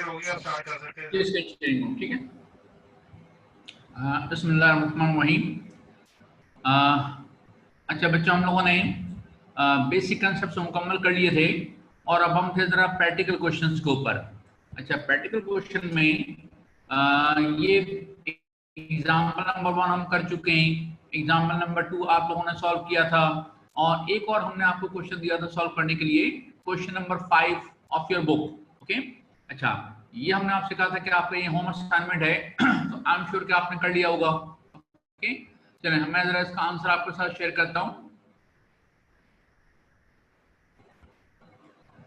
Share होगी, आप start कर सकते हैं। स्क्रीन शेयरिंग हो, ठीक है। बिस्मिल्लाहिर्रहमानिर्रहीम। अच्छा बच्चों, हम लोगों ने बेसिक कंसेप्ट मुकम्मल कर लिए थे और अब हम थे जरा प्रैक्टिकल क्वेश्चंस के ऊपर। अच्छा, प्रैक्टिकल क्वेश्चन में ये एग्जाम्पल नंबर 1 हम कर चुके हैं, एग्जाम्पल नंबर 2 आप लोगों ने सॉल्व किया था, और एक और हमने आपको क्वेश्चन दिया था सॉल्व करने के लिए, question number 5 of your book. Okay, अच्छा ये हमने आपसे कहा था कि आपका ये होम असाइनमेंट है तो आई एम श्योर कि आपने कर लिया होगा। ओके, चलें मैं जरा इसका आंसर आपके साथ शेयर करता हूं।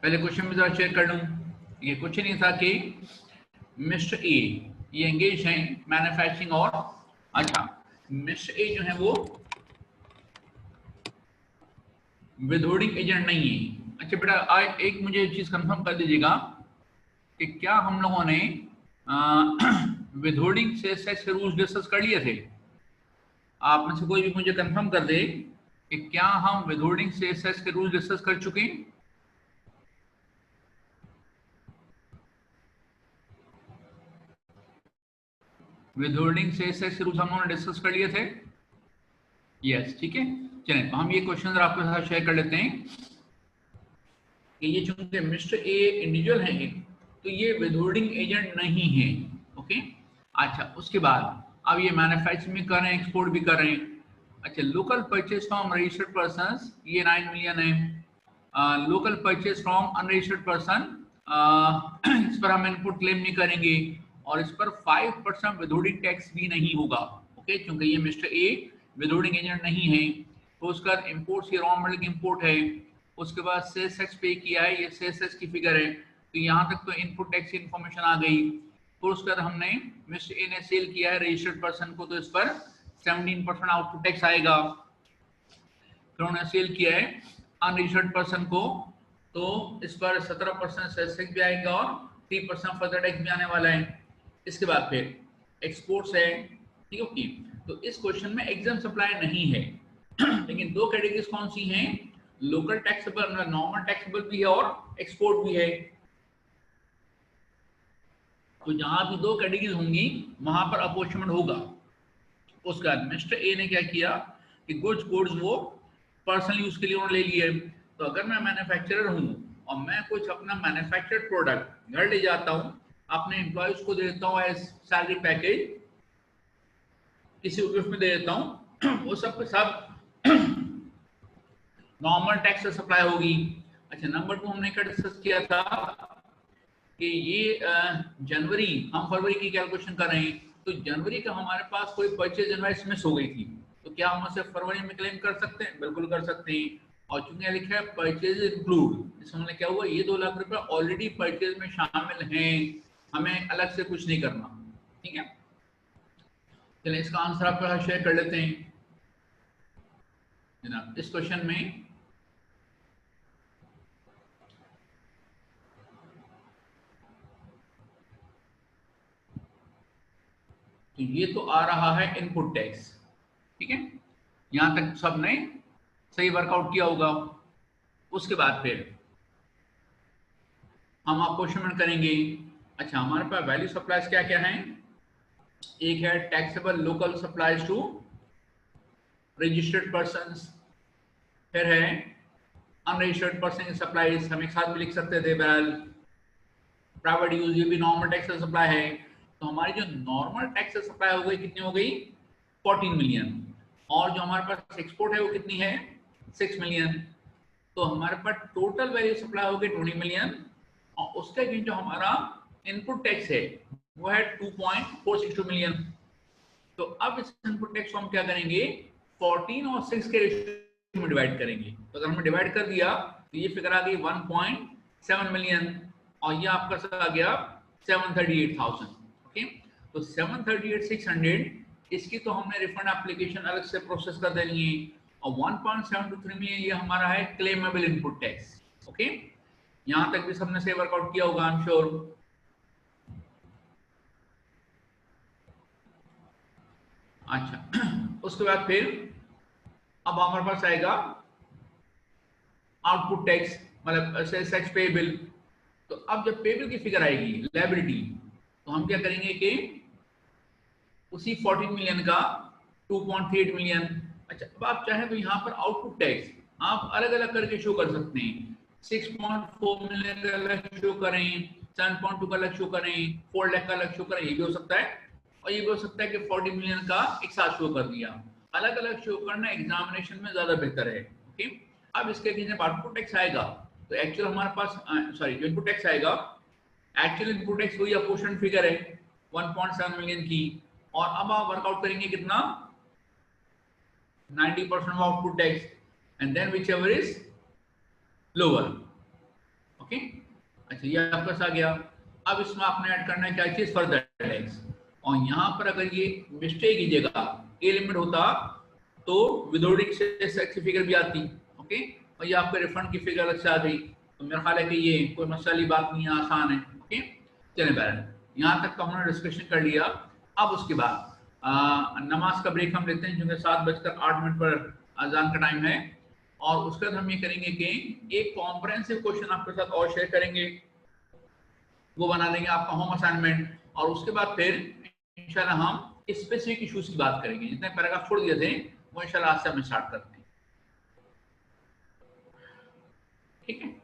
पहले क्वेश्चन में जरा शेयर कर लूं। ये क्वेश्चन ये था कि मिस्टर ए ये एंगेज हैं मैन्युफैक्चरिंग और, अच्छा मिस्टर ए जो है वो विदहोल्डिंग एजेंट नहीं है। अच्छा बेटा आज एक मुझे चीज कंफर्म कर दीजिएगा कि क्या हम लोगों ने विदहोल्डिंग सेल्स के रूल्स डिस्कस कर लिए थे? आप में से कोई भी मुझे कंफर्म कर दे कि क्या हम विदहोल्डिंग सेल्स के रूल्स डिस्कस कर चुके हैं? विदहोल्डिंग सेल्स के रूल्स हम लोगों ने डिस्कस कर लिए थे। यस, ठीक है। चलें तो हम ये क्वेश्चन आपके साथ शेयर कर लेते हैं कि ये चूंकि मिस्टर ए इंडिविजुअल है तो ये विदहोल्डिंग एजेंट नहीं है। ओके, अच्छा उसके बाद अब ये मैन्युफैक्चरिंग भी कर रहे हैं, एक्सपोर्ट भी कर रहे हैं। अच्छा, local purchase from registered person ये 9 मिलियन है। Local purchase from unregistered person इस पर हम इनपुट क्लेम नहीं करेंगे और इस पर 5% विदहोल्डिंग टैक्स भी नहीं होगा। ओके, क्योंकि ये मिस्टर ए विदहोल्डिंग एजेंट नहीं है। तो उसका इम्पोर्ट से रॉ मटेरियल की इम्पोर्ट है, उसके बाद सेल्स टैक्स पे किया है, ये सेल्स टैक्स की फिगर है, तो यहाँ तक तो इनपुट टैक्स की इन्फॉर्मेशन आ गई। तो उसके बाद हमने मिस्टर ए ने सेल किया है रजिस्टर्ड पर्सन को, तो इस पर 17% आउटपुट टैक्स आएगा। फिर उन्होंने सेल किया है अनरजिस्टर्ड पर्सन को, तो इस पर 17% सेल्स टैक्स भी आएगा और 3% फर्दर टैक्स भी आने वाला है। इसके बाद फिर एक्सपोर्ट्स है, ठीक है। तो इस क्वेश्चन में एग्जाम सप्लाई नहीं है लेकिन दो कैटेगरीज कौन सी हैं? लोकल टैक्सेबल मतलब नॉर्मल टैक्सेबल भी है और एक्सपोर्ट भी है। तो जहां भी दो कैटेगरीज होंगी वहां पर अपॉर्चुनिटी होगा। उसके बाद मिस्टर ए ने क्या किया कि गुड्स वो पर्सनल यूज के लिए उन्होंने ले लिए। तो अगर मैं मैन्युफैक्चरर हूं और मैं कुछ अपना मैन्युफैक्चर्ड प्रोडक्ट घर ले जाता हूं, अपने एम्प्लॉयज को दे देता हूं एज सैलरी पैकेज, किसी गिफ्ट में दे देता हूं, वो सब नॉर्मल टैक्स से सप्लाई होगी। अच्छा, नंबर 2 हमने क्या डिस्कस किया था कि ये जनवरी, हम फरवरी की कैलकुलेशन कर रहे हैं, तो जनवरी का हमारे पास कोई परचेज इनवॉइस मिस हो गई थी, तो क्या हम उसे फरवरी में क्लेम कर सकते हैं? बिल्कुल कर सकते हैं। और चूंकि लिखा है परचेज इंक्लूड, इसमें हमने क्या हुआ, ये 2 लाख रुपए ऑलरेडी परचेज में शामिल हैं, हमें अलग से कुछ नहीं करना। ठीक है, चलिए इसका आंसर आपके साथ शेयर कर लेते हैं जनाब। इस क्वेश्चन में तो ये तो आ रहा है इनपुट टैक्स, ठीक है, यहां तक सबने सही वर्कआउट किया होगा। उसके बाद फिर हम अपोर्शनमेंट करेंगे। अच्छा, हमारे पास वैल्यू सप्लाईज क्या क्या हैं? एक है taxable local supplies to registered persons, फिर है अनरजिस्टर्ड पर्सन सप्लाईज, हम एक साथ भी लिख सकते थे बहरहाल। प्राइवेट यूज, ये भी नॉर्मल टैक्स सप्लाई है। तो हमारी जो नॉर्मल टैक्स सप्लाई हो गई कितनी हो गई? 14 मिलियन। और जो हमारे पास एक्सपोर्ट है वो कितनी है? 6 मिलियन। तो हमारे पास टोटल वैल्यू सप्लाई हो गई 20 मिलियन, और उसके अगेंस्ट जो हमारा इनपुट टैक्स है वो है 2.462 मिलियन। तो अब इस इनपुट टैक्स को हम क्या करेंगे? 14 और 6 के रेशियो में डिवाइड करेंगे। तो अगर हमने डिवाइड कर दिया तो ये फिगर आ गई 1.7 मिलियन, और ये आपका आ गया 738,000। ओके, तो 738,600 इसकी तो हमने रिफंड एप्लीकेशन अलग से प्रोसेस कर देनी है, और 1.723 में ये हमारा है क्लेमेबल इनपुट टैक्स। ओके, यहां तक भी सबने से वर्कआउट किया होगा आई एम श्योर। अच्छा, उसके बाद फिर अब हमारे पास आएगा आउटपुट टैक्स, मतलब सेल्स टैक्स पेएबल। तो अब जब पेबल की फिगर आएगी लायबिलिटी, तो हम क्या करेंगे कि उसी 14 मिलियन का 2.38 मिलियन। अच्छा, अब आप चाहें तो यहाँ पर आउटपुट टैक्स आप अलग अलग करके शो कर सकते हैं। 6.4 मिलियन का अलग शो करें, 7.2 का अलग शो करें, 4 लाख का अलग शो करें, ये भी हो सकता है। और ये भी हो सकता है कि 40 मिलियन का एक साथ शो कर दिया। अलग अलग शो करना एग्जामिनेशन में ज्यादा बेहतर है। ओके, अब इसके अगेंस्ट जब आउटपुट टैक्स आएगा तो एक्चुअल हमारे पास सॉरी जो इनपुट टैक्स आएगा, एक्चुअल इनपुट टैक्स वही अपोर्शन फिगर है 1.7 मिलियन की। और अब आप वर्कआउट करेंगे कितना, 90% of output tax, and then whichever is lower. Okay, अच्छा ये आपका पास आ गया। अब इसमें आपने ऐड करना है क्या चीज, फर्दर टैक्स। और यहाँ पर अगर ये मिस्टेक की जगह ए लिमिट होता तो विदोडिंग सेस की फिगर भी आती। ओके, और ये आपके रिफंड की फिगर अलग से आ गई। तो मेरा ख्याल है कि ये कोई मसला वाली बात नहीं है, आसान है। ओके, चलें बहरहाल यहाँ तक तो हमने डिस्कशन कर लिया। अब उसके बाद नमाज का ब्रेक हम लेते हैं, क्योंकि 7:08 पर अजान का टाइम है। और उसके बाद हम ये करेंगे कि एक कॉम्प्रहेंसिव क्वेश्चन आपके साथ और शेयर करेंगे, वो बना देंगे आपका होम असाइनमेंट। और उसके बाद फिर इंशाल्लाह हम स्पेसिफिक इश्यूज की बात करेंगे। जितने पैराग्राफ छोड़ दिए थे वो इंशाल्लाह आज से हम स्टार्ट करते हैं। ठीक है,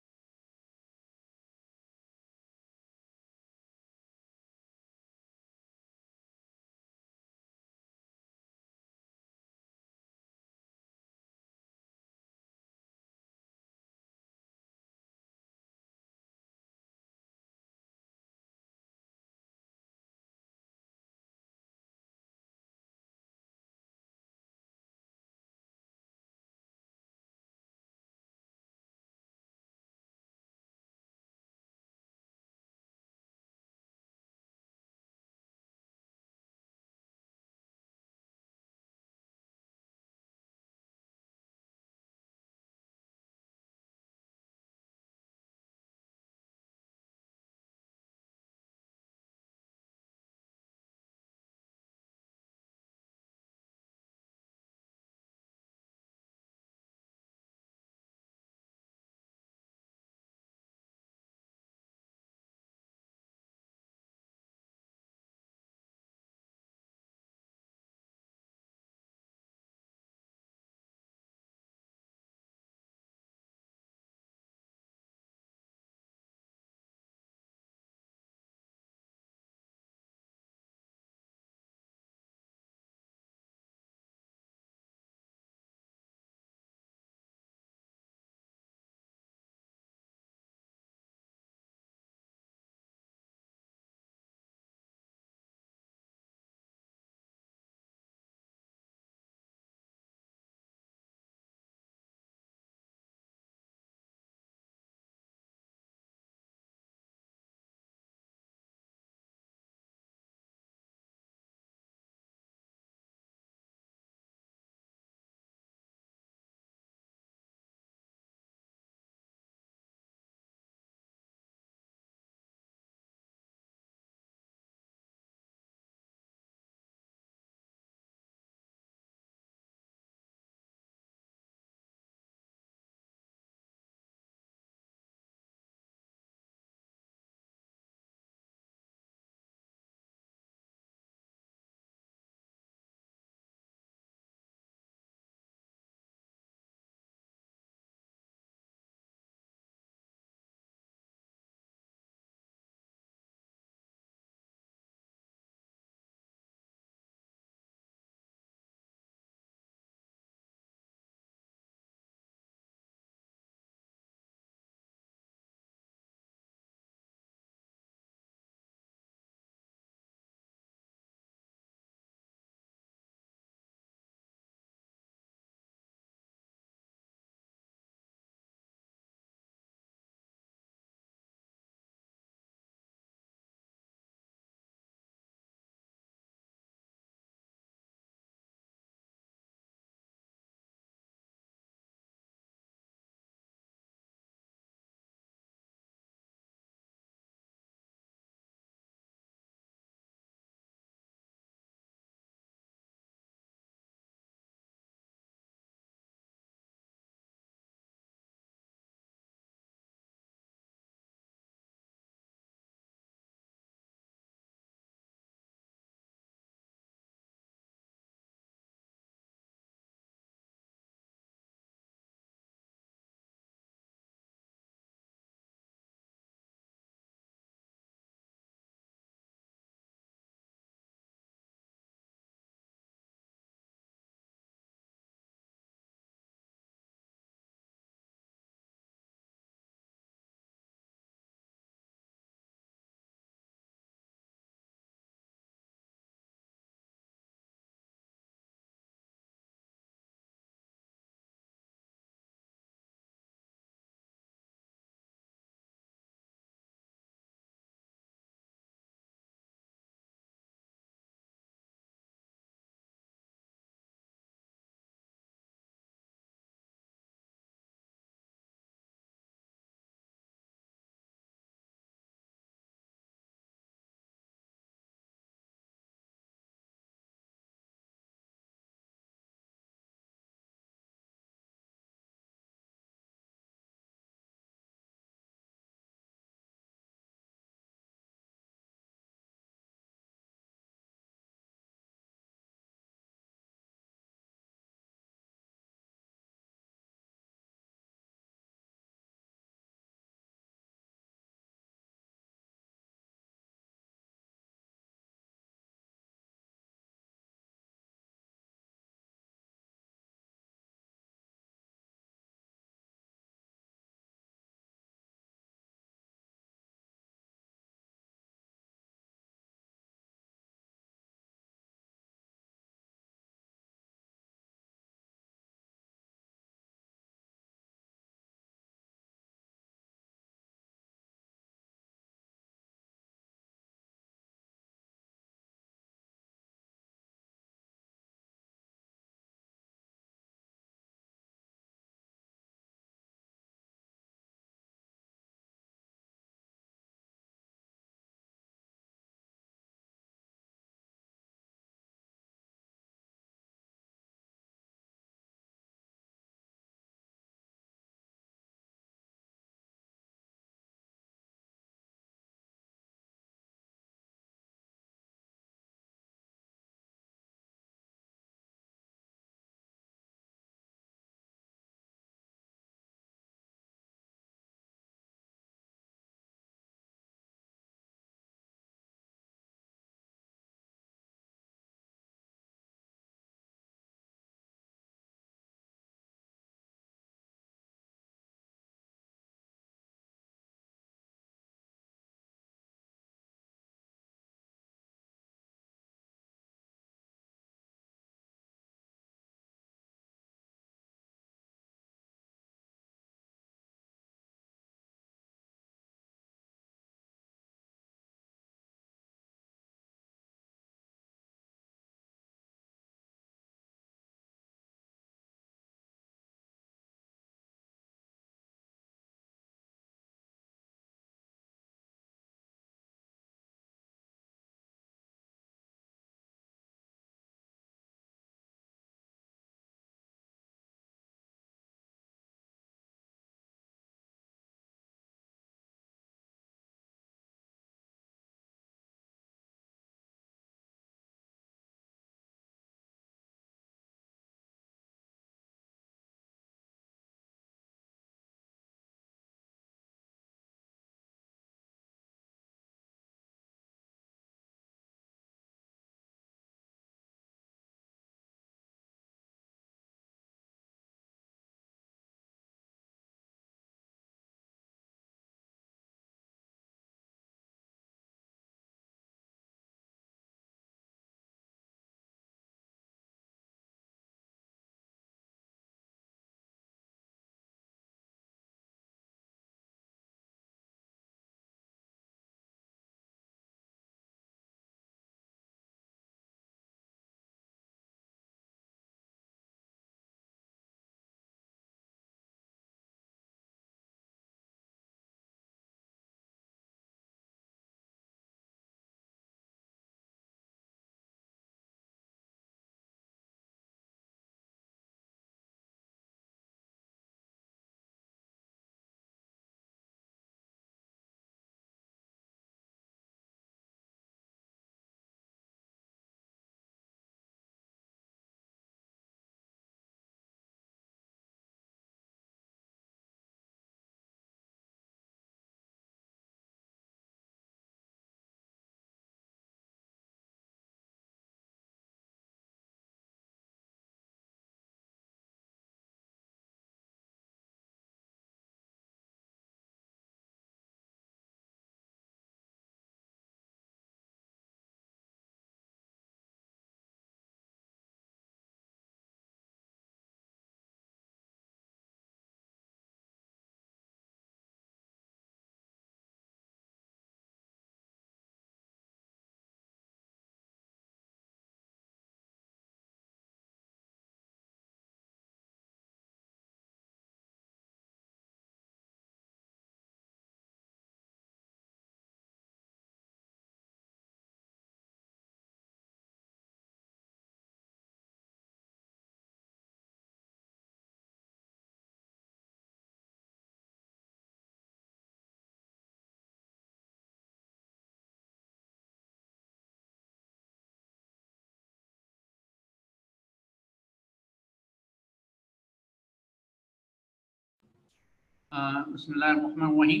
बिस्मिल्लाहिर्रहमानिर्रहीम।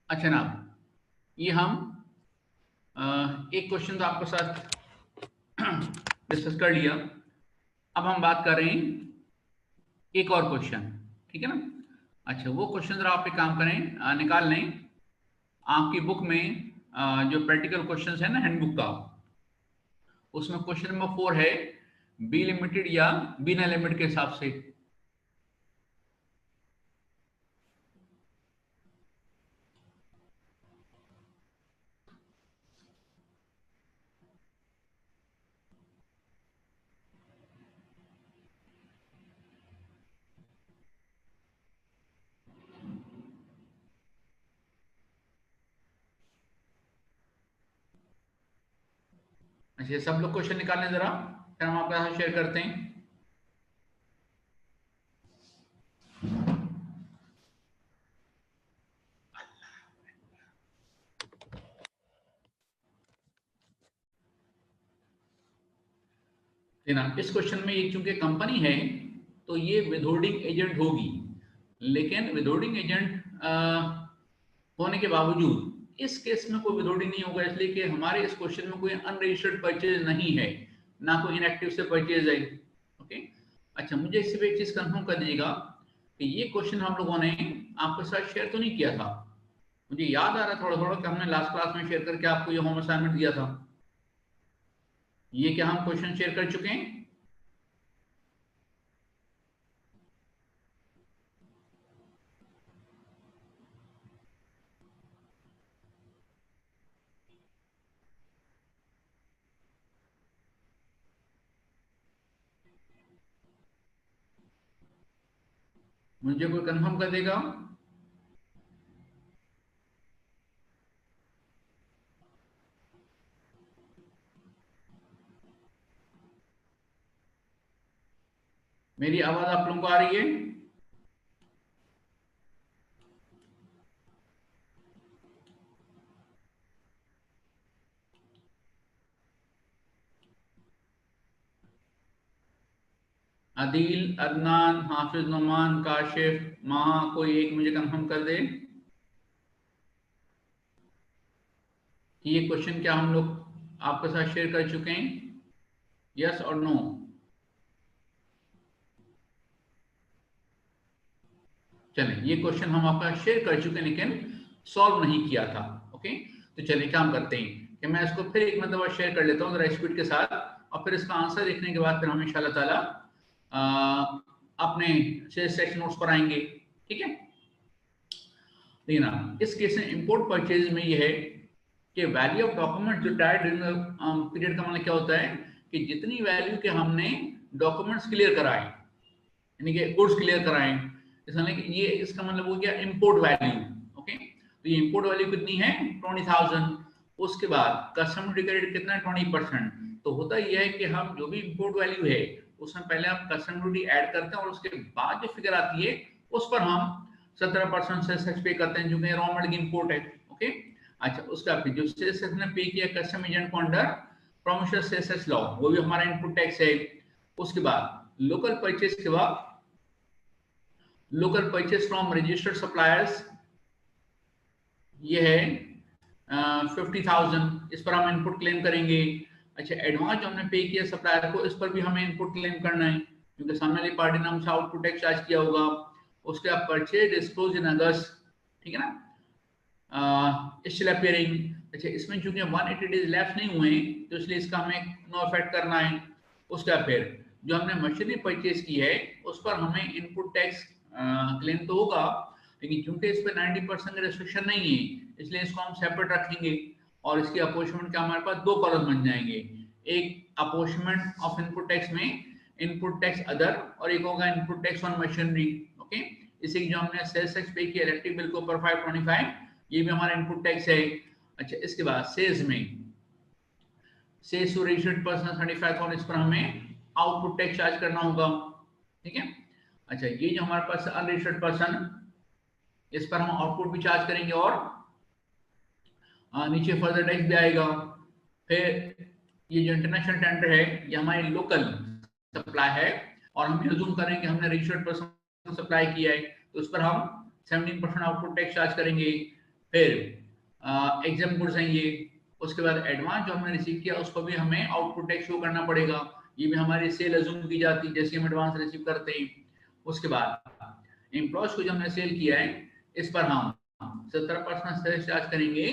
अच्छा ना, ये हम एक क्वेश्चन तो आपके साथ डिस्कस कर लिया। अब हम बात कर रहे हैं एक और क्वेश्चन, ठीक है ना। अच्छा, वो क्वेश्चन जरा आप एक काम करें, निकाल लें आपकी बुक में, जो प्रैक्टिकल क्वेश्चन है ना हैंडबुक का, उसमें क्वेश्चन नंबर 4 है बी लिमिटेड या बिना लिमिट के हिसाब से। अच्छा, ये सब लोग क्वेश्चन निकालें जरा, फिर हम आपके साथ शेयर करते हैं। ना, इस क्वेश्चन में ये चूंकि कंपनी है तो ये विदहोल्डिंग एजेंट होगी, लेकिन विदहोल्डिंग एजेंट होने के बावजूद इस केस में कोई विदहोल्डिंग नहीं होगा, इसलिए कि हमारे इस क्वेश्चन में कोई अनरजिस्टर्ड परचेज नहीं है, ना कोई इनएक्टिव से परचेज है। ओके, अच्छा, मुझे इसी पे एक चीज कंफर्म कर दीजिएगा कि ये क्वेश्चन हम लोगों ने आपके साथ शेयर तो नहीं किया था। मुझे याद आ रहा है थोड़ा थोड़ा कि हमने लास्ट क्लास में शेयर करके आपको ये होम असाइनमेंट दिया था। ये क्या हम क्वेश्चन शेयर कर चुके हैं? मुझे कोई कंफर्म कर देगा? मेरी आवाज आप लोगों को आ रही है? आदिल, अदनान, हाफिज, नुमान, काशिफ, महा, कोई एक मुझे कंफर्म कर दे कि ये क्वेश्चन क्या हम लोग आपके साथ शेयर कर चुके हैं, यस और नो। चलें, ये क्वेश्चन हम आपका शेयर कर चुके हैं लेकिन सॉल्व नहीं किया था। ओके, तो चलिए काम करते हैं कि मैं इसको फिर एक मतलब शेयर कर लेता हूँ जरा स्पीड के साथ, और फिर इसका आंसर देखने के बाद फिर हम इंशाल्लाह ताला अपने सेक्शन नोट्स पर आएंगे, ठीक है। देखिए ना, इस केस में इंपोर्ट परचेज में ये है कि वैल्यू ऑफ डॉक्यूमेंट जो टाइड पीरियड का मतलब क्या होता है कि जितनी वैल्यू के हमने डॉक्यूमेंट्स क्लियर कराए, यानी कि गुड्स क्लियर कराए, ये इसका मतलब हो गया इंपोर्ट वैल्यू। ओके, तो ये इंपोर्ट वैल्यू कितनी है? 20,000। उसके बाद कस्टम ड्यूटी क्रेडिट कितना है? 20%। तो होता यह है कि हम जो भी इंपोर्ट वैल्यू है उसमें पहले आप कस्टम ड्यूटी ऐड करते हैं और उसके बाद जो फिगर आती है उस पर हम 17% सेस पे करते हैं, जो कि रॉ मटेरियल इंपोर्ट है। ओके, अच्छा, उसका फिर जो सेस ने पे किया कस्टम एजेंट को अंडर प्रोमिशियस सेस लॉ, वो भी हमारा इनपुट टैक्स है। उसके बाद लोकल परचेज के बाद local purchase from registered suppliers, ये है 50,000, इस पर हम इनपुट क्लेम करेंगे। अच्छा, एडवांस जो हमने पे किया सप्लायर को, इस पर भी हमें इनपुट क्लेम करना है क्योंकि सामने वाली पार्टी ने हमसे आउटपुट टैक्स चार्ज किया होगा। उसके बाद परचेज डिस्क्लोज इन अगस्त, ठीक है ना, स्टिल अपीयरिंग। अच्छा, इसमें चूंकि 180 डेज लेफ्ट नहीं हुए तो इसलिए इसका हमें नो इफेक्ट करना है। उसका फिर जो हमने मशीनरी परचेज की है उस पर हमें इनपुट टैक्स क्लेम तो होगा, लेकिन चूंकि इस पर 90% रेस्ट्रिक्शन नहीं है इसलिए इसको हम सेपरेट रखेंगे। और इसकी अपोर्शमेंट का हमारे पास दो कॉलम बन जाएंगे, एक अपोर्शमेंट ऑफ इनपुट टैक्स में इनपुट टैक्स अदर, और एक होगा input tax on machinery. Okay, इसी जो हमने सेल्स टैक्स पे किया इलेक्ट्रिक बिल के ऊपर 525, ये भी हमारा इनपुट टैक्स है। अच्छा, इसके बाद सेल्स में सेल्स टू रजिस्टर्ड पर्सन 35,000, इस पर हमें आउटपुट टैक्स चार्ज करना होगा, ठीक है। अच्छा, ये जो हमारे पास अनरजिस्टर्ड पर्सन, इस पर हम आउटपुट भी चार्ज करेंगे और नीचे फर्दर टैक्स भी आएगा। फिर ये जो इंटरनेशनल टेंडर है ये हमारी लोकल सप्लाई है और हम अज्यूम करें कि हमने रजिस्टर्ड पर्सन सप्लाई किया है, तो उस पर हम 17% आउटपुट टैक्स चार्ज करेंगे। फिर एग्जाम गुड्स हैं ये, उसके बाद एडवांस जो हमने रिसीव किया उसको भी हमें आउटपुट टैक्स शो करना पड़ेगा, ये भी हमारी सेल अज्यूम की जाती है जैसे हम एडवांस रिसीव करते हैं। उसके बाद एम्प्लॉयज को जो हमने सेल किया है इस पर हम 17% सेल्स चार्ज करेंगे,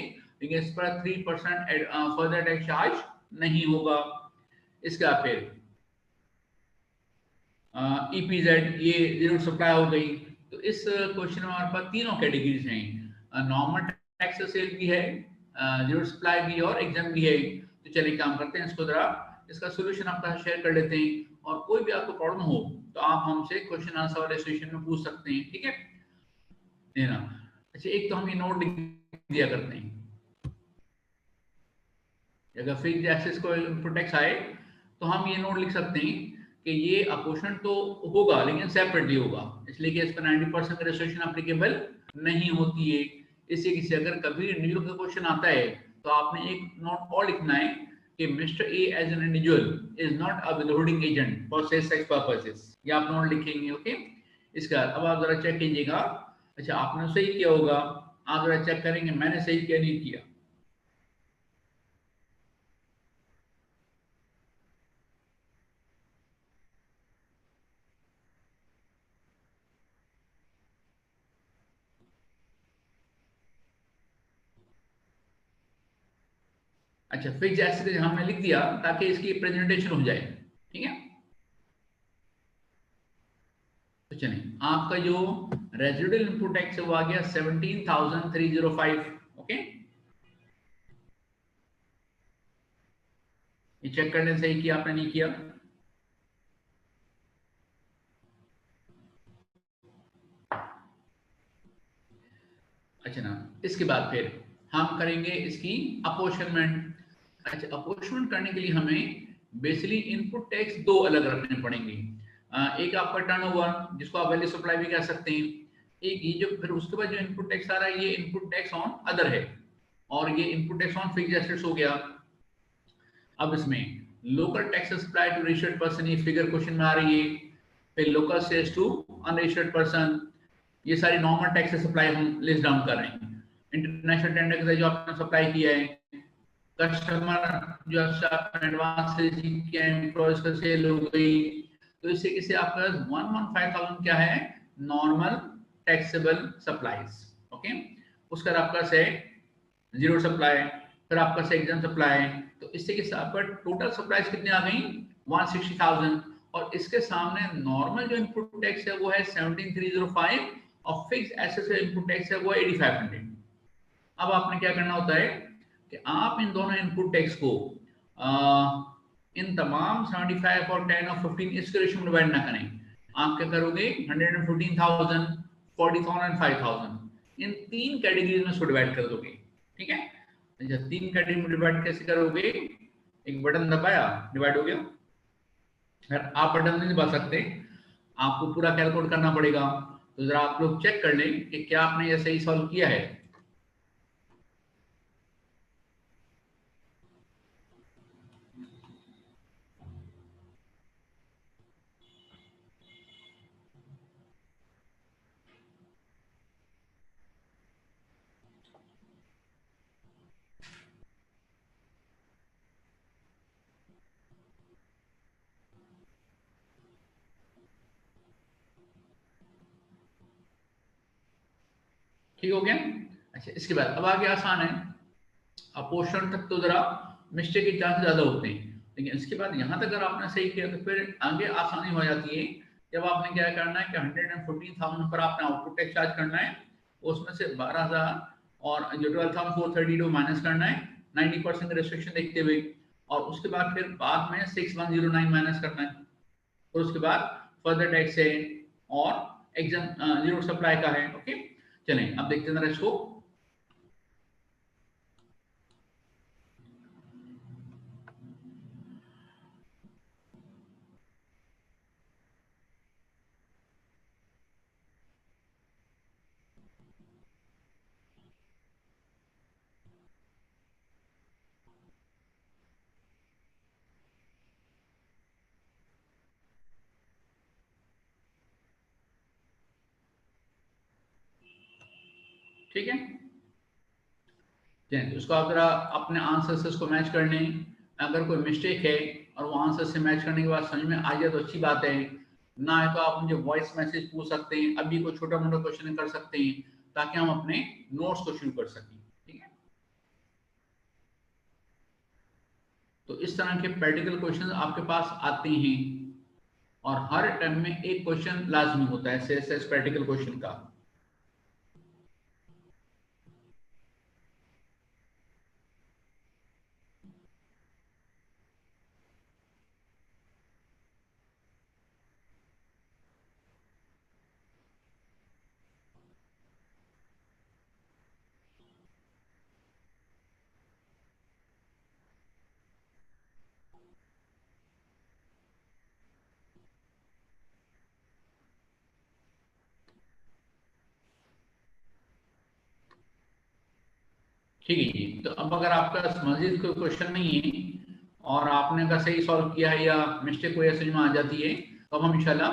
लेकिन इस पर 3% फर्दर टैक्स चार्ज नहीं होगा। इसके बाद फिर ईपीजेड ये जीरो सप्लाई हो गई। तो इस क्वेश्चन में हमारे पास तीनों कैटेगरीज हैं, नॉर्मल टैक्स सेल भी है, जीरो सप्लाई भी और एग्जाम भी है। तो चलिए काम करते हैं इसको, जरा इसका सोल्यूशन आपका शेयर कर लेते हैं, और कोई भी आपको प्रॉब्लम हो तो आप हमसे क्वेश्चन आंसर वाले सेशन में पूछ सकते हैं, ठीक है देना। अच्छा, एक तो हम ये नोट लिख दिया करते हैं, अगर फिक्स्ड एसेट्स को इनपुट टैक्स आए तो हम ये नोट लिख सकते हैं कि ये अपोर्शन तो होगा लेकिन सेपरेटली होगा, इसलिए कि इस पर 90% का रेस्ट्रिक्शन एप्लीकेबल नहीं होती है। इससे किसी अगर कभी इंडिविजुअल का क्वेश्चन आता है तो आपने एक नोट और लिखना है कि mister A as an individual is not a withholding agent for sales tax purposes, ये आप नोट लिखेंगे, ओके। इसका अब आप जरा चेक कीजिएगा। अच्छा, आपने सही किया होगा, आप जरा चेक करेंगे मैंने सही किया नहीं किया। अच्छा, फिक्स एसेट हमने लिख दिया ताकि इसकी प्रेजेंटेशन हो जाए, ठीक है। तो चलिए, आपका जो रेजिडुअल इनपुट टैक्स है वो आ गया 17,305, ओके। ये चेक करने सही किया आपने नहीं किया। अच्छा ना, इसके बाद फिर हम करेंगे इसकी अपोर्शनमेंट। अच्छा, अपोर्शनमेंट करने के लिए हमें बेसिकली इनपुट टैक्स दो अलग रखने पड़ेंगे। एक आपका टर्नओवर जिसको आप वैल्यू सप्लाई भी कह सकते हैं, एक ये जो फिर उसके बाद जो इनपुट टैक्स आ रहा है ये इनपुट टैक्स ऑन अदर है, और ये input tax on fixed assets हो गया। अब इसमें local tax apply to registered person, ये फिगर क्वेश्चन में आ रही है। फिर local sales to unregistered person, ये सारी नॉर्मल टैक्स सप्लाई हम लिस्ट डाउन कर रहे हैं। इंटरनेशनल टेंडर के जो आपने सप्लाई किया है, कस्टमर जो आपने एडवांस रिसीव किया है, एम्प्लॉयज का सेल हो गई, तो इससे किसी आपका 115,000 क्या है, नॉर्मल टैक्सेबल सप्लाईज, ओके। उसका आपका से जीरो सप्लाई, फिर आपका से एग्जाम सप्लाई, तो इससे के साथ पर टोटल सप्लाईज कितनी आ गई, 160,000। और इसके सामने नॉर्मल जो इनपुट टैक्स है वो है 17,305, और फिक्स एसेट इनपुट टैक्स है वो 8,500। अब आपने क्या करना होता है कि आप इन दोनों इनपुट टैक्स को इन तमाम 75 और 10 और 15 इसके रेशियो में डिवाइड ना करें। आप क्या करोगे, 114,000, 40,000, 5,000 इन तीन कैटेगरीज में इसको डिवाइड कर दोगे, ठीक है। अच्छा, तीन कैटेगरी में डिवाइड कैसे करोगे, एक बटन दबाया डिवाइड हो गया। अगर आप बटन नहीं दबा सकते, आपको पूरा कैलकुलेट करना पड़ेगा। तो जरा आप लोग चेक कर लें कि क्या आपने ये सही सॉल्व किया है। ठीक हो गया। अच्छा, इसके बाद अब आगे आसान है, अपोर्शन तक तो जरा मिस्टेक के चांस ज्यादा होते हैं, लेकिन इसके बाद यहाँ तक अगर आपने सही किया तो फिर आगे आसानी हो जाती है। जब आपने क्या करना है कि 114,000 पर आपने आउटपुट टैक्स चार्ज करना है, उसमें से 12,000 और जो 12,432 माइनस करना है 90% का रेस्ट्रिक्शन देखते हुए, और उसके बाद फिर बाद में 6,109 माइनस करना है। और उसके बाद फर्दर टैक्स है और एग्जाम जीरो सप्लाई का है, ओके। चलें अब देखते हैं जरा इसको। ठीक है, तो उसको आप जरा अपने आंसर से उसको मैच करने, अगर कोई मिस्टेक है और वो आंसर से मैच करने के बाद समझ में आ जाए तो अच्छी बात है, ना है तो आप मुझे वॉइस मैसेज पूछ सकते हैं, अभी कोई छोटा मोटा क्वेश्चन कर सकते हैं ताकि हम अपने नोट्स को शुरू कर सकें। ठीक है, तो इस तरह के प्रैक्टिकल क्वेश्चन आपके पास आते हैं और हर टर्म में एक क्वेश्चन लाजमी होता है सीएसएस प्रैक्टिकल क्वेश्चन का। ठीक है जी, तो अब अगर आपका मजीद कोई क्वेश्चन नहीं है और आपने का सही सॉल्व किया है या मिस्टेक कोई समझ में आ जाती है तो हम इंशाल्लाह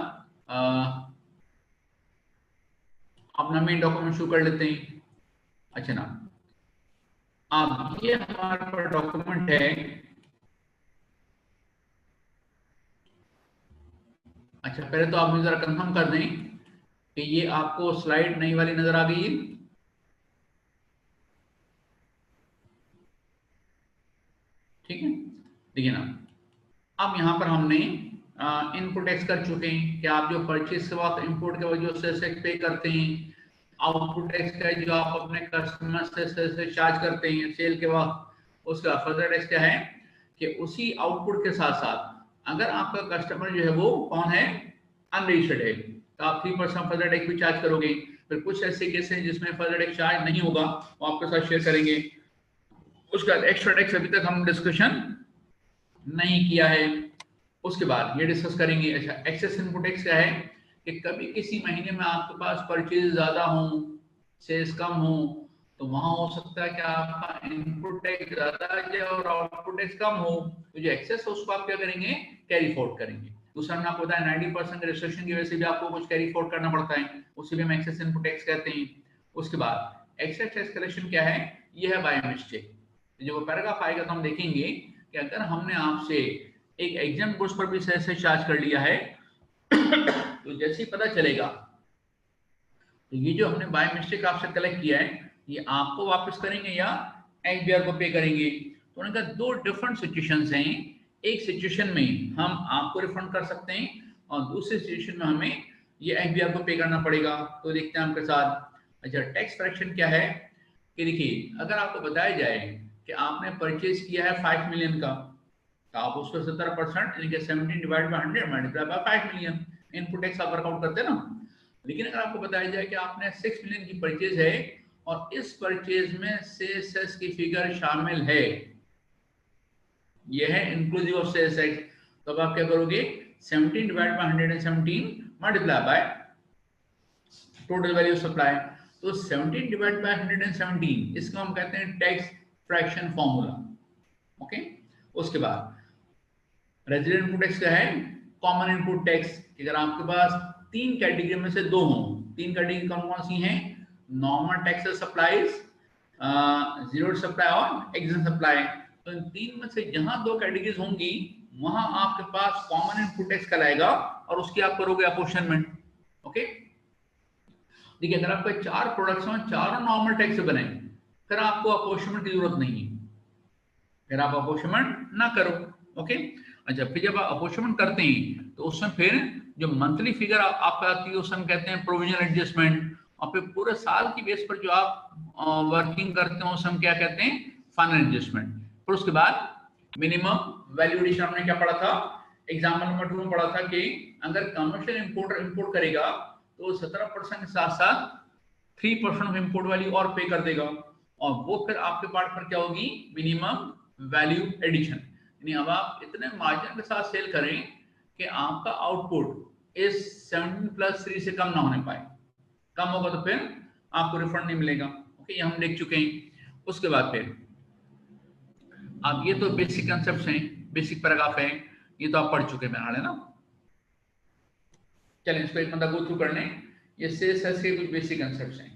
अपना मेन डॉक्यूमेंट शुरू कर लेते हैं। अच्छा ना, अब ये हमारे पास डॉक्यूमेंट है। अच्छा, पहले तो आप मुझे जरा कंफर्म कर दें कि ये आपको स्लाइड नई वाली नजर आ गई है। ठीक है, देखिए ना, अब यहाँ पर हमने इनपुट एक्स कर चुके हैं कि आप जो परचेज के वक्त इंपोर्ट के वजह से पे करते हैं, आउटपुट टैक्स का जो आप अपने कस्टमर से चार्ज करते हैं सेल के वक्त, उसका फर्दर टैक्स क्या है कि उसी आउटपुट के साथ साथ अगर आपका कस्टमर जो है वो कौन है, अनरजिस्टर्ड है, तो आप 3% फर्दर टैक्स भी चार्ज करोगे। फिर कुछ ऐसे केस हैं जिसमें फर्दर टैक्स चार्ज नहीं होगा, वो आपके साथ शेयर करेंगे। उसका एक्स्ट्रा टैक्स अभी तक हम डिस्कशन नहीं किया है, उसके बाद ये डिस्कस करेंगे। अच्छा, एक्सेस इनपुट टैक्स क्या है कि कभी किसी महीने में आपके पास परचेज ज्यादा हो, सेल्स कम हो, तो वहां हो सकता है कि आपका इनपुट टैक्स ज्यादा आ जाए और आउटपुट टैक्स कम हो, तो जो एक्सेस है उसको आप क्या करेंगे, कैरी फॉरवर्ड करेंगे। दूसरा हमने आपको बताया 90% रिस्ट्रिक्शन की वजह से भी आपको कुछ कैरी फॉरवर्ड करना पड़ता है, उसी भी हम एक्सेस इनपुट टैक्स कहते हैं। उसके बाद एक्सेस टैक्स कलेक्शन क्या है, ये है बाय मिस्टेक। जो पैराग्राफ आएगा तो हम देखेंगे कि अगर हमने आपसे एक एग्जाम कोर्स पर भी से चार्ज कर लिया है तो जैसे ही पता चलेगा तो ये जो हमने बाय मिस्टेक आपसे कलेक्ट किया है ये आपको वापस करेंगे या एसबीआर को पे करेंगे। तो उन्होंने कहा दो डिफरेंट सिचुएशंस हैं, एक सिचुएशन में हम आपको रिफंड कर सकते हैं और दूसरी सिचुएशन में हमें ये एसबीआर को पे करना पड़ेगा। तो देखते हैं आपके साथ। अच्छा, टैक्स फ्रैक्शन क्या है कि देखिए, अगर आपको बताया जाए कि आपने परचेज किया है 5 मिलियन का, तो आप उसको 70% यानी कि 17 divide by 100 multiply by 5 million input tax आप वर्कआउट करते हैं ना। लेकिन अगर आपको बताया जाए कि आपने 6 मिलियन की परचेज है और इस परचेज में सेल्स की फिगर शामिल है, यह है इंक्लूसिव ऑफ सेल्स एक्स, तो अब आप क्या करोगे, 17 divide by 117 multiply by total value supply. तो 17 डिवाइड बाय 117 इसको हम कहते हैं टैक्स फ्रैक्शन फॉर्मूला। ओके, उसके बाद रेजिडेंट इनपुट टैक्स क्या है, कॉमन इनपुट टैक्स। अगर आपके पास तीन कैटेगरी में से दो हों, तीन कैटेगरी कौन कौन सी हैं, normal tax supplies, zero supply और एक्सेस सप्लाई। तो इन तीन में से जहां दो कैटेगरीज होंगी वहां आपके पास कॉमन इनपुट टैक्स कहलाएगा और उसकी आप करोगे अपोर्शनमेंट। ओके, देखिए अगर आपके चार प्रोडक्ट्स हैं, चारों नॉर्मल टैक्स से बने, फिर आपको अपोर्शनमेंट की जरूरत नहीं है, फिर आप अपोर्शनमेंट ना करो। ओके, अच्छा, फिर जब आप अपोर्शनमेंट करते हैं तो उसमें फिर जो मंथली फिगर आपका आती है उसमें कहते हैं प्रोविजनल एडजस्टमेंट, और फिर पूरे साल की बेस पर जो आप वर्किंग करते हो उसमें क्या कहते हैं, फाइनल एडजस्टमेंट। फिर उसके बाद मिनिमम वैल्यू एडिशन हमने क्या पढ़ा था, एग्जाम्पल नंबर 2 में पढ़ा था कि अगर कमर्शियल इंपोर्टर इंपोर्ट करेगा तो 17% के साथ साथ 3% ऑफ इंपोर्ट वैल्यू और पे कर देगा, और वो फिर आपके पार्ट पर क्या होगी, मिनिमम वैल्यू एडिशन। यानी अब आप इतने मार्जिन के साथ सेल करें कि आपका आउटपुट इस 17+3 से कम ना होने पाए, कम होगा तो फिर आपको रिफंड नहीं मिलेगा। ओके, ये हम देख चुके हैं। उसके बाद फिर अब ये तो बेसिक कंसेप्ट हैं, बेसिक पैराग्राफ है, ये तो आप पढ़ चुके हैं मेरा, है ना। चलिए इसको एक मतलब गो थ्रू कर लें, ये सेल्स के कुछ बेसिक कंसेप्ट हैं।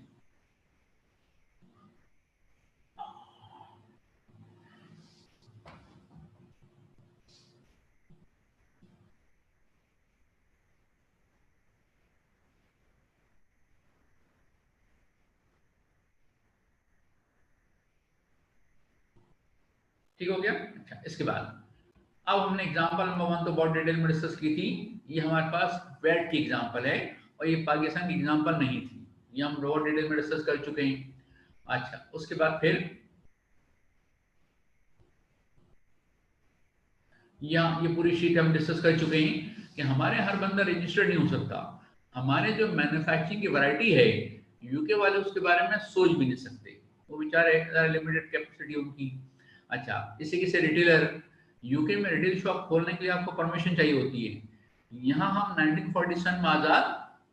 ठीक हो गया। अच्छा, इसके बाद अब हमने एग्जांपल नंबर 1 तो बहुत डिटेल में डिस्कस की थी। ये हमारे पास वेट की एग्जांपल है और ये पाकिस्तान की एग्जांपल नहीं थी, ये हम बहुत डिटेल में डिस्कस कर चुके हैं। अच्छा, उसके बाद फिर यहाँ ये पूरी शीट हम डिस्कस कर चुके हैं कि हमारे हर बंदा रजिस्टर्ड नहीं हो सकता। हमारे जो मैन्युफैक्चरिंग की वैरायटी है, यूके वाले उसके बारे में सोच भी नहीं सकते, वो बेचारे लिमिटेड कैपेसिटी उनकी। अच्छा, इसी के से रिटेलर, यूके में रिटेल शॉप खोलने के लिए आपको परमिशन चाहिए होती है। यहाँ हम 1947 में आज़ाद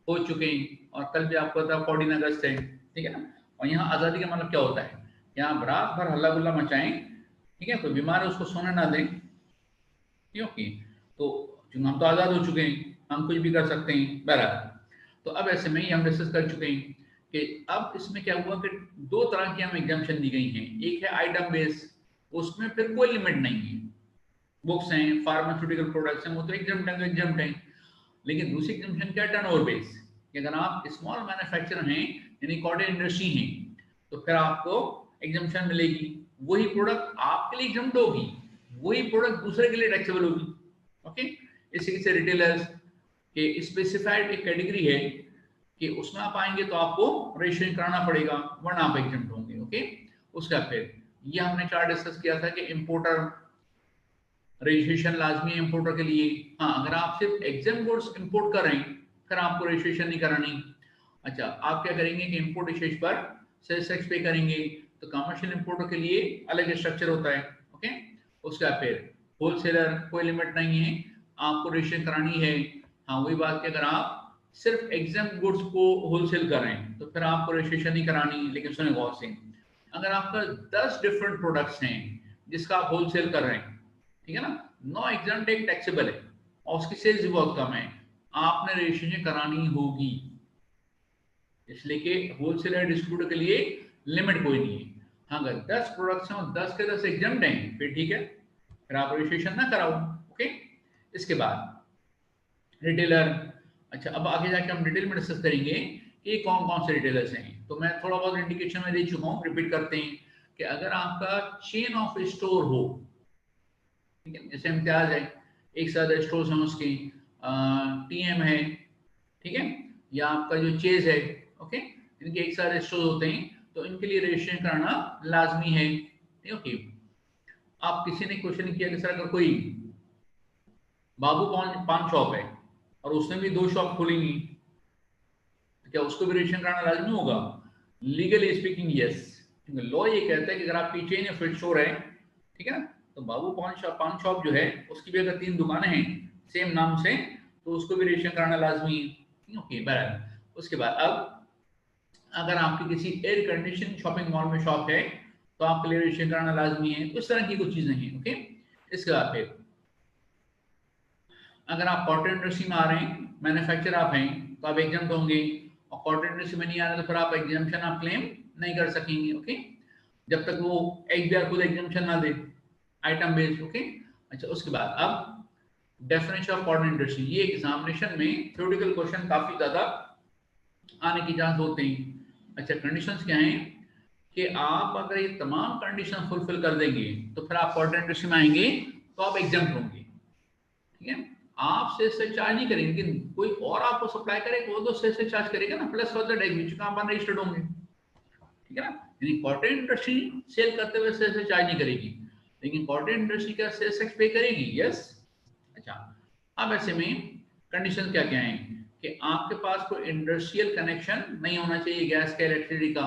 हो चुके हैं और कल भी आपको पता 14 अगस्त है, ठीक है ना। और यहाँ आज़ादी का मतलब क्या होता है, यहाँ रात भर हल्ला गुल्ला मचाएं, ठीक है, कोई बीमार है उसको सोने ना दें, क्योंकि तो चूंकि हम तो आज़ाद हो चुके हैं, हम कुछ भी कर सकते हैं बहरहाल। तो अब ऐसे में ही हम डिस्कस कर चुके हैं कि अब इसमें क्या हुआ कि दो तरह की हम एग्जाम्पशन दी गई हैं। एक है आइटम बेस, उसमें फिर कोई लिमिट नहीं है, बुक्स हैं, फार्मास्यूटिकल प्रोडक्ट्स हैं, वो तो एग्जाम्प्ट हैं। लेकिन दूसरी एग्जाम्पशन क्या है, टर्नओवर बेस, कि अगर आप स्मॉल मैन्युफैक्चरर हैं यानी कॉटेज इंडस्ट्री हैं, तो फिर आपको एग्जाम्पशन मिलेगी, वही प्रोडक्ट आपके लिए एग्जाम्प्ट होगी, वही प्रोडक्ट दूसरे के लिए टैक्सेबल होगी। ओके, इसी से रिटेलर्स के स्पेसिफाइड एक कैटेगरी है कि उसमें आप आएंगे तो आपको रजिस्ट्रेशन कराना पड़ेगा, वरना आप एग्जाम्प्ट होंगे। ओके, उसका फिर ये हमने चार्ट डिस्कस किया था कि इंपोर्टर रजिस्ट्रेशन लाजमी है इंपोर्टर के लिए। हाँ, अगर आप सिर्फ एग्जाम गुड्स इंपोर्ट कर रहे हैं फिर आपको रजिस्ट्रेशन नहीं करानी। अच्छा, आप क्या करेंगे कि इंपोर्ट स्टेज पर सेल्स टैक्स पे करेंगे, तो कमर्शियल इंपोर्टर के लिए अलग स्ट्रक्चर होता है। ओके, उसका फिर होलसेलर कोई लिमिट नहीं है, आपको रजिस्ट्रेशन करानी है। हाँ, वही बात कि अगर आप सिर्फ एग्जाम गुड्स को होलसेल कर रहे हैं तो फिर आपको रजिस्ट्रेशन नहीं करानी। लेकिन सुने गौर से, अगर आपका 10 डिफरेंट प्रोडक्ट्स हैं जिसका आप होलसेल कर रहे हैं, ठीक है ना, नो एग्जाम टेक टैक्सेबल है और उसकी सेल्स भी बहुत कम है, आपने रजिस्ट्रेशन करानी होगी। इसलिए कि होलसेलर डिस्ट्रीब्यूटर के लिए लिमिट कोई नहीं है। हाँ, अगर 10 प्रोडक्ट्स हैं और 10 के 10 एग्जाम हैं फिर ठीक है, फिर आप रजिस्ट्रेशन ना कराओ। ओके, इसके बाद रिटेलर। अच्छा, अब आगे जाके हम डिटेल में डिस्कस करेंगे कि कौन कौन से रिटेलर्स हैं। तो मैं थोड़ा बहुत इंडिकेशन में दे चुका हूँ, रिपीट करते हैं कि अगर आपका चेन ऑफ स्टोर हो, ठीक है, जैसे इम्तियाज है, एक साथ स्टोर्स हैं उसकी, टीएम है, ठीक है, या आपका जो चेज है, ओके, इनके एक साथ स्टोर होते हैं तो इनके लिए रजिस्ट्रेशन कराना लाजमी है। ओके, आप किसी ने क्वेश्चन किया कि सर अगर कोई बाबू पान शॉप है और उसने भी 2 शॉप खोलेंगी तो क्या उसको भी रजिस्ट्रेशन कराना लाजमी होगा? लीगली स्पीकिंग यस, क्योंकि लॉ ये कहता है कि अगर आपकी चेन या फिर स्टोर है, ठीक है ना, तो बाबू पान शॉप जो है उसकी भी अगर 3 दुकानें हैं सेम नाम से तो उसको भी रजिस्ट्रेशन कराना लाजमी है। ओके, बराबर। उसके बाद अब अगर आपकी किसी एयर कंडीशन शॉपिंग मॉल में शॉप है तो आपके लिए रजिस्ट्रेशन कराना लाजमी है। उस तरह की कुछ चीजें हैं। ओके, इसके बाद फिर अगर आप कॉटन इंडस्ट्री में आ रहे हैं, मैन्युफैक्चर आप हैं, तो आप एग्जाम्प्ट होंगे, और कॉटन इंडस्ट्री में नहीं आ रहे तो फिर आप एग्जाम्पशन आप क्लेम नहीं कर सकेंगे। ओके, जब तक वो एचबीआर खुद एग्जाम्पशन ना दे, आइटम बेस्ड। ओके, अच्छा, उसके बाद अब डेफिनेशन ऑफ कॉटन इंडस्ट्री, ये एग्जामिनेशन में थ्योरेटिकल क्वेश्चन काफी ज्यादा आने की चांस होते हैं। अच्छा, कंडीशंस क्या हैं कि आप अगर ये तमाम कंडीशन फुलफिल कर देंगे तो फिर आप कॉटन इंडस्ट्री में आएंगे तो आप एग्जाम्प्ट होंगे। ठीक है, आप सेल्स से चार्ज नहीं करेंगे, लेकिन कोई और आपको सप्लाई करेगा वो तो सेल्स से चार्ज करेगा ना, प्लस फर्दर एग्रीमेंट का आप रजिस्टर्ड होंगे। ठीक है ना, यानी कॉटन इंडस्ट्री सेल करते हुए सेल्स से चार्ज नहीं करेगी, लेकिन कॉटन इंडस्ट्री का सेल्स टैक्स पे करेगी। यस। अच्छा, अब ऐसे में कंडीशन क्या क्या है कि आपके पास कोई इंडस्ट्रियल कनेक्शन नहीं होना चाहिए, गैस का, इलेक्ट्रिसिटी का,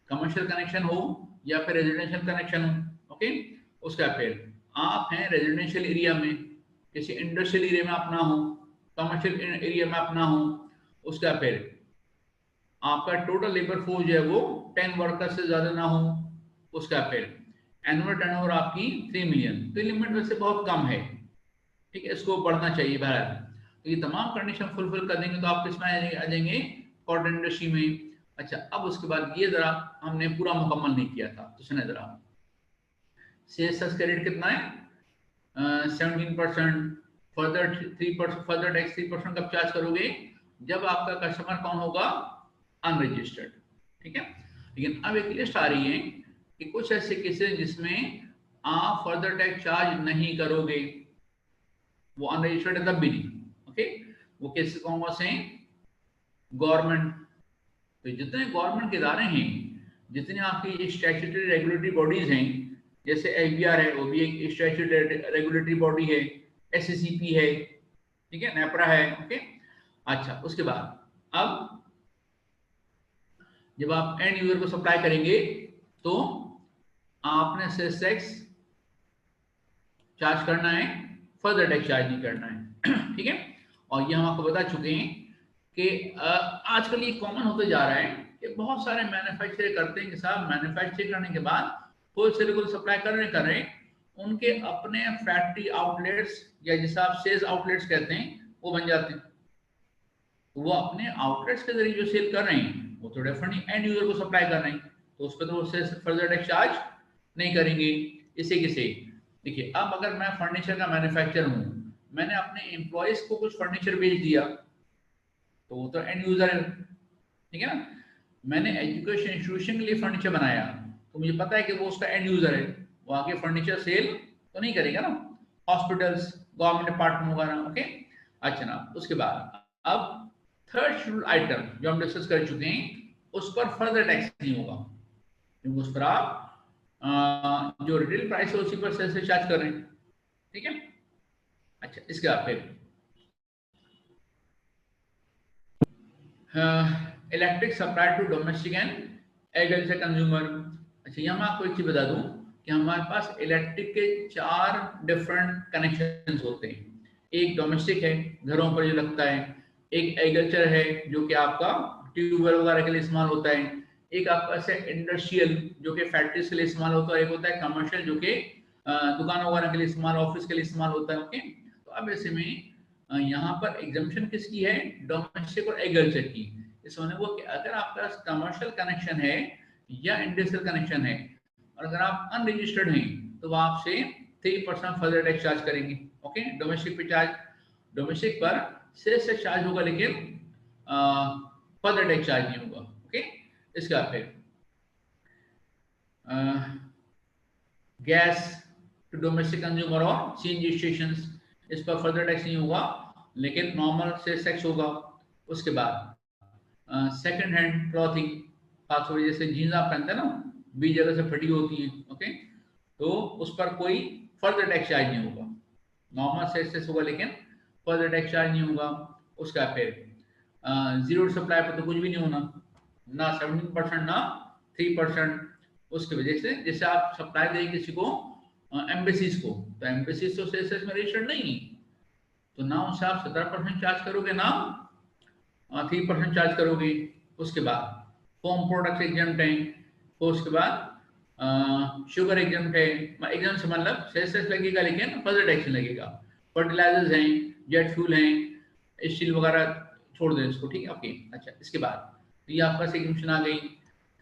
कमर्शियल कनेक्शन हो या फिर रेजिडेंशियल कनेक्शन हो। ओके, उसका फिर आप हैं रेजिडेंशियल एरिया में, किसी इंडस्ट्रियल एरिया में अपना हो, कमर्शियल एरिया में अपना हो। उसका फिर आपका टोटल लेबर फोर्स जो है वो 10 वर्कर से ज्यादा ना हो। उसका फिर एनुअल टर्नओवर आपकी 3 मिलियन, तो लिमिट वैसे बहुत कम है, ठीक है, इसको बढ़ना चाहिए बहरहाल। तो ये तमाम कंडीशन फुलफिल कर देंगे तो आप किसमें आ जाएंगे? कॉटन इंडस्ट्री में। अच्छा, अब उसके बाद ये जरा हमने पूरा मुकम्मल नहीं किया था, तो सुने जरा, सेल्स का रेट कितना है? 17%। फर्दर 3%, फर्दर टैक्स 3% कब चार्ज करोगे? जब आपका कस्टमर कौन होगा? अनरजिस्टर्ड। ठीक है, लेकिन अब एक लिस्ट आ रही है कि कुछ ऐसे केसेस जिसमें आप फर्दर टैक्स चार्ज नहीं करोगे, वो अनरजिस्टर्ड है तब भी नहीं। ओके, वो कैसे कौन से हैं? गवर्नमेंट। तो जितने गवर्नमेंट के इदारे हैं, जितने आपकी स्टैट्यूटरी रेगुलेटरी बॉडीज हैं, जैसे एफबीआर है, वो भी एक स्टैट्यूटरी रेगुलेटरी बॉडी है, एससीसीपी है, ठीक है, नेपरा है। ओके, अच्छा, उसके बाद अब जब आप एंड यूजर को सप्लाई करेंगे तो आपने सेल्स टैक्स चार्ज करना है, फर्दर टैक्स चार्ज नहीं करना है। ठीक है, और ये हम आपको बता चुके हैं कि आजकल ये कॉमन होते जा रहा है कि बहुत सारे मैन्युफैक्चरर करते हैं कि साहब मैन्युफैक्चर करने के बाद होलसेल को सप्लाई कर रहे हैं, उनके अपने फैक्ट्री आउटलेट्स या जिसे आप सेल्स आउटलेट्स कहते हैं वो बन जाते हैं। वो अपने आउटलेट्स के जरिए जो सेल कर रहे हैं वो तो डेफिनेटली एंड यूजर को सप्लाई कर रहे हैं, तो उस पर तो उससे फर्दर टैक्स चार्ज नहीं करेंगे। इसे किसे देखिए, अब अगर मैं फर्नीचर का मैन्युफैक्चरर हूँ, मैंने अपने एम्प्लॉयज को कुछ फर्नीचर बेच दिया तो वो तो एंड यूजर है, ठीक है ना। मैंने एजुकेशन इंस्टीट्यूशन के लिए फर्नीचर बनाया तो मुझे पता है कि वो उसका एंड यूजर है, वो आगे फर्नीचर सेल तो नहीं करेगा ना, हॉस्पिटल्स, गवर्नमेंट डिपार्टमेंट वगैरह। ओके, अच्छा ना, उसके बाद अब थर्ड शेड्यूल आइटम जो हम डिस्कस कर चुके हैं, उस पर फर्दर टैक्स नहीं होगा, क्योंकि उस पर आप जो रिटेल प्राइस है उसी पर सेल से चार्ज कर रहे हैं। ठीक है, अच्छा, इसके बाद फिर electric supply to domestic and agriculture consumer. अच्छा, यहाँ मैं आपको एक चीज बता दूं कि हमारे पास इलेक्ट्रिक के 4 डिफरेंट कनेक्शंस होते हैं। एक डोमेस्टिक है, घरों पर जो लगता है, एक एग्रीकल्चर है जो कि आपका ट्यूबवेल वगैरह के लिए इस्तेमाल होता है, एक आपका है इंडस्ट्रियल जो कि फैक्ट्रीज के लिए इस्तेमाल होता है, एक होता है कमर्शियल जो कि दुकान वगैरह के लिए इस्तेमाल, ऑफिस के लिए इस्तेमाल होता है। ओके, तो अब ऐसे में यहाँ पर एग्जाम्पशन किसकी है? डोमेस्टिक और एग्रीकल्चर की। इस होने वो कि अगर आपका कमर्शियल कनेक्शन है या इंडस्ट्रियल कनेक्शन है और अगर आप अनरजिस्टर्ड हैं तो वो आपसे 3% फर्दर टैक्स चार्ज करेंगे। ओके, डोमेस्टिक पे चार्ज, डोमेस्टिक पर सेल्स टैक्स चार्ज होगा लेकिन फर्दर टैक्स चार्ज नहीं होगा। ओके, इसका फिर गैस टू डोमेस्टिक कंज्यूमर और सीएनजी स्टेशन, इस पर फर्दर टैक्स नहीं होगा लेकिन नॉर्मल सेल्स टैक्स होगा। उसके बाद सेकंड हैंड क्लॉथिंग, खास वजह से जीन्स आप पहनते हैं ना, 20 जगह से फटी होती है। ओके, तो उस पर कोई फर्दर टैक्स चार्ज नहीं होगा, नॉर्मल सेल्स टैक्स होगा लेकिन फर्दर टैक्स चार्ज नहीं होगा। उसका फिर जीरो सप्लाई पर तो कुछ भी नहीं होना, ना 17% ना 3%। उसकी वजह से जैसे आप सप्लाई दें किसी को एम्बेसीज को, तो एम्बेसीज तो सेल्स टैक्स में रजिस्टर्ड नहीं है, तो ना उनसे आप 17% चार्ज करोगे ना 3% चार्ज करोगे। उसके बाद फॉर्म प्रोडक्ट्स एग्जाम्प्ट हैं, तो उसके बाद शुगर एग्जाम्प्ट है, एग्जाम से मतलब सेल्स टैक्स लगेगा लेकिन फर्दर टैक्स नहीं लगेगा। फर्टिलाइजर्स हैं, जेट फ्यूल हैं, स्टील वगैरह छोड़ दें इसको, ठीक है। ओके, अच्छा, इसके बाद ये आपका एग्जाम्पशन आ गई,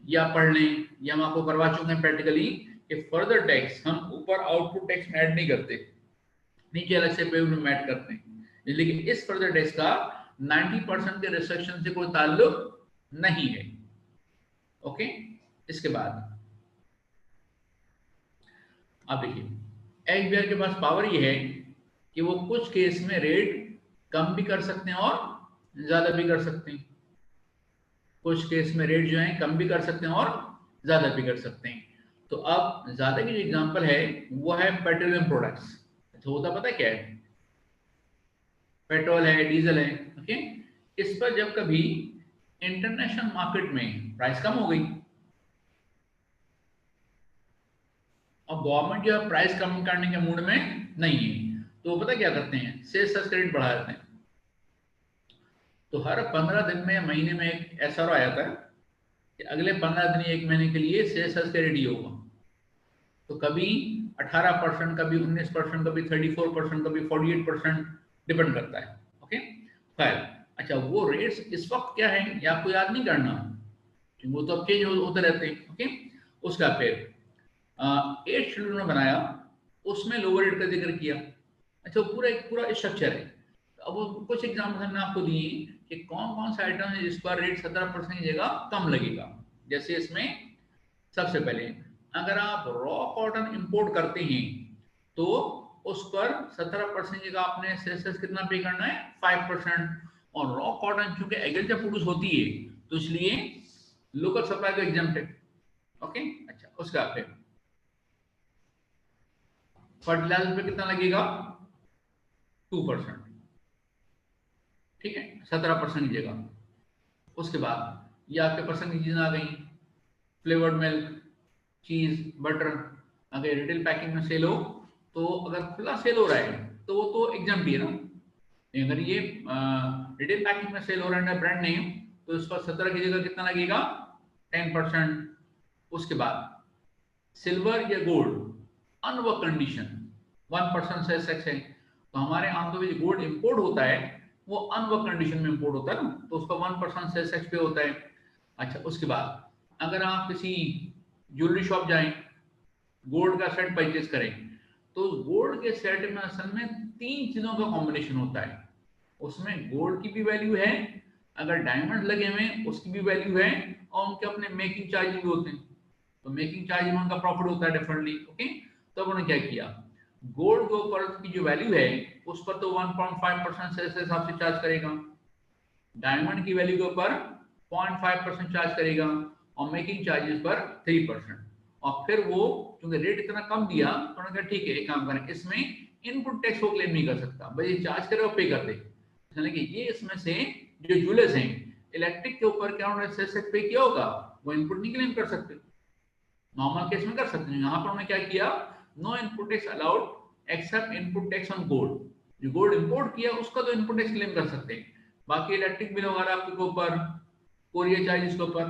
या पढ़ लें, या हम आपको करवा चुके हैं प्रैक्टिकली कि फर्दर टैक्स हम ऊपर आउटपुट टैक्स में ऐड नहीं करते, नीचे अलग से पेमेंट में ऐड करते हैं, लेकिन इस फर्दर टैक्स का 90% के रिस्ट्रिक्शन से कोई ताल्लुक नहीं है। ओके, इसके बाद आप देखिए एफबीआई के पास पावर ये है कि वो कुछ केस में रेट कम भी कर सकते हैं और ज्यादा भी कर सकते हैं। कुछ केस में रेट जो है कम भी कर सकते हैं और ज्यादा भी कर सकते हैं। तो अब ज्यादा की जो एग्जांपल है वो है पेट्रोलियम प्रोडक्ट्स। तो होता पता क्या है, पेट्रोल है, डीजल है। ओके, इस पर जब कभी इंटरनेशनल मार्केट में प्राइस कम हो गई और गवर्नमेंट जो है प्राइस कम करने के मूड में नहीं है, तो वो पता क्या करते हैं, सेल्स क्रेडिट बढ़ा देते हैं। तो हर 15 दिन में, महीने में एक एसआरओ आ जाता है कि अगले 15 दिन, एक महीने के लिए सेल्स क्रेडिट ये होगा। तो कभी 18%, कभी 19%, कभी 34%, कभी 48%, डिपेंड करता है। Okay, file. अच्छा, वो रेट्स इस वक्त क्या है ये आपको याद नहीं करना, वो तो अब चेंज होते रहते हैं। ओके, उसका फिर 8 शेड्यूल में बनाया, उसमें लोअर रेट का जिक्र किया। अच्छा, पूरा एक पूरा स्ट्रक्चर है। अब वो कुछ एग्जाम्पल हमने आपको दिए कि कौन कौन सा आइटम है जिस पर रेट 17% की जगह कम लगेगा। जैसे इसमें सबसे पहले अगर आप रॉ कॉटन इंपोर्ट करते हैं तो उस पर 17% की आपने सेसेस कितना पे करना है, 5%। और रॉ कॉटन चूंकि एग्रीकल्चर प्रोड्यूस होती है तो इसलिए लोकल सप्लाई का एग्जाम्प्ट है। ओके, अच्छा उसका फिर फर्टिलाइजर पे कितना लगेगा, 2%। ठीक है, 17% की जगह। उसके बाद ये आपके पसंद की चीजें आ गई, फ्लेवर्ड मिल्क, चीज, बटर। अगर रिटेल पैकिंग में सेल हो तो अगर खुला सेल हो रहा है तो वो तो एग्जाम भी है ना। अगर ये रिटेल पैकिंग में सेल हो रहा है ब्रांड नेम तो इस पर 17 की जगह कितना लगेगा, 10%। उसके बाद सिल्वर या गोल्ड अनवर्क कंडीशन 1% सेल्स टैक्स है। तो हमारे आंतों में जो गोल्ड इंपोर्ट होता है वो अनवर्क कंडीशन में इंपोर्ट होता है ना, तो उसका 1% सेल्स टैक्स पे होता है। अच्छा, उसके बाद अगर आप किसी ज्वेलरी शॉप जाएं, गोल्ड का सेट परचेज करें, तो गोल्ड के सेट में असल में 3 चीजों का कॉम्बिनेशन होता है। उसमें गोल्ड की भी वैल्यू है, अगर डायमंड लगे हुए हैं उसकी भी वैल्यू है, और उनके अपने मेकिंग चार्जेस भी होते हैं। तो मेकिंग चार्ज में उनका प्रॉफिट होता है डिफरेंटली। ओके, तो उन्होंने क्या किया, गोल्ड के ऊपर की जो वैल्यू है उस पर तो 1.5% से हिसाब से चार्ज करेगा, डायमंड की वैल्यू के ऊपर 0.5% चार्ज करेगा, और मेकिंग चार्जेस पर 3%। और फिर वो क्योंकि रेट इतना कम दिया तो उन्होंने कहा ठीक है एक काम करें, इसमें इनपुट टैक्स वो क्लेम नहीं कर सकता, भाई ये चार्ज करे और पे कर दे। कि ये इसमें से जो ज्वेलर्स हैं इलेक्ट्रिक के ऊपर क्या उन्होंने सेस पे किया होगा, वो इनपुट नहीं क्लेम कर सकते, नॉर्मल केस में कर सकते हैं। यहाँ पर उन्होंने क्या किया, no input tax allowed except input tax on gold. जो गोल्ड इंपोर्ट किया उसका तो इनपुट टैक्स क्लेम कर सकते हैं, बाकी इलेक्ट्रिक बिल वगैरह आपके ऊपर, कोरियर चार्जेस के ऊपर,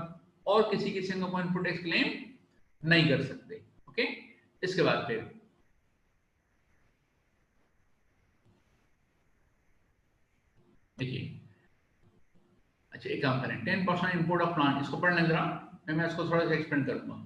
और किसी किस्म का इनपुट टैक्स क्लेम नहीं कर सकते। ओके, इसके बाद फिर देखिए, अच्छा एक काम करें, 10% इम्पोर्ट ऑफ प्लांट, इसको पढ़ लें जरा, मैं इसको थोड़ा सा एक्सप्लेन कर दूंगा।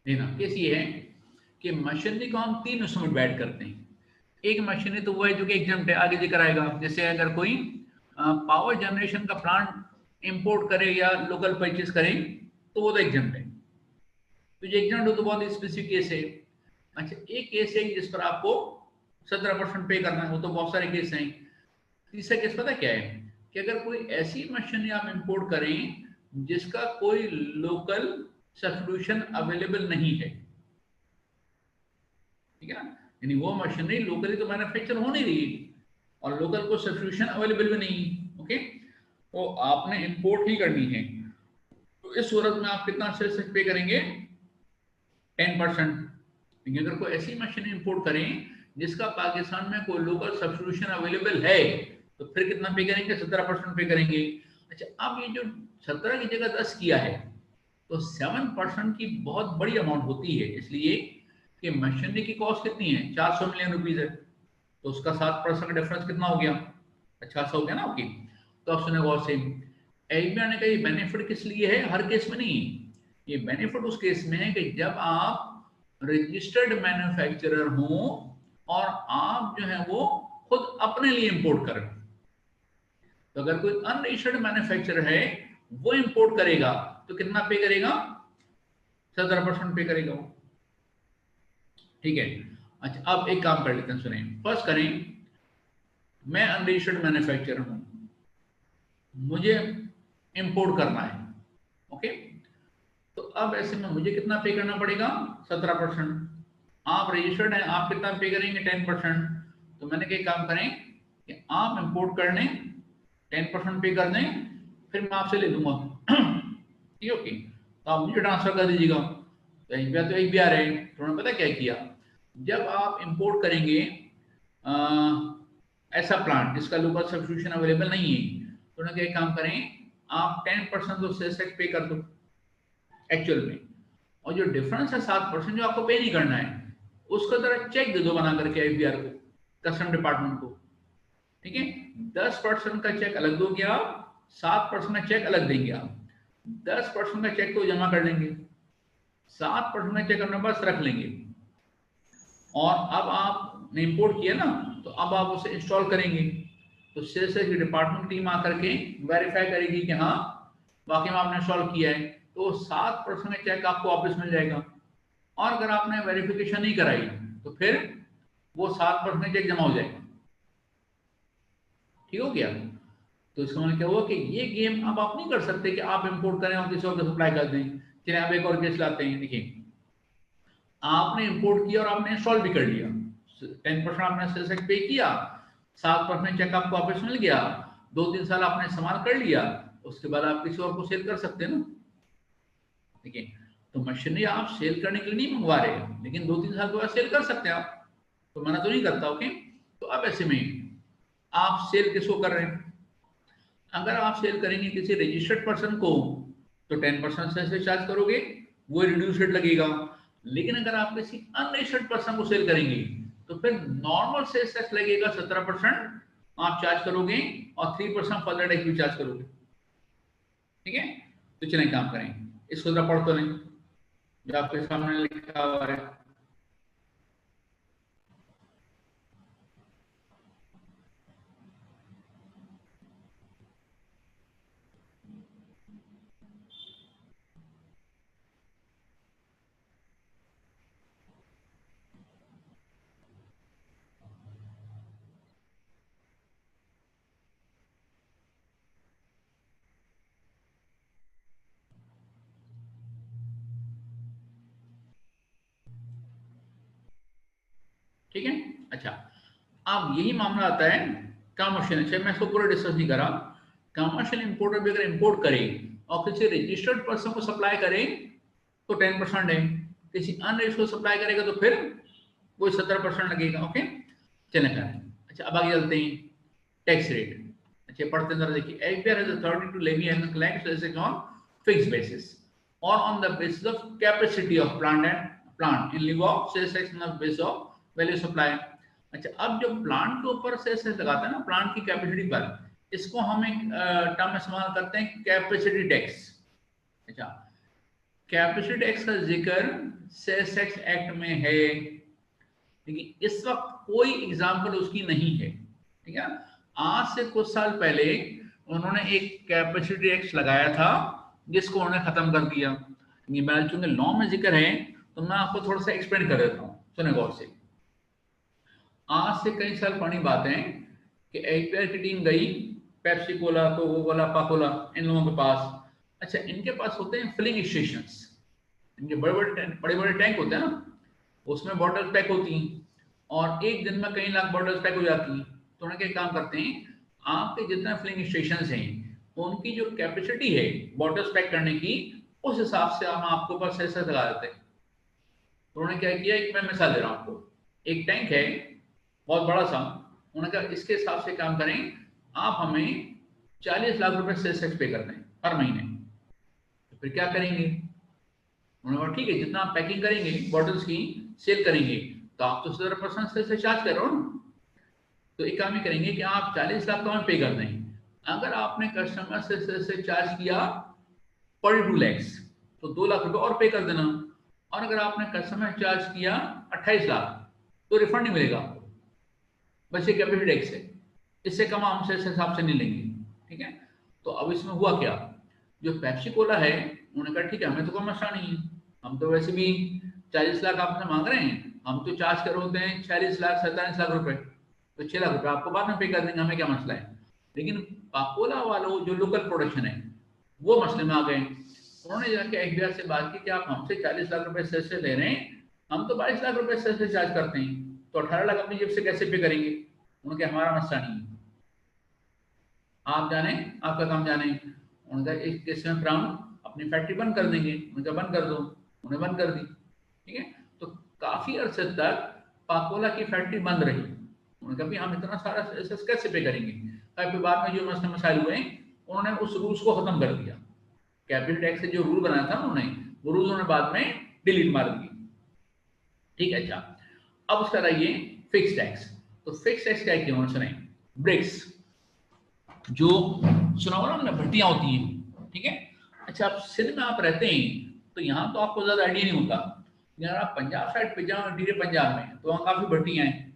देखना केस ये है कि मशीनरी को हम 3 हिस्सों में डिवाइड करते हैं। एक मशीनरी तो वो है जो कि एग्जाम्प्ट है, आगे जिक्र आएगा। जैसे अगर कोई पावर जनरेशन का प्लांट इंपोर्ट करे या लोकल परचेज करे तो वो तो एग्जाम्प्ट है। तो ये एग्जाम्प्ट हो तो बहुत स्पेसिफिक केस है। अच्छा, एक केस है जिस पर आपको 17% पे करना है, वो तो बहुत सारे केस हैं। तीसरा केस पता क्या है, कि अगर कोई ऐसी मशीनरी आप इंपोर्ट करें जिसका कोई लोकल सब्स्टिट्यूशन अवेलेबल नहीं है, ठीक है ना, यानी वो मशीनरी लोकली तो मैन्युफैक्चर हो नहीं रही और लोकल को सब्स्टिट्यूशन अवेलेबल भी नहीं, ओके, तो आपने इंपोर्ट ही करनी है। तो इस सूरत में आप कितना सेस पे करेंगे, 10%। लेकिन अगर कोई ऐसी मशीन इंपोर्ट करें जिसका पाकिस्तान में कोई लोकल सब्स्टिट्यूशन अवेलेबल है तो फिर कितना पे करेंगे, 17% पे करेंगे। अच्छा, अब ये जो 17 की जगह 10 किया है तो 7% की बहुत बड़ी अमाउंट होती है, इसलिए कि मशीनरी की कॉस्ट कितनी है, 400 मिलियन रुपीज है, तो उसका 7% का डिफरेंस कितना हो गया, 50 हो गया ना आपकी। तो आप सुने गौर से, एसबीआई ने कहा ये बेनिफिट किस लिए है, हर केस में नहीं, ये बेनिफिट उस केस में है कि जब आप रजिस्टर्ड मैन्युफैक्चरर हो और आप जो है वो खुद अपने लिए इंपोर्ट करें। तो अगर कोई अनरजिस्टर्ड मैन्युफैक्चरर है वो इंपोर्ट करेगा तो कितना पे करेगा, 17% पे करेगा वो, ठीक है। अच्छा, अब एक काम कर लेते हैं, सुने, फर्स्ट करें, मैं अनरजिस्टर्ड मैन्युफैक्चरर हूं, मुझे इंपोर्ट करना है, ओके, तो अब ऐसे में मुझे कितना पे करना पड़ेगा, 17%। आप रजिस्टर्ड हैं, आप कितना पे करेंगे, 10%। तो मैंने कहा काम करें कि आप इंपोर्ट कर लें, 10% पे कर दें, फिर मैं आपसे ले लूंगा ठीक है, ओके, तो आप मुझे ट्रांसफर कर दीजिएगा। तो एसबीआई है, तो उन्होंने पता क्या किया, जब आप इंपोर्ट करेंगे आ, ऐसा प्लांट जिसका लोकल सब्स्टिट्यूशन अवेलेबल नहीं है, तो उन्होंने क्या काम करें, आप 10% तो सेस टैक्स पे कर दो, एक्चुअल में, और जो डिफरेंस है 7% जो आपको पे नहीं करना है, उसका जरा चेक दे दो बना करके आईपीआर को, कस्टम डिपार्टमेंट को, ठीक है। 10% का चेक अलग दोगे आप, 7% का चेक अलग देंगे आप। 10% का चेक तो जमा कर लेंगे, 7% का चेक अपने पास रख लेंगे, और अब आपने इंपोर्ट किया ना, तो अब आप उसे इंस्टॉल करेंगे, तो सेल्स की डिपार्टमेंट टीम आकर के वेरीफाई करेगी कि हाँ वाकई में आपने इंस्टॉल किया है, तो 7% का चेक आपको वापस मिल जाएगा। और अगर आपने वेरिफिकेशन नहीं कराई तो फिर वो 7% चेक जमा हो जाएगा। ठीक हो गया? तो इसका मतलब क्या हुआ कि ये गेम अब आप नहीं कर सकते कि आप इंपोर्ट करें और किसी और को सप्लाई कर दें। चलिए आप एक और केस लाते हैं। देखिए, आपने इंपोर्ट किया और आपने इंस्टॉल भी कर लिया, 10% आपने सेल्स पे किया, 7% चेक आपको वापस मिल गया, 2-3 साल आपने इस्तेमाल कर लिया, उसके बाद आप किसी और को सेल कर सकते हैं ना। ठीक है, तो मशीनरी आप सेल करने के लिए नहीं मंगवा रहे, लेकिन 2-3 साल के बाद सेल कर सकते हैं आप, तो मना तो नहीं करता। ओके, तो अब ऐसे में आप सेल किसको कर रहे हैं? अगर आप सेल करेंगे किसी रजिस्टर्ड पर्सन को तो 10% से चार्ज करोगे, वो रिड्यूस रेट लगेगा। लेकिन अगर आप किसी अनरजिस्टर्ड पर्सन को सेल करेंगे तो फिर नॉर्मल सेल्स टैक्स लगेगा 17% आप चार्ज करोगे, और 3% फर्दर टैक्स भी चार्ज करोगे। ठीक है, तो चलिए काम करें, इसको जरा पढ़ तो लें जो आपके सामने लिखा हुआ है। ठीक है, अच्छा, अब यही मामला आता है कमर्शियल। अच्छा, मैं इसको पूरा डिस्कस नहीं करा। कमर्शियल इंपोर्टर भी अगर इंपोर्ट करे और किसी रजिस्टर्ड पर्सन को सप्लाई करे तो 10% है, किसी अनरजिस्टर्ड को सप्लाई करेगा तो फिर वो 17% लगेगा। ओके, चलें खैर। अच्छा, अब आगे चलते हैं, टैक्स रेट। अच्छा, पढ़ते हैं जरा, देखिए, FBR has authority to levy and collect sales on fixed basis or on the basis of capacity of plant in lieu of sales tax on the basis of value supply। अच्छा, अब जो plant के ऊपर sales tax लगाते हैं ना, plant की capacity पर, इसको हम एक टर्म इस्तेमाल करते हैं, कैपेसिटी टैक्स। अच्छा, कैपेसिटी टैक्स का जिक्र सेल्स टैक्स एक्ट में है, लेकिन इस वक्त कोई एग्जाम्पल उसकी नहीं है। ठीक है, आज से कुछ साल पहले उन्होंने एक कैपेसिटी टैक्स लगाया था जिसको उन्होंने खत्म कर दिया। ये मैं चूंकि लॉ में जिक्र है तो मैं आपको थोड़ा सा एक्सप्लेन कर देता हूँ, सुने गौर से। आज से कई साल पुरानी बात है कि एफबीआई की टीम गई Pepsi Cola, Coca Cola, Pakola, इन लोगों के पास। अच्छा, इनके पास होते हैं फिलिंग स्टेशंस, इनके बड़े बड़े टैंक होते हैं ना, उसमें बॉटल पैक होती हैं, और एक दिन में कई लाख बॉटल्स पैक हो जाती हैं। तो उन्हें क्या काम करते हैं, आपके जितने फिलिंग स्टेशन हैं उनकी जो कैपेसिटी है बॉटल्स पैक करने की, उस हिसाब से हम आपको ऊपर सेस लगा देते हैं। तो उन्होंने क्या किया, एक मैं मिसाल दे रहा हूँ आपको, एक टैंक है बहुत बड़ा सा, उन्होंने कहा इसके हिसाब से काम करें, आप हमें 40 लाख रुपए सेल्स टैक्स पे कर दें हर महीने। तो फिर क्या करेंगे, उन्होंने कहा ठीक है, जितना आप पैकिंग करेंगे बॉटल्स की, सेल करेंगे, तो आप तो 17% सेल्स टैक्स चार्ज कर रहे हो ना। तो एक काम ही करेंगे कि आप 40 लाख का हमें पे कर दें, अगर आपने कस्टमर से चार्ज किया 42 लैक्स तो 2 लाख रुपए और पे कर देना, और अगर आपने कस्टमर चार्ज किया 28 लाख तो रिफंड नहीं मिलेगा आपको, बस ये कैपिटल टैक्स है, इससे कम हम से हिसाब से नहीं लेंगे। ठीक है, तो अब इसमें हुआ क्या, जो पेप्सी कोला है उन्होंने कहा ठीक है, हमें तो कोई मसला नहीं है, हम तो वैसे भी 40 लाख आपसे मांग रहे हैं, हम तो चार्ज कर होते हैं 46 लाख 47 लाख रुपए, तो 6 लाख रुपए आपको बाद में पे कर देंगे, हमें क्या मसला है। लेकिन पाकोला वालों जो लोकल प्रोडक्शन है वो मसले में आ गए, उन्होंने जाके एफबीआई से बात की कि आप हमसे 40 लाख रुपए सेस से ले रहे हैं, हम तो 22 लाख रुपए सेस से चार्ज करते हैं, तो 18 लाख अपनी जेब से कैसे पे करेंगे। उन्होंने कहा हमारा मसला नहीं है, आप जाने, आपका काम जाने। उनका एक केस में फिर हम अपनी फैक्ट्री बंद कर देंगे, उनका बंद कर दो, उन्हें बंद कर दी। ठीक है, तो काफी अरसे तक पाकोला की फैक्ट्री बंद रही। उन्होंने कहा हम इतना सारा सेस कैसे पे करेंगे। फिर बाद में जो मसले मसाइल हुए उन्होंने उस रूल्स को खत्म कर दिया, कैपिटल टैक्स से जो रूल बनाया था उन्होंने वो रूल्स उन्होंने बाद में डिलीट मार दिए। ठीक है, अच्छा अब उसका रहिए फिक्स टैक्स। तो फिक्स टैक्स क्या किया उन्होंने, सुनाई ब्रिक्स, जो सुना होगा ना हमने, भट्टियां होती हैं, ठीक है। अच्छा, आप सिंध में आप रहते हैं तो यहाँ तो आपको ज्यादा आइडिया नहीं होता, अगर आप पंजाब साइड पे जाओ, डीरे पंजाब में, तो वहाँ काफी भट्टियां हैं,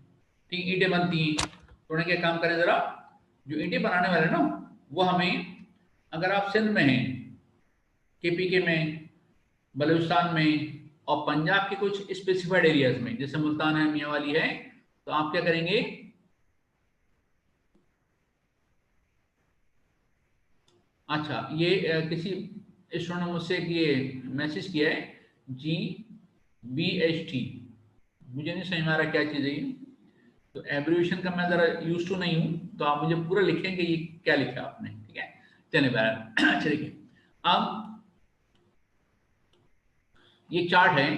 ठीक, ईंटें बनती हैं। तो उन्हें क्या काम करें, जरा जो ईंटें बनाने वाले ना, वो हमें, अगर आप सिंध में हैं, केपीके में, बलूचिस्तान में, और पंजाब के कुछ स्पेसिफाइड एरियाज में, जैसे मुल्तान है, मियांवाली है, तो आप क्या करेंगे, अच्छा ये किसी स्टूडेंट ने मुझसे ये मैसेज किया है, GBHT, मुझे नहीं समझ में आ रहा क्या चीज़ है ये, तो एब्रिविएशन का मैं ज़रा यूज टू नहीं हूँ, तो आप मुझे पूरा लिखेंगे ये क्या लिखा आपने, ठीक है। चलिए बहरहाल, अच्छा देखिए, अब ये चार्ट है।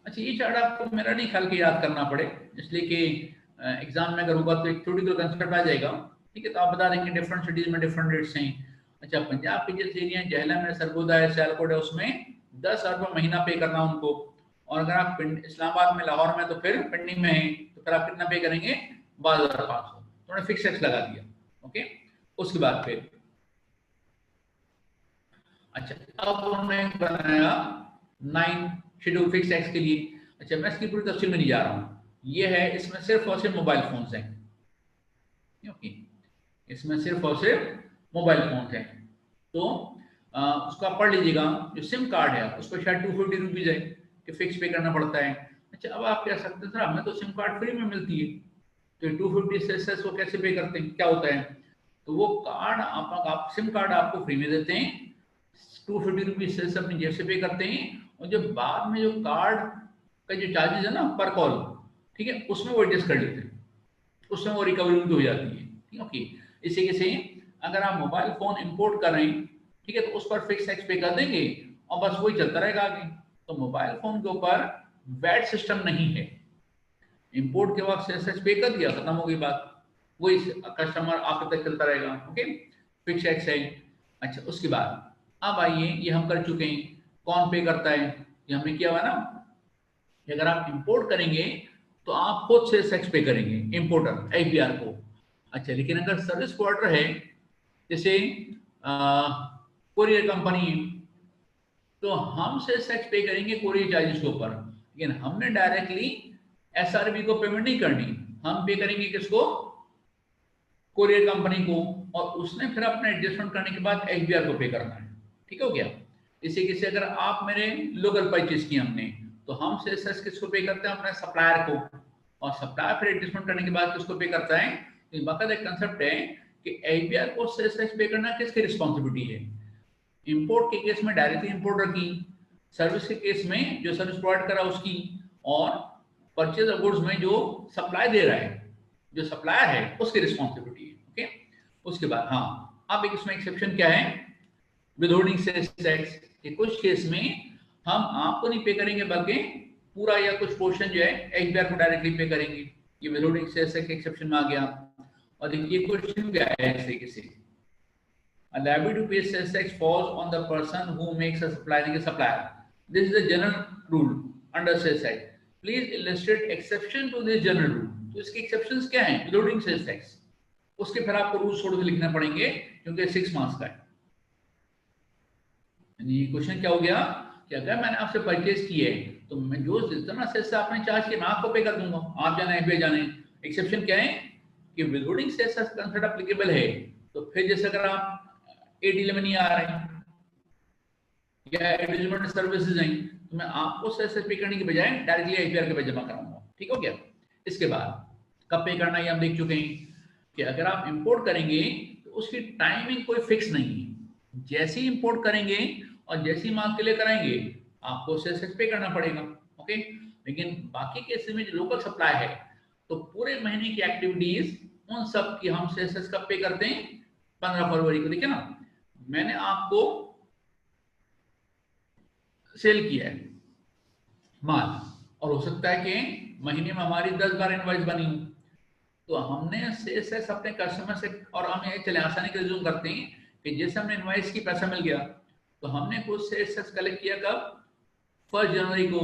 अच्छा, ये चार्ट आपको मेरा नहीं ख्याल कि याद करना पड़े, इसलिए कि एग्जाम में अगर होगा तो एक थ्योरेटिकल कंसेप्ट आ जाएगा, ठीक है। तो आप बता देंगे डिफरेंट सिटीज में डिफरेंट रेट्स हैं। अच्छा, पंजाब के जैसे एरिया है, जहलम है, सरगोदा है, सियालकोट है, उसमें 10,000 रुपये महीना पे करना उनको। और अगर आप इस्लामाबाद में, लाहौर में, तो फिर पिंडी में है, तो फिर आप कितना पे करेंगे, 12,500। तो उन्होंने फिक्स टैक्स लगा दिया, ओके। उसके बाद फिर अच्छा, अब उन्होंने बनाया 9 शेड्यूल फिक्स टैक्स के लिए। अच्छा, मैं इसकी पूरी तफसील में नहीं जा रहा हूँ, ये है, इसमें सिर्फ और सिर्फ मोबाइल फोन्स हैं, ओके, इसमें सिर्फ और सिर्फ मोबाइल फोन है। तो उसको आप पढ़ लीजिएगा, जो सिम कार्ड है उसको शायद 250 रुपीज है कि फिक्स पे करना पड़ता है। अच्छा, अब आप कह सकते हैं सर हमें तो सिम कार्ड फ्री में मिलती है, तो 250 से वो कैसे पे करते हैं, क्या होता है। तो वो कार्ड आप सिम कार्ड आपको फ्री में देते हैं, 250 रुपीज से अपनी जेब से पे करते हैं, और जो बाद में जो कार्ड का जो चार्जेस है ना पर कॉल, ठीक है, उसमें वो एडजस्ट कर लेते हैं, उसमें वो रिकवरी उनकी हो जाती है, ठीक है, ओके। इसी के से अगर आप मोबाइल फोन इंपोर्ट कर रहे हैं, ठीक है, तो उस पर फिक्स टैक्स पे कर देंगे और बस वही चलता रहेगा आगे। तो मोबाइल फोन के ऊपर वैट सिस्टम नहीं है, इंपोर्ट के वक्त सेल्स टैक्स पे कर दिया, खत्म हो गई बात, वही कस्टमर आपके तक चलता रहेगा, ओके, फिक्स टैक्स है। अच्छा, उसके बाद अब आइए, ये हम कर चुके हैं, कौन पे करता है, ये हमने किया हुआ ना, कि अगर आप इंपोर्ट करेंगे तो आप खुद से टैक्स पे करेंगे, इंपोर्टर एफबीआर को। अच्छा, लेकिन अगर सर्विस प्रोवाइडर है, जैसे कोरियर कंपनी है, तो हम से टैक्स पे करेंगे कोरियर चार्जेस के ऊपर, लेकिन हमने डायरेक्टली एसआरबी को पेमेंट नहीं करनी, हम पे करेंगे किसको, कोरियर कंपनी को, और उसने फिर अपना एडजस्टमेंट करने के बाद एफबीआर को पे करना है, ठीक हो गया। इसी के से अगर आप मेरे लोकल परचेज की हमने, तो हम सेल्स किसको पे करते हैं, अपने सप्लायर को, और सप्लायर फिर एडजस्टमेंट करने के बाद किसको पे करता है। तो बाकायदा एक कंसेप्ट है कि एफबीआर को सेल्स टैक्स पे करना किसकी रिस्पॉन्सिबिलिटी है। इंपोर्ट के केस में डायरेक्टली इंपोर्टर की, सर्विस के केस में जो सर्विस प्रोवाइड करा उसकी, और परचेज ऑफ गुड्स में जो सप्लाई दे रहा है, जो सप्लायर है, उसकी रिस्पॉन्सिबिलिटी है, ओके। उसके बाद हाँ, अब एक इसमें एक्सेप्शन क्या है, विदहोल्डिंग सेल्स टैक्स के कुछ केस में हम आपको नहीं पे करेंगे, बल्कि पूरा या कुछ पोर्शन जो है एफबीआर को डायरेक्टली पे करेंगे, ये विदहोल्डिंग सेल्स टैक्स एक्सेप्शन में आ गया। और देखिए क्वेश्चन क्या है इस तरीके से, a liability to pay sales tax falls on the person who makes a supply, like a supplier. This is the general rule under sales tax. Please illustrate exception to this general rule. तो इसके exceptions क्या हैं, withholding sales tax, उसके फिर आपको rules थोड़े से लिखने पड़ेंगे, क्योंकि 6 मार्क्स का है। यानी क्वेश्चन क्या हो गया कि अगर मैंने आपसे परचेज की है, तो मैं जो जितना सेल्स आपने चार्ज किया मैं आपको पे कर दूंगा, आप जाने एफबीआई जाने। एक्सेप्शन क्या है कि withholding sales tax concept applicable है, तो फिर जैसे अगर आप 811 नहीं आ रहे हैं या एडजमेंट सर्विसेज हैं, तो मैं आपको सेल्स पे करने की बजाय डायरेक्टली एफबीआर के पे जमा कराऊंगा, ठीक हो गया। इसके बाद कब पे करना है हम देख चुके हैं, कि अगर आप इंपोर्ट करेंगे तो उसकी टाइमिंग कोई फिक्स नहीं है, जैसे ही इंपोर्ट करेंगे और जैसे ही माल के लिए कराएंगे आपको सेल्स पे करना पड़ेगा, ओके। लेकिन बाकी केसेस में जो लोकल सप्लाई है, तो पूरे महीने की एक्टिविटीज उन सब की हम सेल्स कब पे करते हैं, 15 फरवरी को। देखिए ना, मैंने आपको सेल किया है माल, और हो सकता है कि महीने में हमारी 10-12 इनवॉइस बनी हो, तो हमने सेल्स अपने कस्टमर से, और हम ये चले आसानी के रिज्यूम करते हैं कि जैसे हमने इनवॉइस की पैसा मिल गया, तो हमने कुछ सेल्स कलेक्ट किया कब, 1 जनवरी को,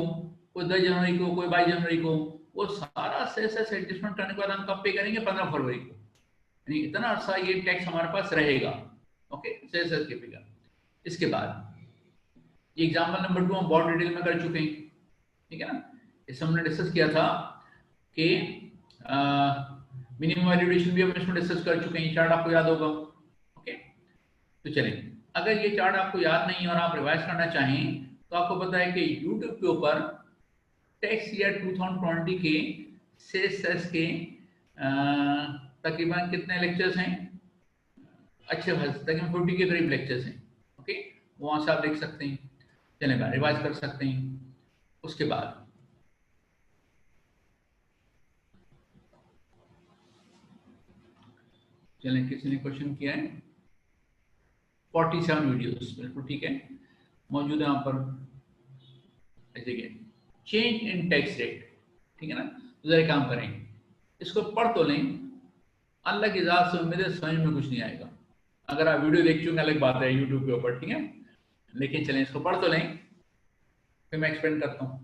कोई 10 जनवरी को, कोई 22 जनवरी को, वो सारा सेसेस एडजस्टमेंट करने के बाद हम कब पे करेंगे? 15 फरवरी को। यानी इतना अर्सा ये टैक्स हमारे पास रहेगा। ओके, सेसेस के फिगर। इसके बाद एग्जाम्पल नंबर 2 हम बहुत डिटेल में कर चुके हैं, ठीक है ना। इसमें हमने डिस्कस किया था कि मिनिमम वैल्यूएशन भी हम इसमें डिस्कस कर चुके हैं, चार्ट आपको याद होगा। ओके, तो चलें, अगर ये चार्ट आपको याद नहीं और आप रिवाइज करना चाहें तो आपको पता है कि यूट्यूब के ऊपर टैक्स ईयर 2020 के सेस के तकरीबन कितने लेक्चर्स हैं? अच्छे खास तकरीबन 40 के करीब लेक्चर्स हैं। ओके, वहां से आप देख सकते हैं, चलें रिवाइज कर सकते हैं। उसके बाद चलें, किसी ने क्वेश्चन किया है 47 वीडियोस, बिल्कुल ठीक है, मौजूद है यहाँ पर। देखिए, चेंज इन टैक्स रेट, ठीक है ना। तो जरा काम करें, इसको पढ़ तो लें, अल्लाह की ज़ात से उम्मीद है समझ में कुछ नहीं आएगा। अगर आप वीडियो देख चुके अलग बात है यूट्यूब के ऊपर, ठीक है, लेकिन चलें इसको पढ़ तो लें, फिर मैं एक्सप्लेन करता हूँ।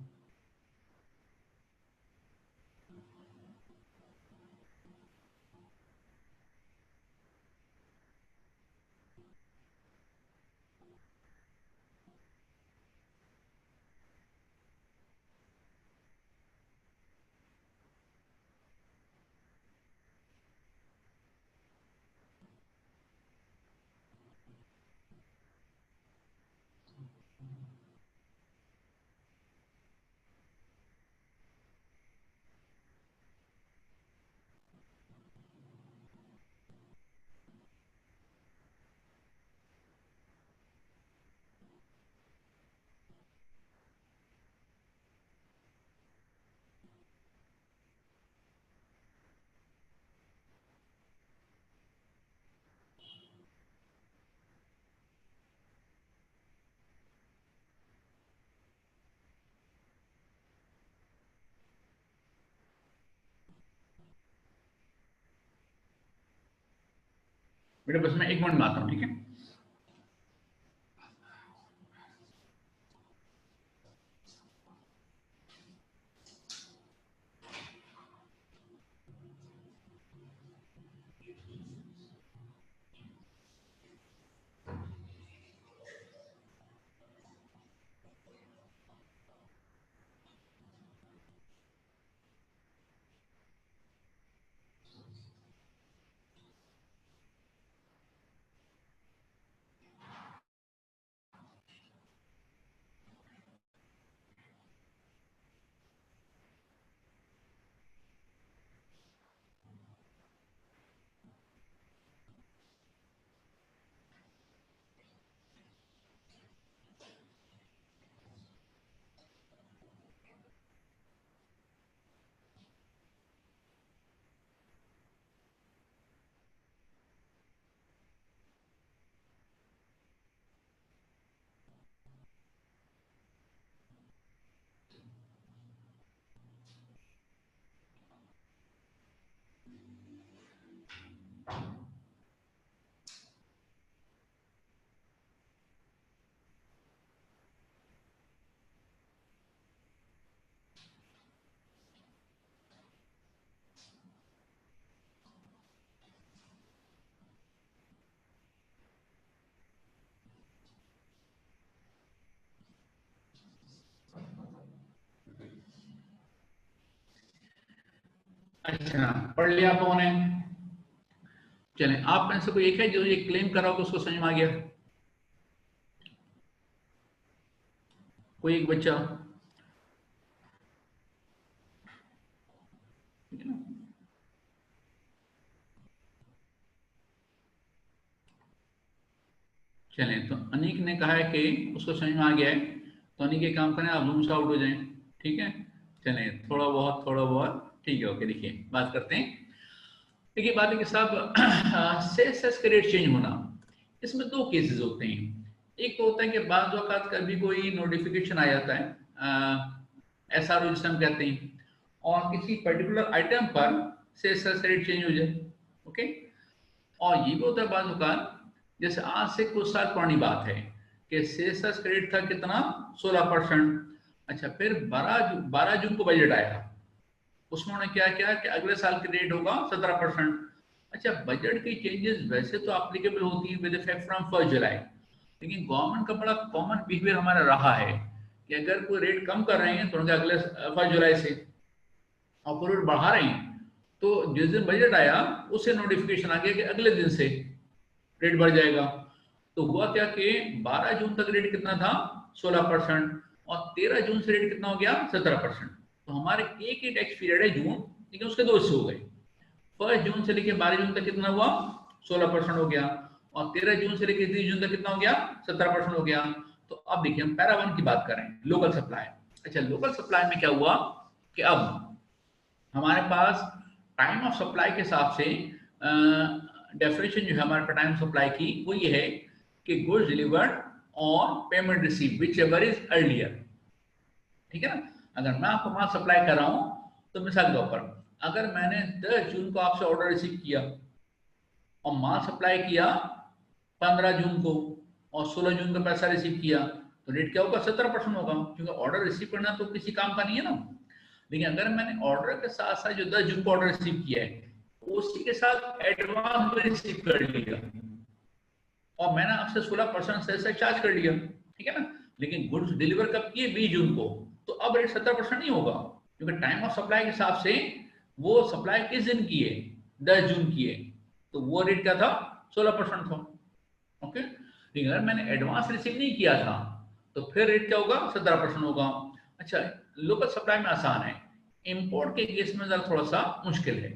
बेटा बस मैं 1 मिनट में आता हूँ, ठीक है। अच्छा, पढ़ लिया आप लोगों ने? चलें, आप में से कोई एक है जो ये क्लेम करा हो कि उसको समझ में आ गया? कोई एक बच्चा? चलें, तो अनीक ने कहा है कि उसको समझ में आ गया है, तो अनीक एक काम करें, आप जूम से आउट हो जाएं, ठीक है। चलें, थोड़ा बहुत ठीक है। ओके, देखिए बात करते हैं। देखिए बात है कि साहब सेस का रेट चेंज होना, इसमें 2 केसेस होते हैं। एक तो होता है कि बाज़ वक़्त कभी कोई नोटिफिकेशन आ जाता है, SRO जिसे हम कहते हैं, और किसी पर्टिकुलर आइटम पर सेस रेट चेंज हो जाए। ओके, और ये भी होता है बाज़ वक़्त, जैसे आज से कुछ साल पुरानी बात है कि सेस क्रेडिट था कितना, 16%, अच्छा, फिर 12 जून को बजट आया, उसमें उन्होंने क्या किया कि अगले साल की रेट होगा 17%। अच्छा, बजट की चेंजेस वैसे तो एप्लीकेबल होती है विद इफेक्ट फ्रॉम 1 जुलाई, लेकिन गवर्नमेंट का बड़ा कॉमन बिहेवियर हमारा रहा है कि अगर कोई रेट कम कर रहे हैं तो उनके अगले 1 जुलाई से, और कोई रेट बढ़ा रहे हैं तो जिस दिन बजट आया उससे नोटिफिकेशन आ गया कि अगले दिन से रेट बढ़ जाएगा। तो हुआ क्या कि 12 जून तक रेट कितना था, 16%, और 13 जून से रेट कितना हो गया, 17%। तो हमारे एक ही टैक्स पीरियड है जून, लेकिन उसके दो हिस्से हो गए। 1 जून से लेकर 12 जून तक कितना हुआ, 16% हो गया, और 13 जून से लेकर 30 जून तक कितना हो गया, 17% हो गया। तो अब देखिए हम पैरा वन की बात करें, लोकल सप्लाई। अच्छा, लोकल सप्लाई में क्या हुआ कि अब हमारे पास टाइम ऑफ सप्लाई के हिसाब से डेफिनेशन जो है हमारे पास टाइम सप्लाई की वो ये है कि गुड्स डिलीवर्ड और payment receive which ever is earlier. ठीक है ना, अगर मैं आपको माल सप्लाई कर रहा हूं तो मिसाल के तौर पर अगर मैंने 10 जून को आपसे ऑर्डर रिसीव किया और माल सप्लाई किया 15 जून को, और 16 जून का पैसा रिसीव किया, तो रेट क्या होगा, 17% होगा, क्योंकि ऑर्डर रिसीव करना तो किसी काम का नहीं है ना। लेकिन अगर मैंने ऑर्डर के साथ साथ जो 10 जून को ऑर्डर रिसीव किया है उसी के साथ एडवांस भी रिसीव कर लिया, और मैंने आपसे 16% से चार्ज कर लिया, ठीक है ना, लेकिन गुड्स डिलीवर कब किए, 20 जून को, तो अब रेट 17% नहीं होगा, क्योंकि टाइम ऑफ सप्लाई के हिसाब से वो सप्लाई किस दिन की है, 10 जून की है, तो वो रेट क्या था, 16% था। ओके, लेकिन अगर मैंने एडवांस रिसीव नहीं किया था तो फिर रेट क्या होगा, 17% होगा। अच्छा, लोकल सप्लाई में आसान है, इंपोर्ट के केस में जरा थोड़ा सा मुश्किल है।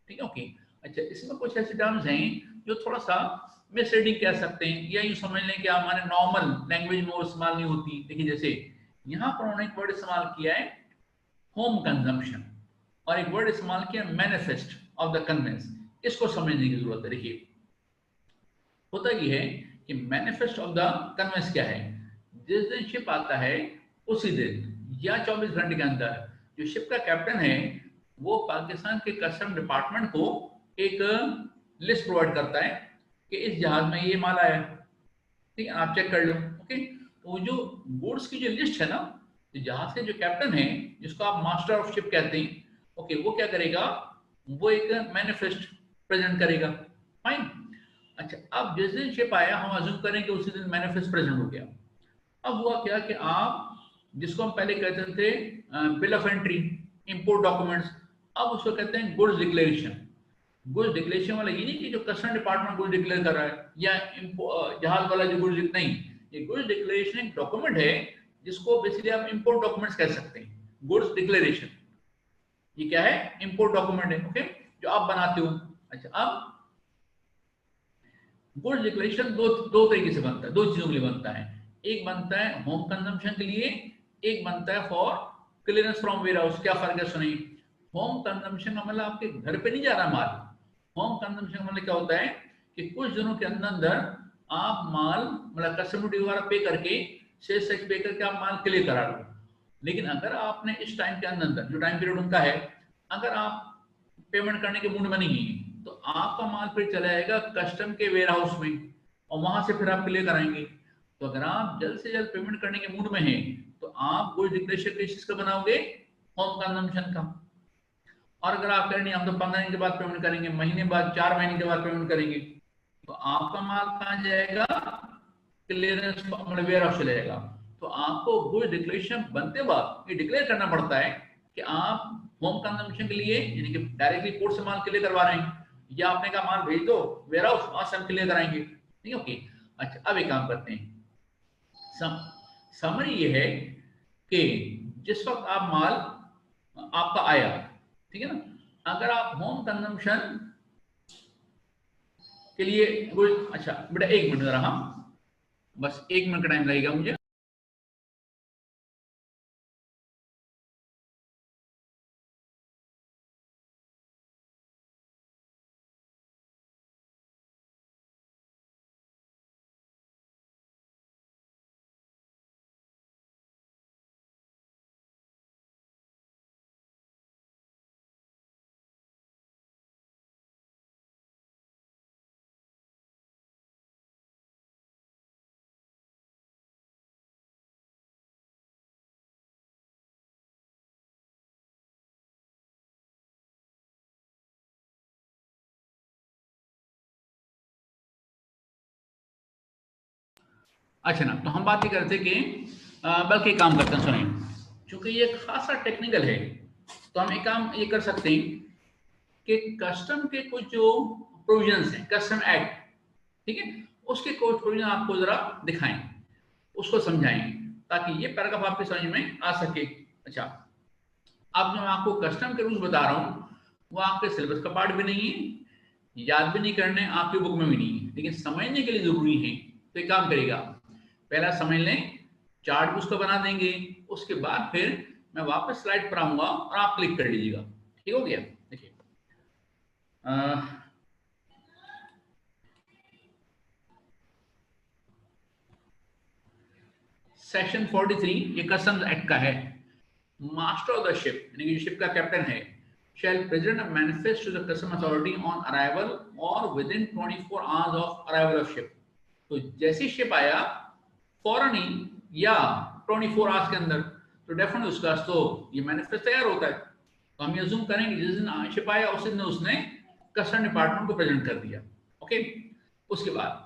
ठीक है, ओके। अच्छा, इसमें कुछ ऐसे टर्म्स हैं जो थोड़ा सा मिसरीडिंग कह सकते हैं, या यूं समझ लें कि हमारे नॉर्मल लैंग्वेज में वो इस्तेमाल नहीं होती। देखिए, जैसे यहाँ पर उन्होंने एक वर्ड इस्तेमाल किया है होम कंजम्पशन, और एक वर्ड इस्तेमाल किया मैनिफेस्ट ऑफ द कन्वेंस। इसको समझने की जरूरत है। देखिए, होता यह है कि मैनिफेस्ट ऑफ द कन्वेंस क्या है, जिस दिन शिप आता है उसी दिन या 24 घंटे के अंदर जो शिप का कैप्टन है वो पाकिस्तान के कस्टम डिपार्टमेंट को एक लिस्ट प्रोवाइड करता है कि इस जहाज में ये माल आया, ठीक है, आप चेक कर लो। ओके, तो वो जो गुड्स की जो लिस्ट है ना, तो जहाज के जो कैप्टन है जिसको आप मास्टर ऑफ शिप कहते हैं, ओके, वो क्या करेगा, वो एक मैनिफेस्ट प्रेजेंट करेगा। फाइन। अच्छा, अब जिस दिन शिप आया हम अज्यूम करें कि उसी दिन मैनिफेस्ट प्रेजेंट हो गया। अब हुआ क्या कि आप जिसको हम पहले कहते थे bill of entry, import documents, अब उसको कहते हैं गुड्स डिक्लेरेशन। गुड्स डिक्लेरेशन वाला ये नहीं कि जो कस्टम डिपार्टमेंट गुड्स डिक्लेयर कर रहा है या जहाज वाला जो गुड्स, नहीं, ये गुड्स डिक्लेरेशन एक डॉक्यूमेंट है जिसको बेसिकली आप इंपोर्ट डॉक्यूमेंट्स कह सकते हैं। गुड्स डिक्लेरेशन ये क्या है, इंपोर्ट डॉक्यूमेंट है, ओके, जो आप बनाते हो। अच्छा, अब गुड्स डिक्लेरेशन दो दो तरीके से बनता है, दो चीजों के लिए बनता है। एक बनता है होम कंजम्पशन के लिए, एक बनता है for clearance from warehouse. क्या फर्क है सुनिए, होम कंजम्पशन का मतलब आपके घर पे नहीं जा रहा माल। होम कंजम्पशन का मतलब क्या होता है कि कुछ दिनों के अंदर अंदर आप माल मतलब कस्टमर ड्यूटी वगैरह पे करके, सेल्स टैक्स पे करके आप माल क्लियर करा लो। लेकिन अगर आपने इस टाइम के अंदर अंदर जो टाइम पीरियड उनका है, अगर आप पेमेंट करने के मूड में नहीं है तो आपका माल फिर चला जाएगा कस्टम के वेयर हाउस में, और वहां से फिर आप क्लियर कराएंगे। तो अगर आप जल्द से जल्द पेमेंट करने के मूड में हैं तो आप गुड्स डिक्लेरेशन किस चीज का बनाओगे, होम कंजम्पशन का। और अगर आप करें नहीं हम तो 15 दिन के बाद पेमेंट करेंगे, महीने बाद, 4 महीने के बाद पेमेंट करेंगे, तो आपका माल कहाँ जाएगा, क्लियरेंस मतलब वेयर हाउस चले जाएगा। तो आपको गुड्स डिक्लेरेशन बनते वक्त ये डिक्लेयर करना पड़ता है कि आप होम कंजम्पशन के लिए यानी कि डायरेक्टली पोर्ट से माल क्लियर करवा रहे हैं, या आपने कहा माल भेज दो वेयर हाउस, वहां से हम क्लियर कराएंगे। ठीक है, ओके। अच्छा, अब एक काम करते हैं, समरी ये है कि जिस वक्त आप माल आपका आया, ठीक है ना, अगर आप होम कंजम्पशन के लिए अच्छा बेटा, 1 मिनट जरा, हम बस 1 मिनट का टाइम लगेगा मुझे। अच्छा ना, तो हम बात ये करते कि बल्कि एक काम करते हैं, सुनिए, क्योंकि ये खासा टेक्निकल है, तो हम एक काम ये कर सकते हैं कि कस्टम के कुछ जो प्रोविजंस हैं, कस्टम एक्ट, ठीक है, उसके कुछ प्रोविजन आपको जरा दिखाएं, उसको समझाएं, ताकि ये पैराग्राफ आपके समझ में आ सके। अच्छा, अब जो मैं आपको कस्टम के रूल्स बता रहा हूँ वो आपके सिलेबस का पार्ट भी नहीं है, याद भी नहीं करने, आपकी बुक में भी नहीं है, लेकिन समझने के लिए जरूरी है। तो एक काम करेगा, पहला समझ लें, चार्ट भी उसका बना देंगे, उसके बाद फिर मैं वापस स्लाइड पर आऊंगा और आप क्लिक कर लीजिएगा। ठीक हो गया? देखिए, सेक्शन 43 ये कस्टम्स एक्ट का है। मास्टर ऑफ द शिप, यानी कि शिप का कैप्टन है, shall present a manifest to the custom authority on arrival or within 24 hours of arrival of ship। तो जैसे शिप आया फौरन ही या 24 आवर्स के अंदर, तो डेफिनेटली उसका तो ये मैनिफेस्ट तैयार होता है। तो हम ये अज्यूम करेंगे जिस दिन शिप आया उस दिन उसने कस्टम डिपार्टमेंट को प्रेजेंट कर दिया। ओके, उसके बाद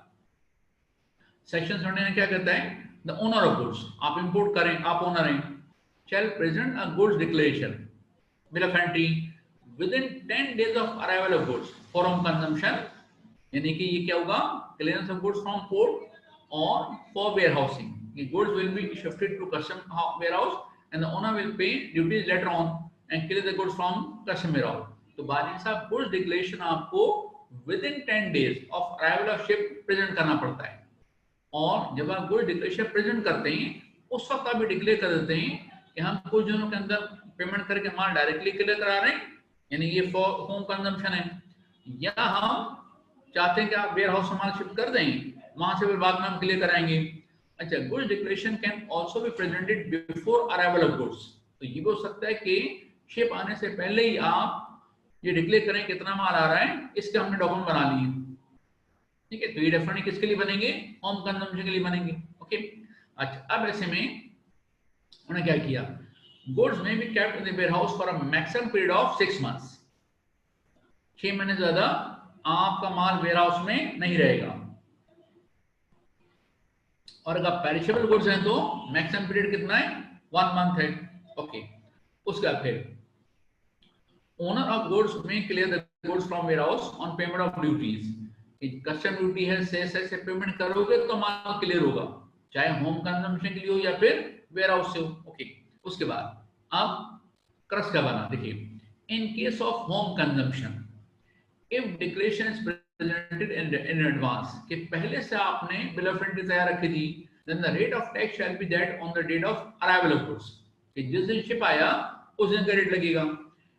सेक्शन 79 क्या कहता है, द ओनर ऑफ गुड्स, आप इंपोर्ट करें, आप ओनर हैं, shall present a goods declaration, bill of entry within 10 days of arrival of goods for home consumption, यानी कि ये क्या होगा, clearance of goods from port or for warehousing, the goods will be shifted to custom warehouse and the owner will pay duties later on and clear the goods from custom warehouse। तो बाजी साहब goods declaration आपको within 10 days of arrival of ship present करना पड़ता है, और जब आप गुड्स डिक्लेरेशन प्रेजेंट करते हैं उस वक्त आप भी डिक्लेयर कर देते हैं कि हम कुछ दिनों के अंदर पेमेंट करके माल डायरेक्टली क्लियर करा रहे हैं, यानी ये फॉर होम कंजम्पशन है, या हम चाहते हैं कि आप वेयर हाउस से माल शिफ्ट कर दें, वहां से फिर बाद में हम क्लियर कराएंगे। अच्छा, goods declaration can also be presented before arrival of goods, तो ये भी हो सकता है कि शिप आने से पहले ही आप ये डिक्लेयर करें कितना माल आ रहा है, इसके हमने डॉक्यूमेंट बना लिए। ठीक है, तो ये डेफिनेटली किसके लिए बनेंगे, होम कंजम्पशन के लिए बनेंगे। ओके, अच्छा, अब ऐसे में उन्होंने क्या किया, गुड्स में be kept in the warehouse for a maximum period of 6 months, 6 महीने ज्यादा आपका माल वेयरहाउस में नहीं रहेगा, और अगर पेरिशेबल गुड्स हैं तो मैक्सिमम पीरियड कितना है, 1 मंथ है। ओके, उसका फिर ओनर ऑफ गुड्स में clear the goods from warehouse on payment of duties, custom duty है से पेमेंट करोगे तो माल क्लियर होगा, चाहे होम कंजम्पशन के लिए हो या फिर वेयर हाउस से हो। ओके, उसके बाद अब क्रस का बना, देखिए, in case of home consumption if declaration is presented in advance, कि पहले से आपने बिल ऑफ एंट्री तैयार रखी थी, then the rate of tax shall be that on the date of arrival of goods, कि जिस दिन शिप आया उस दिन का रेट लगेगा।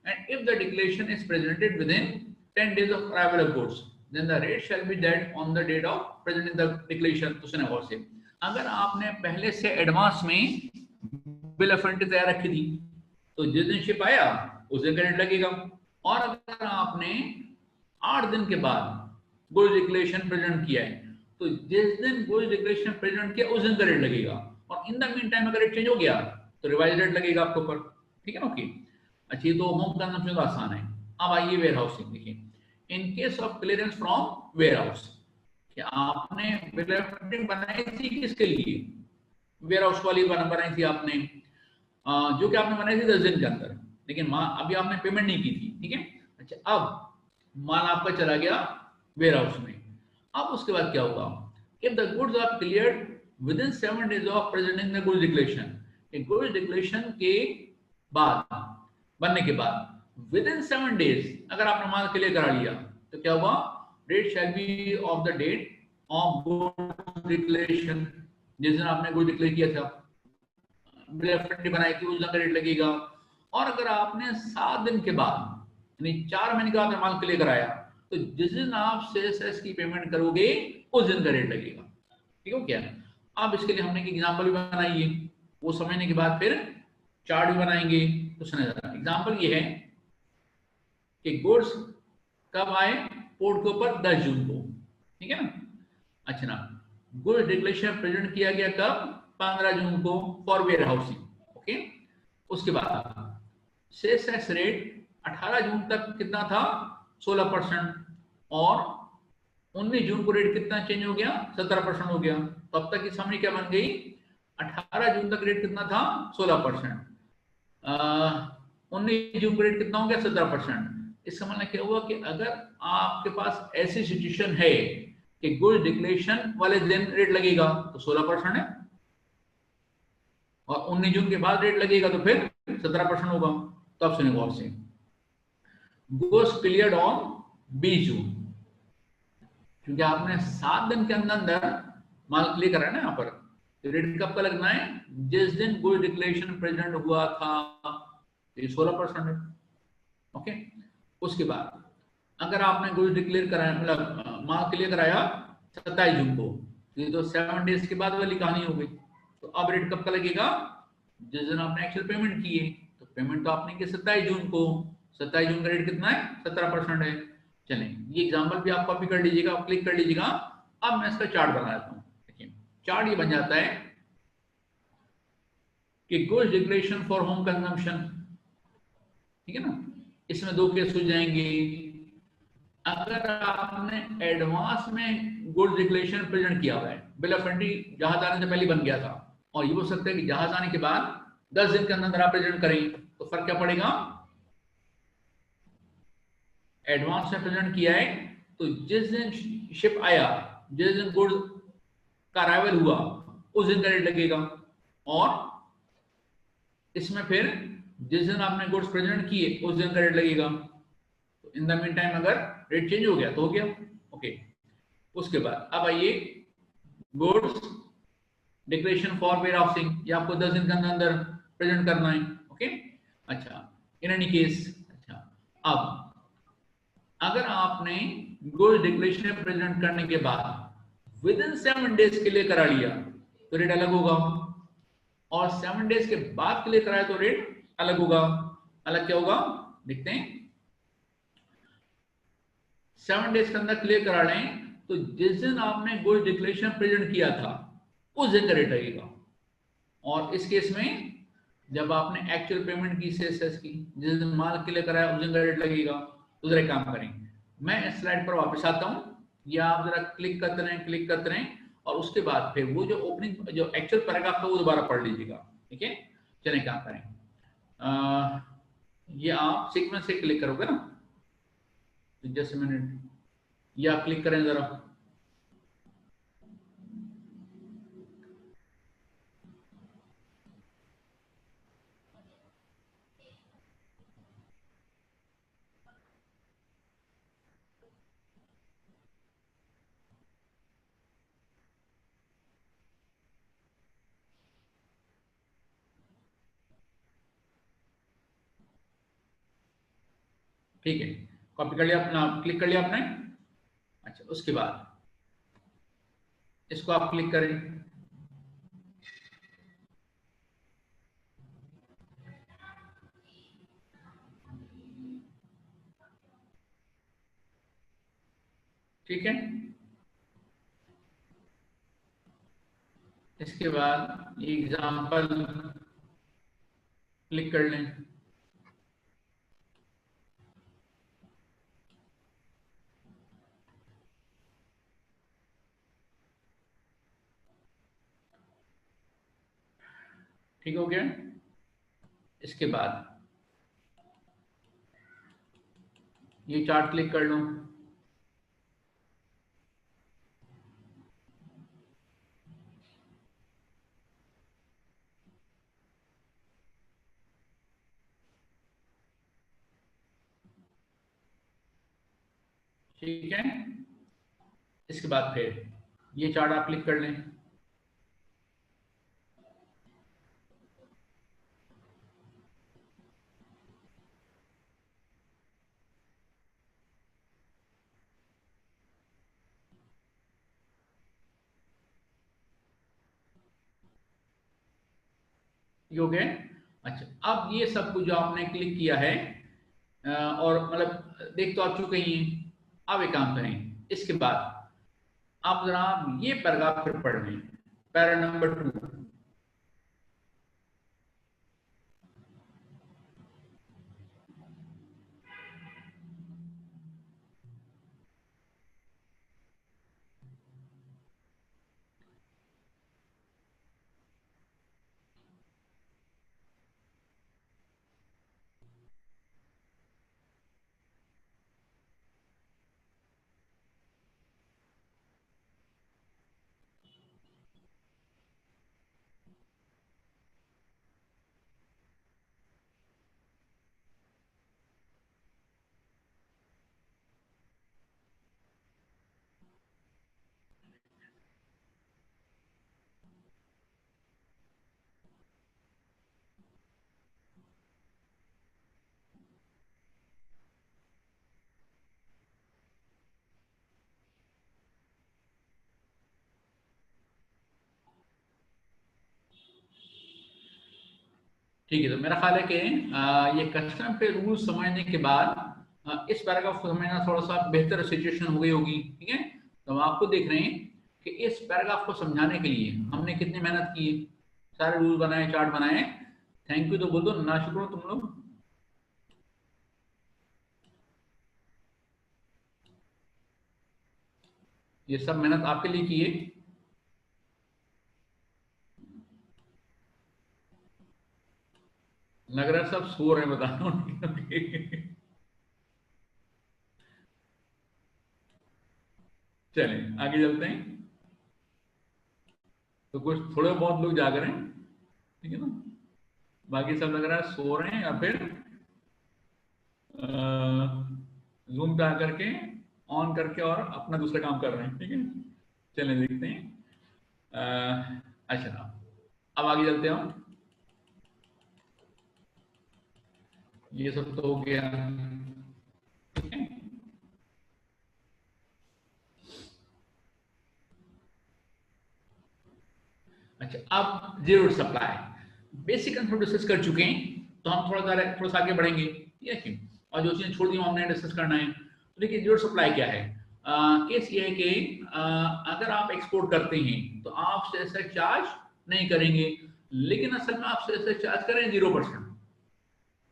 And if the declaration is presented with in 10 days of arrival of goods, then the rate shall be that on the date of present in the declaration। तो सुने गौर से, अगर आपने पहले से एडवांस में बिल ऑफ एंट्री तैयार रखी थी तो जिस दिन शिप आया उस दिन का रेट लगेगा, और अगर आपने 8 दिन के बाद गुड्स डिक्लेरेशन प्रेजेंट किया है तो जिस दिन गुड्स डिक्लेरेशन प्रेजेंट किया उस दिन का रेट लगेगा, और इन द मीन टाइम अगर रेट चेंज हो गया तो रिवाइज रेट लगेगा आपके ऊपर। ठीक है ना? ओके, अच्छा, ये तो होम कंजम्पशन तो आसान है। अब आइए वेयर हाउसिंग, देखिए, in case of clearance from warehouse, क्या आपने बिल ऑफ एंट्री बनाई थी किसके लिए, वेयर हाउस वाली बनाई थी आपने, जो कि आपने बनाई थी 10 दिन के अंदर, लेकिन अभी आपने पेमेंट नहीं की थी। ठीक है, अच्छा, अब माल आपका चला गया वेयर हाउस में, अब उसके बाद क्या होगा, if the goods are cleared within 7 days of presenting the goods declaration, goods declaration के बाद, बनने के बाद विद इन 7 days अगर आपने माल क्लियर करा लिया तो क्या हुआ, rate shall be of the date of good declaration, जिस दिन आपने गुड डिक्लेयर किया था, बिल ऑफ एंट्री बनाई थी, उस दिन का रेट लगेगा। और अगर आपने 7 दिन के बाद यानी 4 महीने के बाद माल क्लियर कराया तो जिस दिन आप सेल्स की पेमेंट करोगे उस दिन का रेट लगेगा। ठीक हो क्या? अब इसके लिए हमने एक एग्जांपल भी बनाई है, वो समझने के बाद फिर चार्ट भी बनाएंगे। तो सुना जाता है, एग्जांपल ये है कि गुड्स कब आए पोर्ट के ऊपर, 10 जून को। ठीक है ना? अच्छा ना, गुड्स डिक्लेरेशन प्रेजेंट किया गया कब, 15 जून को फॉर वेयर हाउसिंग। ओके, उसके बाद सेल्स टैक्स रेट 18 जून तक कितना था, 16%, और 19 जून को रेट कितना चेंज हो गया, 17% हो गया। तो अब तक की समरी क्या बन गई, 18 जून तक रेट कितना था 16%, 19 जून का रेट कितना हो गया 17%। इसका मतलब क्या हुआ कि अगर आपके पास ऐसी सिचुएशन है कि गुड्स डिक्लेरेशन वाले दिन रेट लगेगा तो 16% है, और 19 जून के बाद रेट लगेगा तो फिर 17% होगा। तो आप सुनिए गौर से, गुड्स क्लियर्ड ऑन 20 जून, क्योंकि आपने 7 दिन के अंदर अंदर माल क्लियर करा है ना यहाँ पर, तो रेट कब का लगना है, जिस दिन गुड्स डिक्लेरेशन प्रेजेंट हुआ था, तो ये 16% है। ओके, उसके बाद अगर आपने गुड्स डिक्लेयर कराया, मतलब माल क्लियर कराया 27 जून को, ये तो 7 डेज के बाद वाली कहानी हो गई। तो अब रेट कब का लगेगा, जिस दिन आपने एक्चुअल पेमेंट की है, तो पेमेंट तो आपने की 27 जून को, 27 जून का रेट कितना है 17% है। चलें, ये एग्जांपल भी आप कॉपी कर लीजिएगा, क्लिक कर लीजिएगा। अब मैं इसका चार्ट बना देता हूँ। देखिए चार्ट ये बन जाता है कि goods declaration for home consumption, ठीक है ना, इसमें दो केस हो जाएंगे। अगर आपने एडवांस में गुड्स डिक्लेरेशन प्रेजेंट किया हुआ है, बिल ऑफ एंट्री जहाज आने से पहले बन गया था, और ये हो सकता है कि जहाज आने के बाद 10 दिन के अंदर आप प्रेजेंट करें, तो फर्क क्या पड़ेगा, एडवांस में प्रेजेंट किया है तो जिस दिन शिप आया, जिस दिन गुड्स का अराइवल हुआ, उस दिन का रेट लगेगा। और इसमें फिर जिस दिन आपने गुड्स प्रेजेंट किए उस दिन का रेट लगेगा। तो इन द मीन टाइम अगर रेट चेंज हो गया तो हो गया। ओके, उसके बाद अब आइए goods declaration for warehousing, ये आपको 10 दिन के अंदर अंदर प्रेजेंट करना है। ओके, अच्छा, इन एनी केस, अच्छा, अब अगर आपने गुड्स डिक्लेरेशन प्रेजेंट करने के बाद विद इन 7 डेज के लिए करा लिया तो रेट अलग होगा, और 7 डेज के बाद के लिए कराया तो रेट अलग होगा। अलग क्या होगा देखते हैं। 7 डेज के अंदर क्लियर करा लें तो जिस दिन आपने गुड्स डिक्लेरेशन प्रेजेंट किया था उस दिन का रेट लगेगा, और इस केस में जब आपने एक्चुअल पेमेंट की सेल्स की, जिस दिन माल क्लियर कराया उस दिन का रेट लगेगा। तो जरा काम करें, मैं इस स्लाइड पर वापस आता हूं, या आप जरा क्लिक करते रहें, क्लिक करते रहें, और उसके बाद फिर वो जो ओपनिंग जो एक्चुअल पैराग्राफ था वो दोबारा पढ़ लीजिएगा। ठीक है, चलें काम करें। ये आप सीक्वेंस से क्लिक करोगे ना, तो जस्ट मिनट, ये आप क्लिक करें जरा। ठीक है, कॉपी कर लिया अपना, क्लिक कर लिया आपने। अच्छा, उसके बाद इसको आप क्लिक करें। ठीक है, इसके बाद ये एग्जाम्पल क्लिक कर लें। ठीक हो गया, इसके बाद ये चार्ट क्लिक कर लो। ठीक है, इसके बाद फिर ये चार्ट आप क्लिक कर लें। ये हो गए। अच्छा, अब ये सब कुछ जो आपने क्लिक किया है, और मतलब देख तो आप चुके ही हैं। अब एक काम करें, इसके बाद आप जरा ये पैराग्राफ फिर पढ़ लें, पैरा नंबर 2। ठीक है, तो मेरा ख्याल है कि ये कस्टम पे रूल समझने के बाद इस पैराग्राफ को समझना थोड़ा सा बेहतर सिचुएशन हो गई होगी। ठीक है, तो हम आपको देख रहे हैं कि इस पैराग्राफ को समझाने के लिए हमने कितनी मेहनत की, सारे रूल बनाए, चार्ट बनाए। थैंक यू तो बोल दो, ना शुक्र तुम लोग। ये सब मेहनत आपके लिए की है। लग रहा है सब सो रहे हैं, बता रहा हूं। चलें आगे चलते हैं। तो कुछ थोड़े बहुत लोग जाग रहे हैं, ठीक है ना, बाकी सब लग रहा है सो रहे हैं या फिर जूम पे आकर के ऑन करके और अपना दूसरा काम कर रहे हैं। ठीक है, चलें देखते हैं। अच्छा, अब आगे चलते हैं हम। ये सब तो हो गया, ठीक है। अच्छा, अब zero supply basic concept discuss कर चुके हैं, तो हम थोड़ा सा आगे बढ़ेंगे। ठीक है, और जो चीजें छोड़ दी हमने डिस्कस करना है। तो देखिए जीरो सप्लाई क्या है। केस ये है कि अगर आप एक्सपोर्ट करते हैं तो आप से चार्ज नहीं करेंगे, लेकिन असल में आप से चार्ज करें 0%,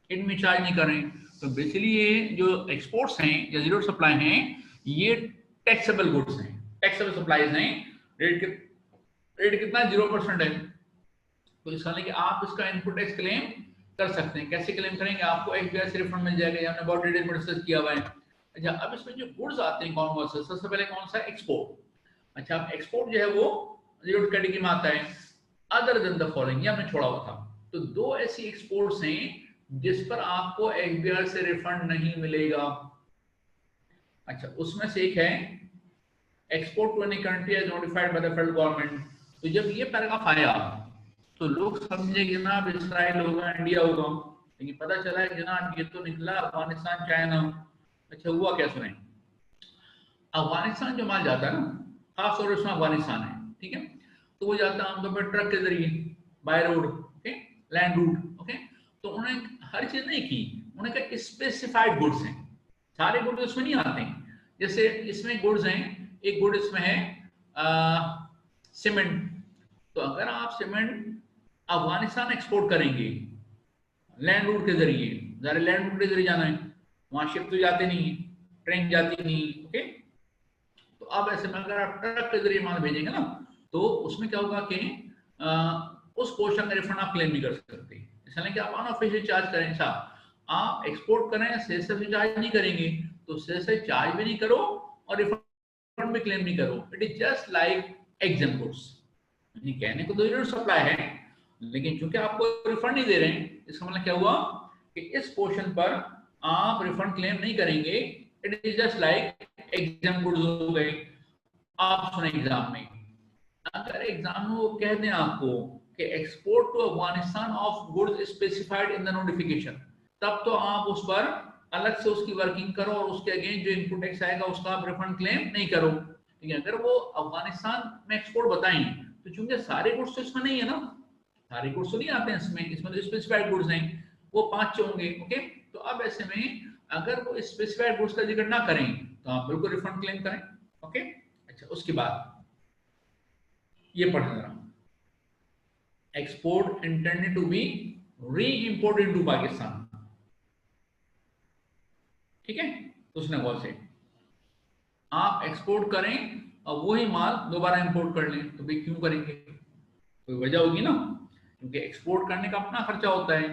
इनमें चार्ज नहीं करें। तो बेसिकली ये जो एक्सपोर्ट्स हैं या जीरो सप्लाई हैं, ये टैक्सेबल गुड्स हैं, टैक्सेबल सप्लाईज हैं। रेट कितना 0% है। तो इसका कि आप इसका इनपुट टैक्स क्लेम कर सकते हैं। कैसे क्लेम करेंगे, आपको एफबीआई से रिफंड मिल जाएगा, हमने बहुत डिटेल में डिस्कस किया हुआ है। अच्छा, अब इसमें जो गुड्स आते हैं कौन कौन से, सबसे पहले कौन सा एक्सपोर्ट। अच्छा, एक्सपोर्ट जो है वो जीरो कैटेगरी में आता है। अदर देन द फॉलोइंग, ये हमने छोड़ा हुआ था। तो दो ऐसी एक्सपोर्ट्स हैं जिस पर आपको एफबीआई से रिफंड नहीं मिलेगा। अच्छा, उसमें से एक है export to any country as notified by the federal government. तो जब ये पैराग्राफ आया तो लोग समझेंगे ना अब इसराइल होगा, इंडिया होगा, लेकिन पता चला है जनाब ये तो निकला अफगानिस्तान, चाइना। अच्छा, हुआ क्या सुने। अफगानिस्तान जो माल जाता है ना, खास तौर उसमें अफगानिस्तान है, ठीक है, तो वो जाता है आमतौर पर ट्रक के जरिए, by road, okay, land route, okay. तो उन्हें हर चीज नहीं की, उन्हें कहा स्पेसिफाइड गुड्स हैं, सारे गुड्स उसमें नहीं आते हैं। जैसे इसमें गुड्स हैं, एक गुड इसमें है सीमेंट। तो अगर आप सीमेंट अफगानिस्तान एक्सपोर्ट करेंगे लैंड रूट के जरिए, जरा लैंड रूट के जरिए जाना है, वहां शिप तो जाते नहीं है, ट्रेन जाती नहीं, ओके। तो अब ऐसे में अगर आप ट्रक के जरिए माल भेजेंगे ना, तो उसमें क्या होगा कि उस पोर्शन का रिफंड आप क्लेम नहीं कर सकते। इसलिए कि आप अनऑफिशियल चार्ज करें, साहब आप एक्सपोर्ट करें सेल से चार्ज नहीं करेंगे, तो सेल से चार्ज भी नहीं करो और रिफंड भी क्लेम नहीं करो। It is just like exam goods. कहने को तो जीरो सप्लाई है, लेकिन चूंकि आपको रिफंड नहीं दे रहे हैं, इसका मतलब क्या हुआ कि इस पोर्शन पर आप रिफंड क्लेम नहीं करेंगे। It is just like exam goods हो गए। आप सुने एग्जाम में, अगर एग्जाम में वो कह दें आपको कि export to Afghanistan of goods specified in the notification, तब तो आप उस पर अलग से उसकी वर्किंग करो और उसके अगेंस्ट जो इनपुट टैक्स आएगा उसका आप रिफंड क्लेम नहीं करो। ठीक है, अगर वो अफगानिस्तान में एक्सपोर्ट बताएं, तो चूंकि सारे गुड्स तो इसमें नहीं है ना, सारे गुड्स तो नहीं आते हैं इसमें तो स्पेसिफाइड गुड्स हैं, वो 5 होंगे, ओके। तो अब ऐसे में अगर वो स्पेसिफाइड गुड्स का जिक्र ना करें तो आप बिल्कुल रिफंड क्लेम करें, ओके। अच्छा, उसके बाद ये पढ़ना जरा, एक्सपोर्ट इंटेंडेड टू बी री इंपोर्टेड टू पाकिस्तान, ठीक है। तो उसने गौर से आप एक्सपोर्ट करें और वही माल दोबारा इंपोर्ट कर लें, तो भाई क्यों करेंगे, कोई वजह होगी ना, क्योंकि एक्सपोर्ट करने का अपना खर्चा होता है,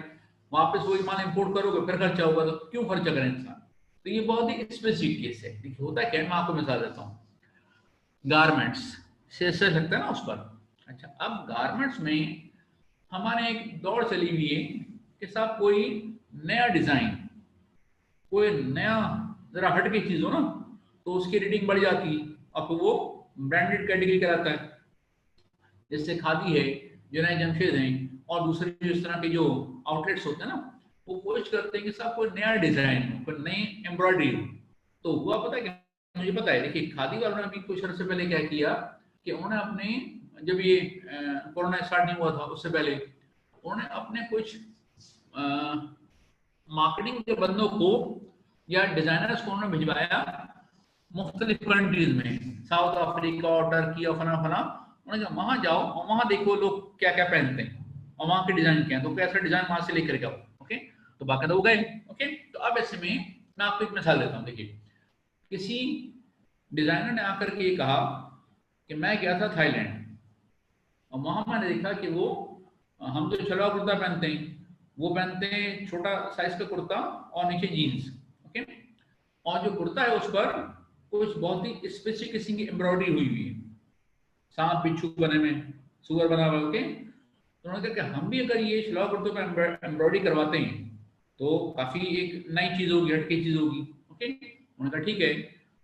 वापस वही माल इंपोर्ट करोगे फिर खर्चा होगा, तो क्यों खर्चा करें इंसान। तो ये बहुत ही स्पेसिफिक केस है। देखिए होता है क्या, मैं आपको मिसाल देता हूँ, गारमेंट्स से लगता है ना उस पर। अच्छा, अब गारमेंट्स में हमारे एक दौड़ चली हुई है कि साहब कोई नया डिजाइन, कोई नया जरा हट की चीज हो ना, तो उसकी रेटिंग बढ़ जाती है, अब वो ब्रांडेड कैटेगरी कहलाता है। जैसे खादी है, जुनैद जमशेद हैं, और दूसरे जो इस तरह के जो आउटलेट्स होते हैं ना, वो कोशिश करते हैं कि साहब कोई नया डिजाइन हो, कोई नई एम्ब्रॉयडरी हो। तो हुआ पता है कि मुझे पता है, देखिए खादी वालों ने अभी कुछ अर्से पहले क्या किया कि उन्होंने अपने, जब ये कोरोना स्टार्ट नहीं हुआ था उससे पहले, उन्होंने अपने कुछ मार्केटिंग के बंदों को या डिजाइनर्स को उन्होंने भिजवाया मुख्तलिफ कंट्रीज में, साउथ अफ्रीका और टर्की और फला फला। उन्होंने कहा वहां जाओ और वहां देखो लोग क्या क्या पहनते हैं और वहां के डिजाइन क्या है, तो कैसा डिजाइन वहां से लेकर जाओ। ओके, तो बाकायदा वो गए। ओके, तो अब ऐसे में मैं आपको एक मिसाल देता हूँ। देखिए, किसी डिजाइनर ने आकर के ये कहा कि मैं गया था थाईलैंड और वहां मैंने देखा कि वो, हम तो शलवार कुर्ता पहनते हैं, वो पहनते हैं छोटा साइज का कुर्ता और नीचे जीन्स। ओके, और जो कुर्ता है उस पर कुछ बहुत ही स्पेसिफिक किस्म की एम्ब्रॉयडरी हुई हुई है, सांप बिच्छू बने में, सुअर बना हुआ। ओके, तो उन्होंने कहा कि हम भी अगर ये शलवार कुर्ते पर एम्ब्रॉयडरी करवाते हैं तो काफी एक नई चीज होगी, हटके चीज होगी। ओके, उन्होंने कहा ठीक है,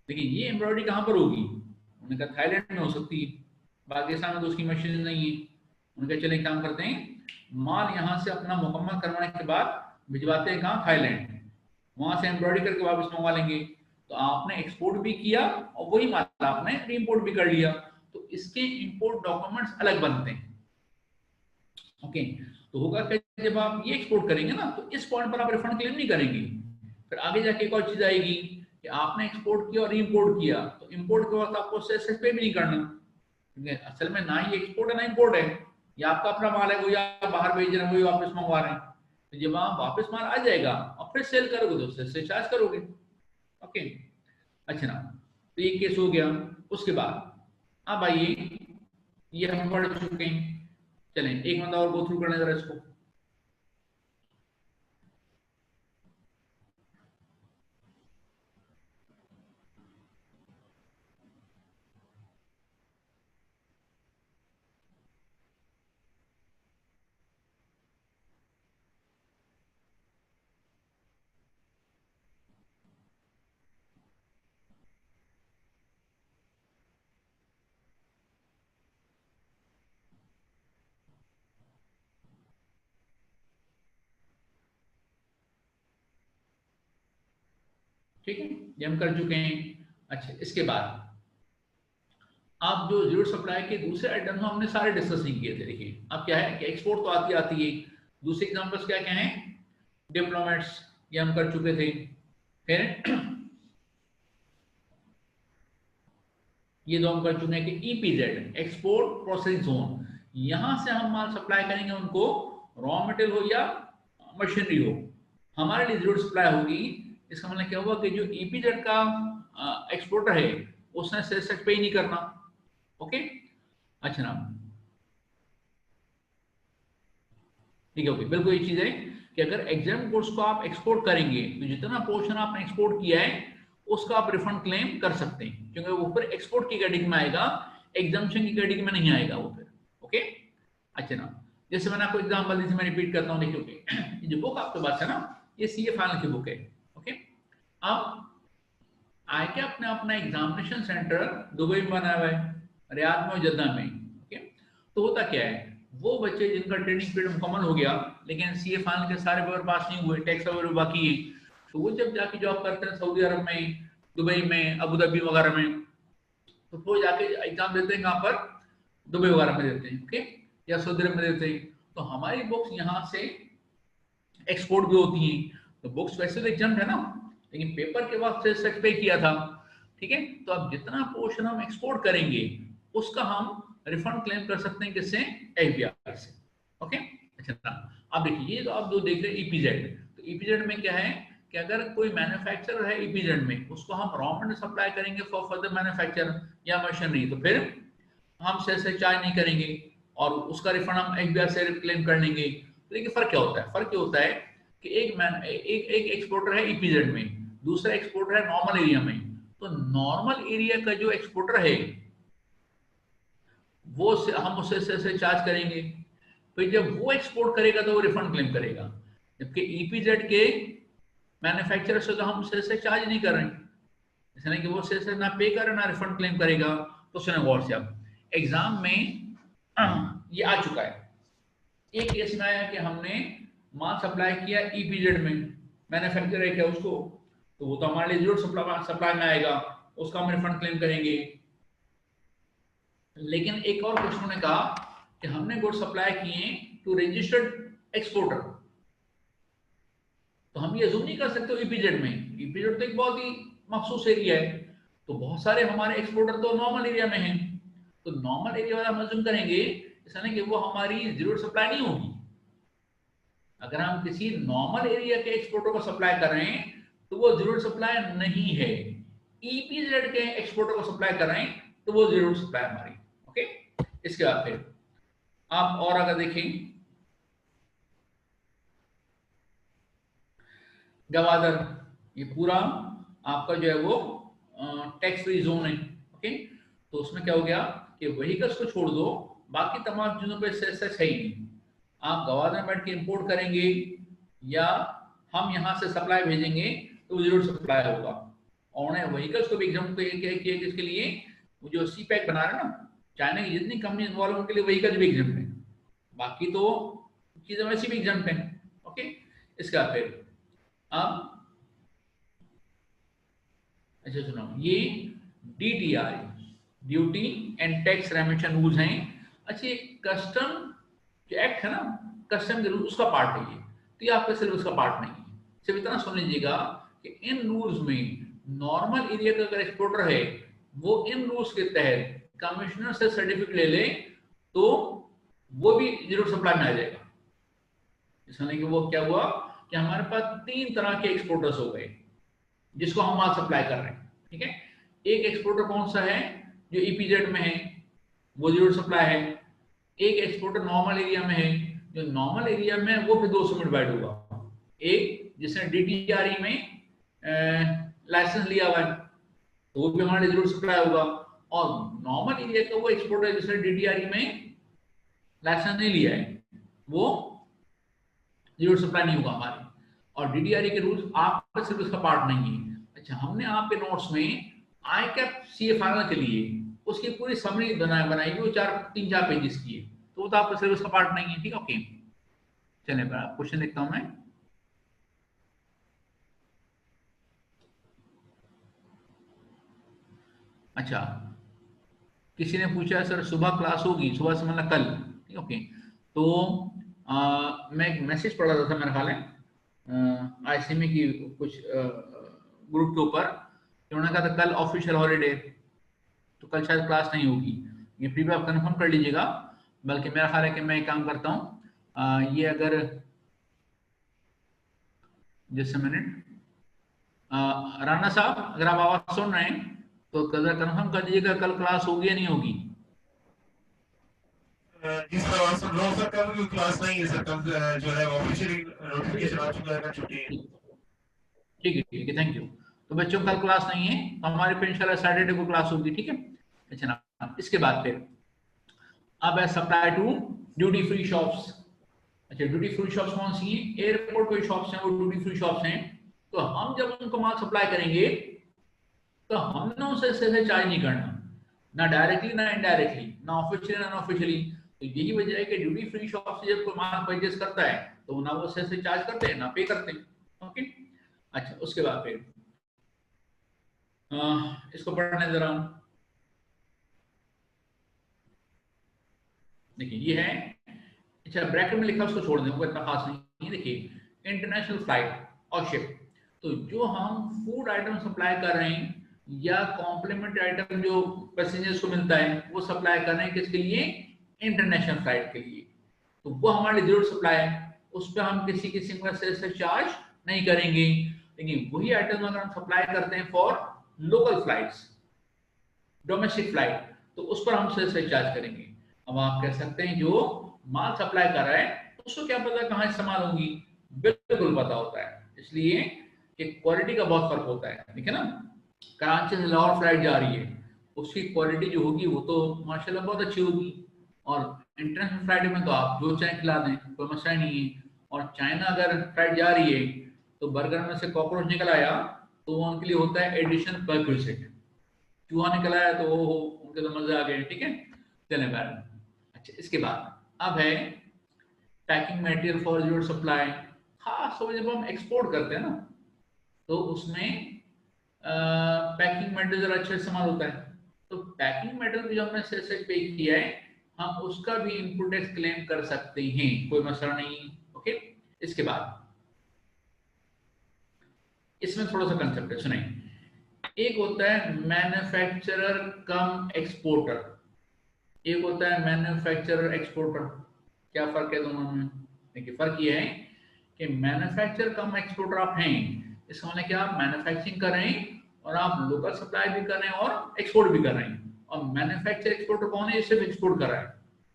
लेकिन ये एम्ब्रॉयडरी कहाँ पर होगी? उन्होंने कहा थाईलैंड में हो सकती है, पाकिस्तान में तो उसकी मशीन नहीं है। उन्होंने कहा चले काम करते हैं, माल यहाँ से अपना मुकम्मल करवाने के बाद भिजवाते हैं कहाँ? थाईलैंड। वहां से एम्ब्रॉयडरी करके वापस मंगवा लेंगे। तो आपने एक्सपोर्ट भी किया और वही माल आपने रीइंपोर्ट भी कर लिया, तो इसके इंपोर्ट डॉक्यूमेंट्स अलग बनते हैं। ओके, तो होगा क्या, जब आप ये एक्सपोर्ट करेंगे ना तो इस पॉइंट पर आप रिफंड क्लेम नहीं करेंगे। फिर आगे जाके एक और चीज आएगी कि आपने एक्सपोर्ट किया और रीइंपोर्ट किया, तो इंपोर्ट के वक्त आपको सेस पे भी नहीं करना, क्योंकि असल में ना ये एक्सपोर्ट है ना इंपोर्ट है, या आपका अपना माल है, वही आप बाहर भेज रहे हैं, वही वापस मंगवा रहे हैं। तो जब आप वापस माल आ जाएगा और फिर सेल करोगे तो उससे चार्ज करोगे। ओके, अच्छा ना, तो ये केस हो गया। उसके बाद अब आइए, ये हम पढ़ चुके हैं, चलें एक मिनट और गो थ्रू करने जरा इसको। ठीक है, ये हम कर चुके हैं। अच्छा, इसके बाद आप जो जीरो सप्लाई के दूसरे आइटम हमने सारे डिस्कस नहीं किए थे। देखिए अब क्या है कि एक्सपोर्ट तो आती आती है, दूसरे एग्जांपल्स क्या क्या हैं? डिप्लोमेट्स, ये हम कर चुके थे। फिर ये दो हम कर चुके हैं कि ईपीजेड, एक्सपोर्ट प्रोसेसिंग जोन, यहां से हम माल सप्लाई करेंगे उनको, रॉ मटेरियल हो या मशीनरी हो, हमारे लिए जीरो सप्लाई होगी। इसका मतलब क्या हुआ कि जो ईपीजेड का एक्सपोर्टर है उसने सेल्स टैक्स पे ही नहीं करना। ओके, अच्छा ना, ठीक है, ओके, बिल्कुल ये चीज है कि अगर एग्जाम कोर्स को आप एक्सपोर्ट करेंगे तो जितना पोर्शन आपने एक्सपोर्ट किया है उसका आप रिफंड क्लेम कर सकते हैं, क्योंकि वो फिर एक्सपोर्ट की कैटेगरी में आएगा, एग्जाम्पशन की कैटेगरी में नहीं आएगा वो फिर। ओके, अच्छा ना, जैसे मैंने आपको एग्जाम्पल दी थी, मैं रिपीट करता हूँ। देखिए, ये जो बुक आपके पास है ना, ये सीए फाइनल की बुक है। ओके, अब आए क्या, अपने अपना एग्जामिनेशन सेंटर दुबई में बना हुआ है, रियाद में और जद्दा में। ओके, तो होता क्या है, वो बच्चे जिनका ट्रेनिंग पीरियड मुकम्मल हो गया लेकिन सीए फाइनल के सारे पेपर पास नहीं हुए, टैक्स वगैरह बाकी है, तो वो जब जाके जॉब करते हैं सऊदी अरब में, दुबई में, अबू धाबी वगैरह में, तो वो जाके एग्जाम देते हैं कहाँ पर? दुबई वगैरह में देते हैं। ओके, या सऊदी अरब में देते हैं। तो हमारी बुक्स यहाँ से एक्सपोर्ट भी होती हैं, तो बुक्स वैसे तो एग्जाम है ना, लेकिन पेपर के वक्त सेल्स पे किया था। ठीक है, तो अब जितना पोर्शन हम एक्सपोर्ट करेंगे उसका हम रिफंड क्लेम कर सकते हैं, किससे? एफबीआर से। ओके, अच्छा, अब देखिए, ये तो आप जो देख रहे हैं ईपीजेड, तो ईपीजेड में क्या है कि अगर कोई मैन्युफैक्चरर है ईपीजेड में, उसको हम रॉ मटेरियल सप्लाई करेंगे फॉर फर्दर मैन्युफैक्चर या मशीनरी, तो फिर हम सेल से चार्ज नहीं करेंगे और उसका रिफंड हम एफबीआर से क्लेम कर लेंगे। लेकिन फर्क क्या होता है? फर्क ये होता है कि एक एक्सपोर्टर है ईपीजेड में, दूसरा एक्सपोर्टर है नॉर्मल एरिया में। तो नॉर्मल एरिया का जो एक्सपोर्टर है वो हम उससे से चार्ज करेंगे, फिर जब वो एक्सपोर्ट करेगा तो वो रिफंड क्लेम करेगा, जबकि ईपीजेड के मैन्युफैक्चरर से तो हम से चार्ज नहीं कर रहे हैं, इसलिए कि वो से ना पे करे ना रिफंड क्लेम करेगा। तो सुने गौर से, अब एग्जाम में ये आ चुका है, एक केस में आया कि हमने माल सप्लाई किया ईपीजेड में, मैन्युफैक्चरर है क्या उसको, तो वो तो हमारे लिए जीरो सप्लाई में आएगा, उसका हम रिफंड क्लेम करेंगे। लेकिन एक और क्वेश्चन ने कहा कि हमने गुड सप्लाई किए टू रजिस्टर्ड एक्सपोर्टर, तो हम ये अज्यूम नहीं कर सकते ईपीजेड में, ईपीजेड तो एक बहुत ही मखसूस एरिया है, तो बहुत सारे हमारे एक्सपोर्टर तो नॉर्मल एरिया में हैं, तो नॉर्मल एरिया वाला हम अज्यूम करेंगे ऐसा नहीं कि वो हमारी जीरो सप्लाई नहीं होगी। अगर हम किसी नॉर्मल एरिया के एक्सपोर्टर को सप्लाई कर रहे हैं तो वो जीरो सप्लाई नहीं है, ईपीजेड के एक्सपोर्टर को सप्लाई कर रहे हैं तो वो जीरो सप्लाई हमारी। ओके, इसके बाद फिर आप और अगर देखें गवादर, ये पूरा आपका जो है वो टैक्स फ्री जोन है। ओके, तो उसमें क्या हो गया कि व्हीकल्स को छोड़ दो, बाकी तमाम चीजों पे सेस है ही नहीं। आप गवादर में बैठ के इंपोर्ट करेंगे या हम यहाँ से सप्लाई भेजेंगे तो जीरो सप्लाई होगा। और उन्हें व्हीकल्स को भी एग्जाम किया किसके लिए, वो जो सी पैक बना रहे हैं ना, चाइना की जितनी कंपनी इन्वॉल्व उनके लिए व्हीकल भी एग्जाम है, बाकी तो चीजें वैसी भी एग्जाम है। ओके, इसका फिर अब अच्छा सुनो, ये DTR duty and tax रेमिशन rules हैं। अच्छा, ये कस्टम जो एक्ट है ना, कस्टम के रूल उसका पार्ट है ये, तो ये आपका सिर्फ उसका पार्ट नहीं है। सिर्फ इतना सुन लीजिएगा कि इन रूल्स में नॉर्मल एरिया का अगर एक्सपोर्टर है वो इन रूल्स के तहत कमिश्नर से सर्टिफिकेट ले ले तो वो भी जीरो सप्लाई में आ जाएगा। इसलिए कि वो क्या हुआ कि हमारे पास 3 तरह के एक्सपोर्टर्स हो गए जिसको हम माल सप्लाई कर रहे हैं। ठीक है, एक एक्सपोर्टर कौन सा है जो ईपीजेड में है, वो जीरो सप्लाई है। एक एक्सपोर्टर नॉर्मल एरिया में है, जो नॉर्मल एरिया में है वो फिर 200 में डिवाइड होगा। एक जिसने DTRE में लाइसेंस लिया हुआ है तो वो भी हमारे जीरो सप्लाई होगा, और नॉर्मल एरिया का वो एक्सपोर्टर जिसने DTRE में लाइसेंस नहीं लिया है वो जीरो सप्लाई नहीं होगा हमारी। और DTRE के रूल्स आपका सिर्फ उसका पार्ट नहीं है। अच्छा, हमने आपके नोट्स में ICAP CA फाइनल के लिए उसकी पूरी समरी बनाई वो 3-4 पेजेस की है, तो वो तो आपका सिर्फ उसका पार्ट नहीं है। ठीक है, ओके, चलिए क्वेश्चन देखता हूं मैं। अच्छा, किसी ने पूछा सर सुबह क्लास होगी, सुबह से मतलब कल। ठीक, ओके, तो मैं एक मैसेज पढ़ रहा था मेरा ख्याल है ICME की कुछ ग्रुप के ऊपर, उन्होंने कहा था कल ऑफिशियल हॉलीडे, तो कल शायद क्लास नहीं होगी। ये फिर भी आप कंफर्म कर लीजिएगा, बल्कि मेरा ख्याल है कि मैं एक काम करता हूँ, ये अगर जस्ट मिनट, राणा साहब अगर आप आवाज सुन रहे हैं तो कल कंफर्म कर दीजिएगा कल क्लास होगी या नहीं होगी। जी सर, और सर नो सर कल कोई क्लास नहीं है सर, कल जो है ऑफिशियली नोटिफिकेशन आ चुका है, छुट्टी है। ठीक है, थैंक यू। तो बच्चों कल क्लास नहीं है, तो हमारे फिर इंशाल्लाह सैटरडे को क्लास होगी। ठीक है, अच्छा ना, इसके बाद फिर अब है supply to duty free shops. अच्छा, ड्यूटी फ्री शॉप्स कौन सी हैं? एयरपोर्ट पे शॉप्स हैं वो ड्यूटी फ्री शॉप्स हैं। तो हम जब उनको माल सप्लाई करेंगे तो हमने उनसे चार्ज नहीं करना, ना डायरेक्टली ना इनडायरेक्टली, ना ऑफिशियली ना अनऑफिशियली। तो यही वजह है कि ड्यूटी फ्री शॉप से जब कोई माल परचेज करता है तो ना वो से चार्ज करते हैं ना पे करते हैं। ओके, अच्छा, उसके बाद फिर इसको पढ़ने जरा, देखिए ये है। अच्छा, ब्रैकेट में लिखा उसको छोड़ दें, वो इतना खास नहीं है। देखिए इंटरनेशनल फ्लाइट और शिप, तो जो हम फूड आइटम सप्लाई कर रहे हैं या कॉम्प्लीमेंट्री आइटम जो पैसेंजर्स को मिलता है वो सप्लाई कर रहे हैं किसके लिए? इंटरनेशनल फ्लाइट के लिए। तो वो हमारी जरूर सप्लाई है, उस पर हम किसी किसी से चार्ज नहीं करेंगे। लेकिन वही आइटम अगर हम सप्लाई करते हैं for local flights, domestic flight, तो उस पर हम से चार्ज करेंगे। अब आप कह सकते हैं जो माल सप्लाई कर रहा है उसको क्या पता कहाँ इस्तेमाल होगी, बिल्कुल पता होता है, इसलिए कि क्वालिटी का बहुत फर्क होता है। ठीक है ना, कराची से लाहौर फ्लाइट जा रही है, उसकी क्वालिटी जो होगी वो तो माशाल्लाह बहुत अच्छी होगी, और इंटरनेशनल फ्लाइट में तो आप जो चाहे खिला दें, कोई मसला नहीं है। और चाइना अगर फ्लाइट जा रही है तो बर्गर में से कॉकरोच निकल आया तो वो उनके लिए होता है एडिशन परक्विजिट, चूहा निकल आया तो वो उनके तो मजे आ गए। ठीक है, चले बैठ। अच्छा, इसके बाद अब है packing material for your supply. खास तौर जब हम एक्सपोर्ट करते हैं ना तो उसमें पैकिंग मटेरियल जरा अच्छा इस्तेमाल होता है। तो पैकिंग मटेरियल जो हमने से पे किया है हम उसका भी इनपुट टैक्स क्लेम कर सकते हैं, कोई मसला नहीं। ओके, इसके बाद इसमें थोड़ा सा कंसेप्ट है, सुनिए। एक होता है मैन्युफैक्चरर कम एक्सपोर्टर, एक होता है मैन्युफैक्चरर एक्सपोर्टर। क्या फर्क है दोनों में? देखिए फर्क ये है कि मैन्युफैक्चरर कम एक्सपोर्टर आप हैं, इसका मतलब क्या, आप मैन्युफैक्चरिंग कर रहे हैं और आप लोकल सप्लाई भी कर रहे हैं और एक्सपोर्ट भी कर रहे हैं। और मैन्युफैक्चर एक्सपोर्टर कौन है? ये सिर्फ एक्सपोर्ट कर रहा है।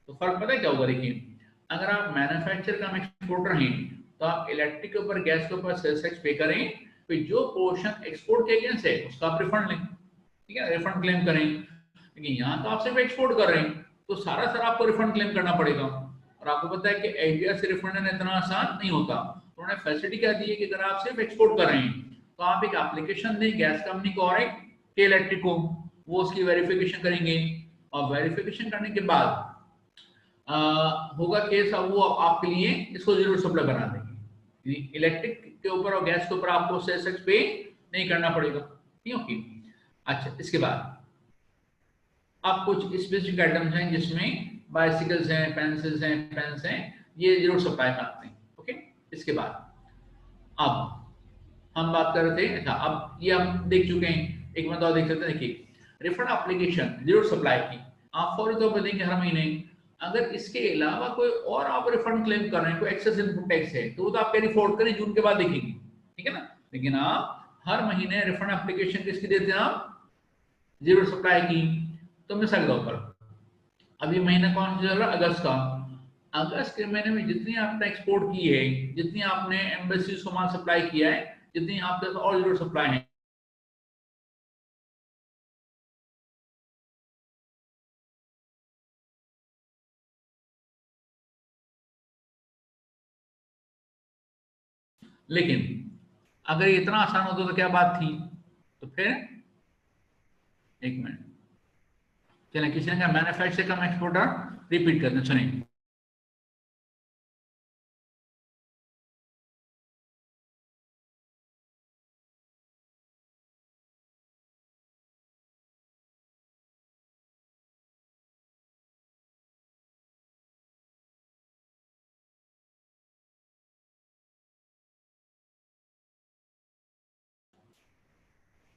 तो फर्क पता है क्या होगा? देखिए, अगर आप मैन्युफैक्चर कम एक्सपोर्टर हैं तो आप इलेक्ट्रिक के ऊपर, गैस के ऊपर सेल्स टैक्स पे करें, तो जो पोर्शन एक्सपोर्ट के अगेंस्ट है उसका आप रिफंड लें, ठीक है, रिफंड क्लेम करें। लेकिन यहाँ तो आप सिर्फ एक्सपोर्ट कर रहे हैं, तो सारा सर आपको रिफंड क्लेम करना पड़ेगा। और आपको पता है कि एशिया से रिफंड लेना इतना आसान नहीं होता। उन्होंने फैसिलिटी क्या दी है कि अगर आप सिर्फ एक्सपोर्ट कर रहे हैं तो आप एक एप्लीकेशन दें गैस कंपनी को और एक के इलेक्ट्रिक को, वो उसकी वेरिफिकेशन करेंगे, और वेरिफिकेशन करने के बाद होगा केस, अब वो आपके लिए इसको जीरो सप्लाई बना देंगे। इलेक्ट्रिक के ऊपर और गैस के ऊपर आपको सेल्स टैक्स पे नहीं करना पड़ेगा, ठीक है। अच्छा, इसके बाद अब कुछ स्पेसिफिक आइटम्स हैं जिसमें बाइसिकल्स हैं, पेंसिल्स हैं, पेन्स हैं, ये जीरो सप्लाई में आते हैं, ओके। इसके बाद अब हम बात कर रहे थे, अच्छा अब ये हम देख चुके हैं, एक बात और देख सकते हैं। देखिए रिफंड एप्लीकेशन जीरो सप्लाई की आप फौरी तौर पर देंगे हर महीने। अगर इसके अलावा कोई और आप रिफंड क्लेम कर रहे हैं, कोई एक्सेस इनपुट टैक्स है, तो वो तो आप कैरी फॉरवर्ड करें, जून के बाद देखेंगे, ठीक है ना। लेकिन आप हर महीने रिफंड एप्लीकेशन किसकी देते हैं? आप जीरो सप्लाई की। तो मिसाल के ऊपर अभी महीना कौन सा चल रहा है? अगस्त का। अगस्त के महीने में जितनी आपने एक्सपोर्ट की है, जितनी आपने एम्बेसी को माल सप्लाई किया है, जितनी आपके पास और जीरो सप्लाई है, लेकिन अगर ये इतना आसान होता तो क्या बात थी? तो फिर एक मिनट, चलें, किसी ने कहा मैन्युफैक्चर कम एक्सपोर्टर, रिपीट करते हैं, सुनिए।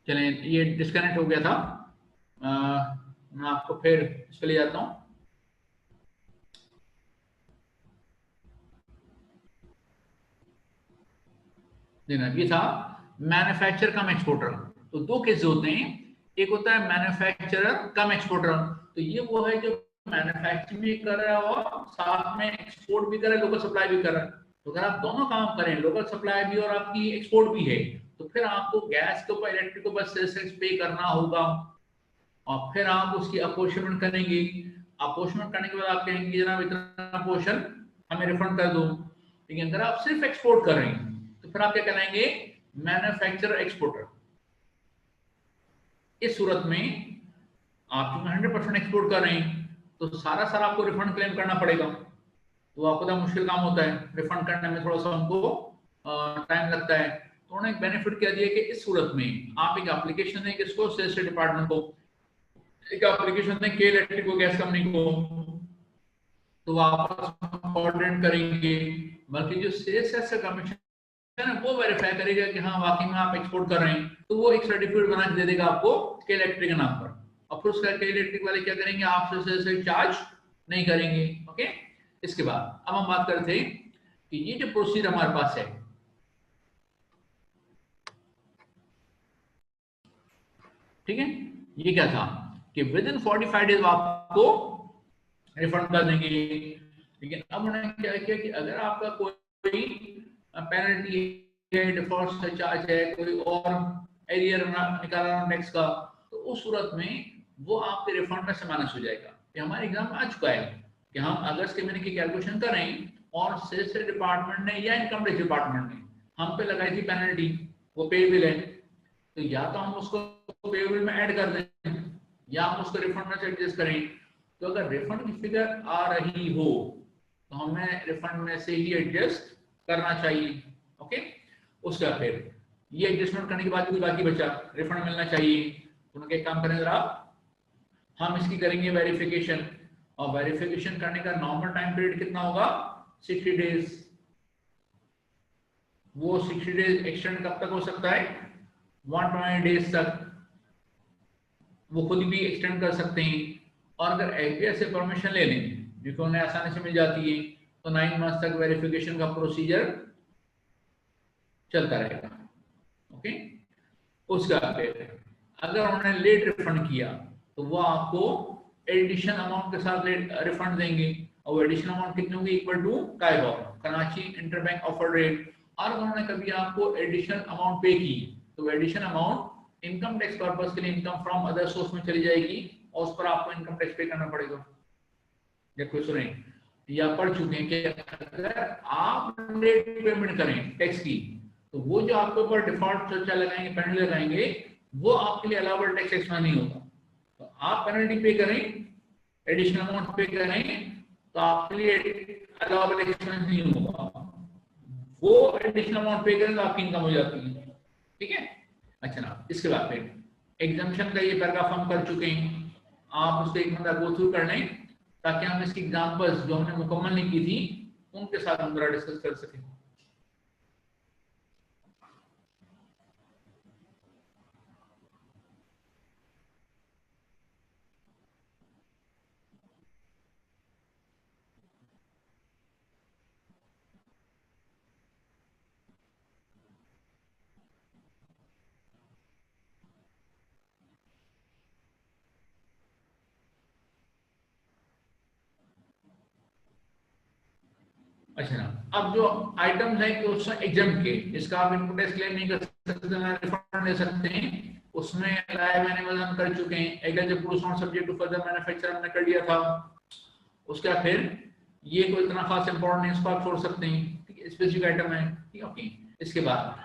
चलें, ये डिस्कनेक्ट हो गया था, मैं आपको फिर इस पे ले जाता हूं। ये था मैन्युफैक्चर कम एक्सपोर्टर। तो दो केस होते हैं, एक होता है मैन्युफैक्चरर कम एक्सपोर्टर, तो ये वो है जो मैन्युफैक्चरिंग भी कर रहा है और साथ में एक्सपोर्ट भी कर रहा है, लोकल सप्लाई भी कर रहा है। तो अगर आप दोनों काम करें, लोकल सप्लाई भी और आपकी एक्सपोर्ट भी है, तो फिर आपको गैस के ऊपर, इलेक्ट्रिक के ऊपर सेल्स टैक्स पे करना होगा, और फिर आप उसकी अपोर्शनमेंट करेंगे। अपोर्शनमेंट करने के बाद आप कहेंगे जनाब इतना पोर्शन हमें रिफंड कर दो। लेकिन अगर आप सिर्फ एक्सपोर्ट कर रहे हैं तो फिर आप क्या कहलाएंगे? Manufacturer exporter. इस सूरत में आप 100% एक्सपोर्ट कर रहे हैं तो सारा सारा आपको रिफंड क्लेम करना पड़ेगा, तो आपको तो मुश्किल काम होता है, रिफंड करने में थोड़ा सा हमको टाइम लगता है। तो उन्होंने एक बेनिफिट क्या दिया कि इस सूरत में आप एक एप्लीकेशन दें किसको? सेल्स डिपार्टमेंट को, एक एप्लीकेशन दें के इलेक्ट्रिक को, गैस कंपनी को, तो आपस में कोऑर्डिनेट करेंगे, बल्कि जो सेल्स टैक्स का कमीशन है ना, वो वेरीफाई करेगा कि हाँ वाकई में आप एक्सपोर्ट कर रहे हैं, तो वो एक सर्टिफिकेट बना के दे देगा आपको के इलेक्ट्रिक के नाम पर। और फिर उसका के इलेक्ट्रिक वाले क्या करेंगे? आपसे सेल्स टैक्स चार्ज नहीं करेंगे, ओके। इसके बाद अब हम बात करते हैं कि ये जो प्रोसीजर हमारे पास है, ठीक है, ये क्या था कि विद इन 45 डेज आपको रिफंड कर देंगे। लेकिन अब उन्होंने क्या किया कि अगर आपका कोई पेनल्टी है, डिफॉल्ट चार्ज है, कोई और एरियर निकाला टैक्स का, तो उस सूरत में वो आपके रिफंड में से माइनस हो जाएगा। ये हमारे एग्जाम में आ चुका है कि हम अगस्त के महीने की कैलकुलेशन करें और सेल्स डिपार्टमेंट ने या इनकम टैक्स डिपार्टमेंट ने हम पे लगाई थी पेनल्टी, वो पेएबल है, तो या तो हम उसको पेएबल में ऐड कर दें या हम उसको रिफंड में से एडजस्ट करें। तो अगर रिफंड की फिगर आ रही हो तो हमें रिफंड में से ही एडजस्ट करना चाहिए, ओके। उसका फिर ये एडजस्टमेंट करने के बाद भी बाकी बचा, रिफंड मिलना चाहिए, तो उनके काम करें जरा, हम इसकी करेंगे वेरिफिकेशन, और वेरिफिकेशन करने का नॉर्मल टाइम पीरियड कितना होगा? 60 डेज। वो 60 डेज एक्सटेंड कब तक हो सकता है, 120 डेज तक वो खुद भी एक्सटेंड कर सकते हैं। और अगर एफबीआई से परमिशन ले लें, जो कि उन्हें आसानी से मिल जाती है, तो 9 मंथ तक वेरिफिकेशन का प्रोसीजर चलता रहेगा। ओके, उसका फिर अगर उन्होंने लेट रिफंड किया तो वो आपको एडिशनल अमाउंट के साथ रिफंड देंगे, और एडिशनल अमाउंट कितनी होगी, equal to KIBOR Karachi interbank offer rate. और अगर उन्होंने कभी आपको एडिशनल अमाउंट पे की तो additional amount income tax purpose के लिए इनकम फ्रॉम अदर सोर्स में चली जाएगी, और उस पर आपको इनकम टैक्स पे करना पड़ेगा। जब कोई सुने या पढ़ चुके हैं कि अगर आप लेट पेमेंट करें टैक्स की, तो वो जो आपके ऊपर डिफॉल्ट चर्चा लगाएंगे, पेनल्टी लगाएंगे, वो आपके लिए अलाउबल टैक्स एक्स्ट्रा नहीं होगा। तो आप पेनल्टी पे करें, एडिशनल अमाउंट पे करें, तो आपके लिए अलाउबल एक्स्ट्रा नहीं होगा। वो एडिशनल अमाउंट पे करें तो आपकी इनकम हो जाती है। ठीक है, अच्छा ना, इसके बाद फिर एग्जाम्पशन का ये पैराग्राफ हम कर चुके हैं, आप उसको एक बार गो थ्रू कर लें, ताकि हम इसकी एग्जांपल्स जो हमने मुकम्मल नहीं की थी उनके साथ हम जरा डिस्कस कर सकें। अच्छा ना, अब जो आइटम्स हैं कि उसमें एग्जाम के, इसका आप इनपुट टैक्स क्लेम नहीं कर सकते, रिफंड ले सकते हैं, उसमें लाइव एनिमल हम कर चुके हैं। Agriculture produce not subject to further manufacture हमने कर लिया था। उसका फिर ये कोई इतना खास इंपॉर्टेंट नहीं, इसको आप छोड़ सकते हैं, ठीक है, स्पेसिफिक आइटम है, ठीक है, ओके। इसके बाद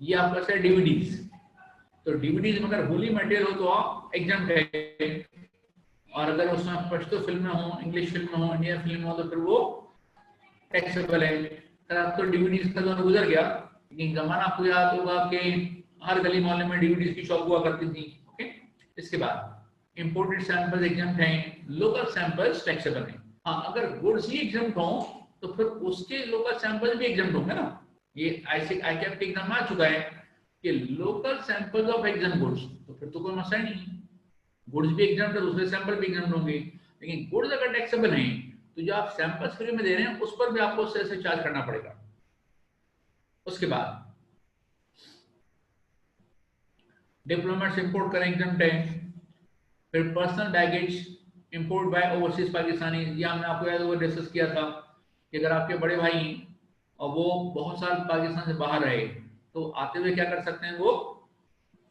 ये आपका है डीवीडीज, तो डीवीडीज में अगर होली मटेरियल हो तो आप एग्जाम है, और अगर उसमें पश्तो फिल्में हो, इंग्लिश फिल्में हो, इंडियन फिल्म हो, तो फिर वो टैक्सेबल है। अगर आपको डीवीडीज का दौर गुजर गया, लेकिन जमाना आपको याद होगा कि हर गली मोहल्ले में डीवीडीज की शॉप हुआ करती थी। ओके, इसके बाद इंपोर्टेड सैंपल्स एग्जाम्प्ट हैं, लोकल सैंपल्स टैक्सेबल हैं। हाँ, अगर गुड्स ही एग्जाम्प्ट हो तो फिर उसके लोकल सैंपल्स भी एग्जाम्प्ट होंगे ना। ये आईसीएएफ के एग्जाम आ चुका है कि local samples of exam goods, तो फिर तो कोई मसला नहीं है, गुड्स भी एग्जाम्प्ट है, दूसरे सैंपल भी एग्जाम्प्ट होंगे। लेकिन गुड्स अगर टैक्सेबल हैं तो जो आप सैंपल्स फ्री में दे रहे हैं उस पर भी आपको सेस से चार्ज करना पड़ेगा। उसके बाद डिप्लोमेट्स इंपोर्ट करें एग्जाम्प्ट है। फिर personal baggage import by overseas Pakistani, ये हमने आपको याद होगा डिस्कस किया था कि अगर आपके बड़े भाई हैं और वो बहुत साल पाकिस्तान से बाहर रहे, तो आते हुए क्या कर सकते हैं, वो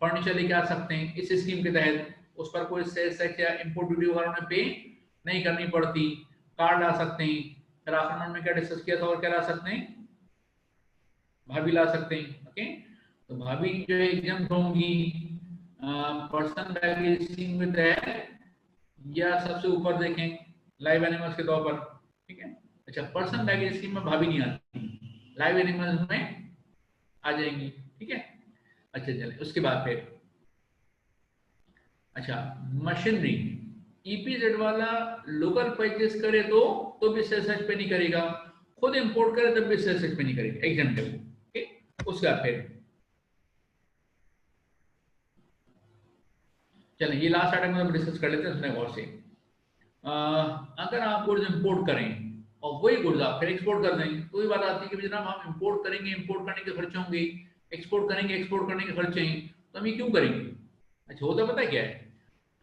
फर्नीचर लेके आ सकते हैं इस स्कीम के तहत। उस पर कोई सेस टैक्स या इंपोर्ट ड्यूटी वगैरह उन्हें पे नहीं करनी पड़ती, कार्ड ला सकते हैं। फिर आखिर में क्या डिस्कस किया था, और क्या ला सकते हैं, भाभी ला सकते हैं। ओके, तो भाभी जो एग्जाम होंगी पर्सन बैगेज स्कीम में तहत, या सबसे ऊपर देखें लाइव एनिमल्स के तौर पर, ठीक है। अच्छा, पर्सन बैगेज स्कीम में भाभी नहीं आती, लाइव एनिमल्स में आ जाएंगी, ठीक है। अच्छा चले, उसके बाद फिर अच्छा मशीनरी, ईपीजेड वाला लोकल परचेस करे तो भी सेस पे नहीं करेगा, खुद इंपोर्ट करे तब भी सेस पे नहीं करेगा, एग्जाम्पल, ठीक। उसका फिर चले, ये लास्ट आइटम में हम डिस्कस कर लेते हैं उसमें गौर से। अगर आप गुड्स इंपोर्ट करें और वही गुड्स आप फिर एक्सपोर्ट कर दें, तो ये बात आती है कि जनाब हम इंपोर्ट करेंगे, इंपोर्ट करने के खर्चे होंगे, एक्सपोर्ट करेंगे, एक्सपोर्ट करने के खर्चे हैं, तो हम ये क्यों करेंगे। अच्छा, होता पता है क्या है,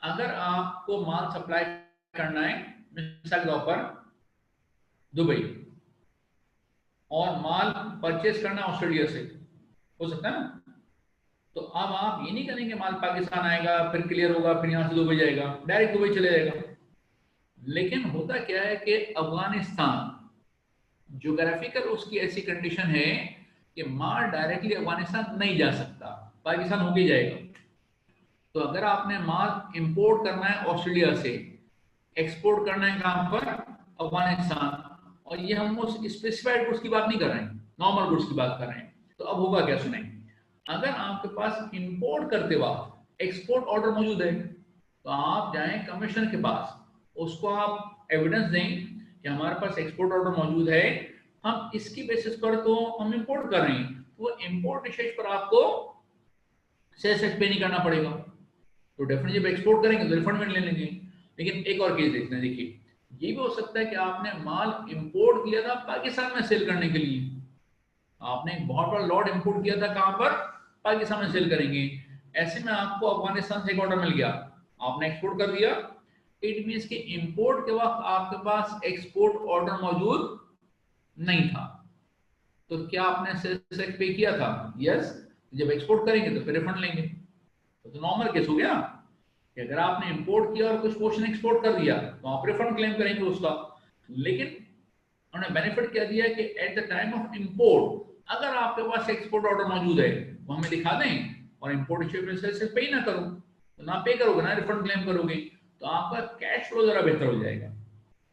अगर आपको माल सप्लाई करना है मिसाल के तौर पर दुबई, और माल परचेस करना ऑस्ट्रेलिया से, हो सकता है ना, तो अब आप ये नहीं करेंगे माल पाकिस्तान आएगा फिर क्लियर होगा फिर यहाँ से दुबई जाएगा, डायरेक्ट दुबई चले जाएगा। लेकिन होता क्या है कि अफगानिस्तान ज्योग्राफिकल उसकी ऐसी कंडीशन है कि माल डायरेक्टली अफगानिस्तान नहीं जा सकता, पाकिस्तान होके जाएगा। तो अगर आपने माल इंपोर्ट करना है ऑस्ट्रेलिया से, एक्सपोर्ट करना है कहां पर, अफगानिस्तान, और ये हम उस स्पेसिफाइड गुड्स की बात नहीं कर रहे हैं, नॉर्मल गुड्स की बात कर रहे हैं। तो अब होगा क्या, सुने, अगर आपके पास इंपोर्ट करते वक्त एक्सपोर्ट ऑर्डर मौजूद है, तो आप जाएं कमीशन के पास, उसको आप एविडेंस दें कि हमारे पास एक्सपोर्ट ऑर्डर मौजूद है, हम इसकी बेसिस पर तो हम इंपोर्ट कर रहे हैं, तो वो इंपोर्ट स्टेज पर आपको सेल्स टैक्स पे नहीं करना पड़ेगा। तो डेफिनेटली जब एक्सपोर्ट करेंगे तो रिफंड में ले लेंगे। लेकिन एक और केस देखते हैं, देखिए ये भी हो सकता है कि आपने माल इंपोर्ट किया था पाकिस्तान में सेल करने के लिए, आपने एक बहुत बड़ा लॉट इंपोर्ट किया था, कहां पर, पाकिस्तान में सेल करेंगे। ऐसे में आपको अफगानिस्तान से एक ऑर्डर मिल गया, आपने एक्सपोर्ट कर दिया, इट मींस कि इंपोर्ट के वक्त आपके पास एक्सपोर्ट ऑर्डर मौजूद नहीं था, तो क्या आपने सेल्स टैक्स पे किया था? यस। जब एक्सपोर्ट करेंगे तो फिर रिफंड लेंगे। तो नॉर्मल केस हो गया कि अगर आपने इंपोर्ट किया और कुछ पोर्शन एक्सपोर्ट कर दिया तो आप रिफंड क्लेम करेंगे उसका। लेकिन उन्होंने बेनिफिट क्या दिया कि at the time of import अगर आपके पास एक्सपोर्ट ऑर्डर मौजूद है वो हमें दिखा दें, और इंपोर्ट से पे ना करो, तो ना पे करोगे ना रिफंड क्लेम करोगे, तो आपका कैश फ्लो जरा बेहतर हो जाएगा।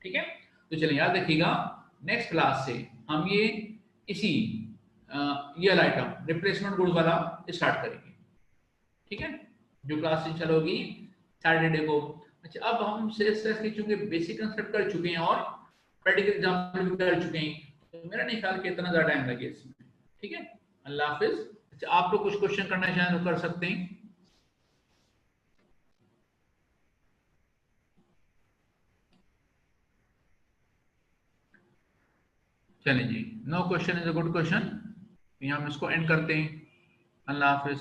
ठीक है, तो चलिए याद रखिएगा, नेक्स्ट क्लास से हम ये इसी ये आइटम रिप्लेसमेंट गुड्स वाला स्टार्ट करेंगे। ठीक है, जो क्लास चल होगी सैटरडे को। अच्छा, अब हम सेल्स टैक्स के चूंकि बेसिक कंसेप्ट कर चुके हैं और प्रैक्टिकल एग्जांपल भी कर चुके हैं, तो मेरा नहीं ख्याल कि इतना ज्यादा टाइम लगे इसमें। ठीक है, अल्लाह हाफिज। अच्छा, आप लोग कुछ क्वेश्चन करना चाहें तो कर सकते हैं। चलें जी, no question is a good question, हम इसको एंड करते हैं। अल्लाह हाफिज।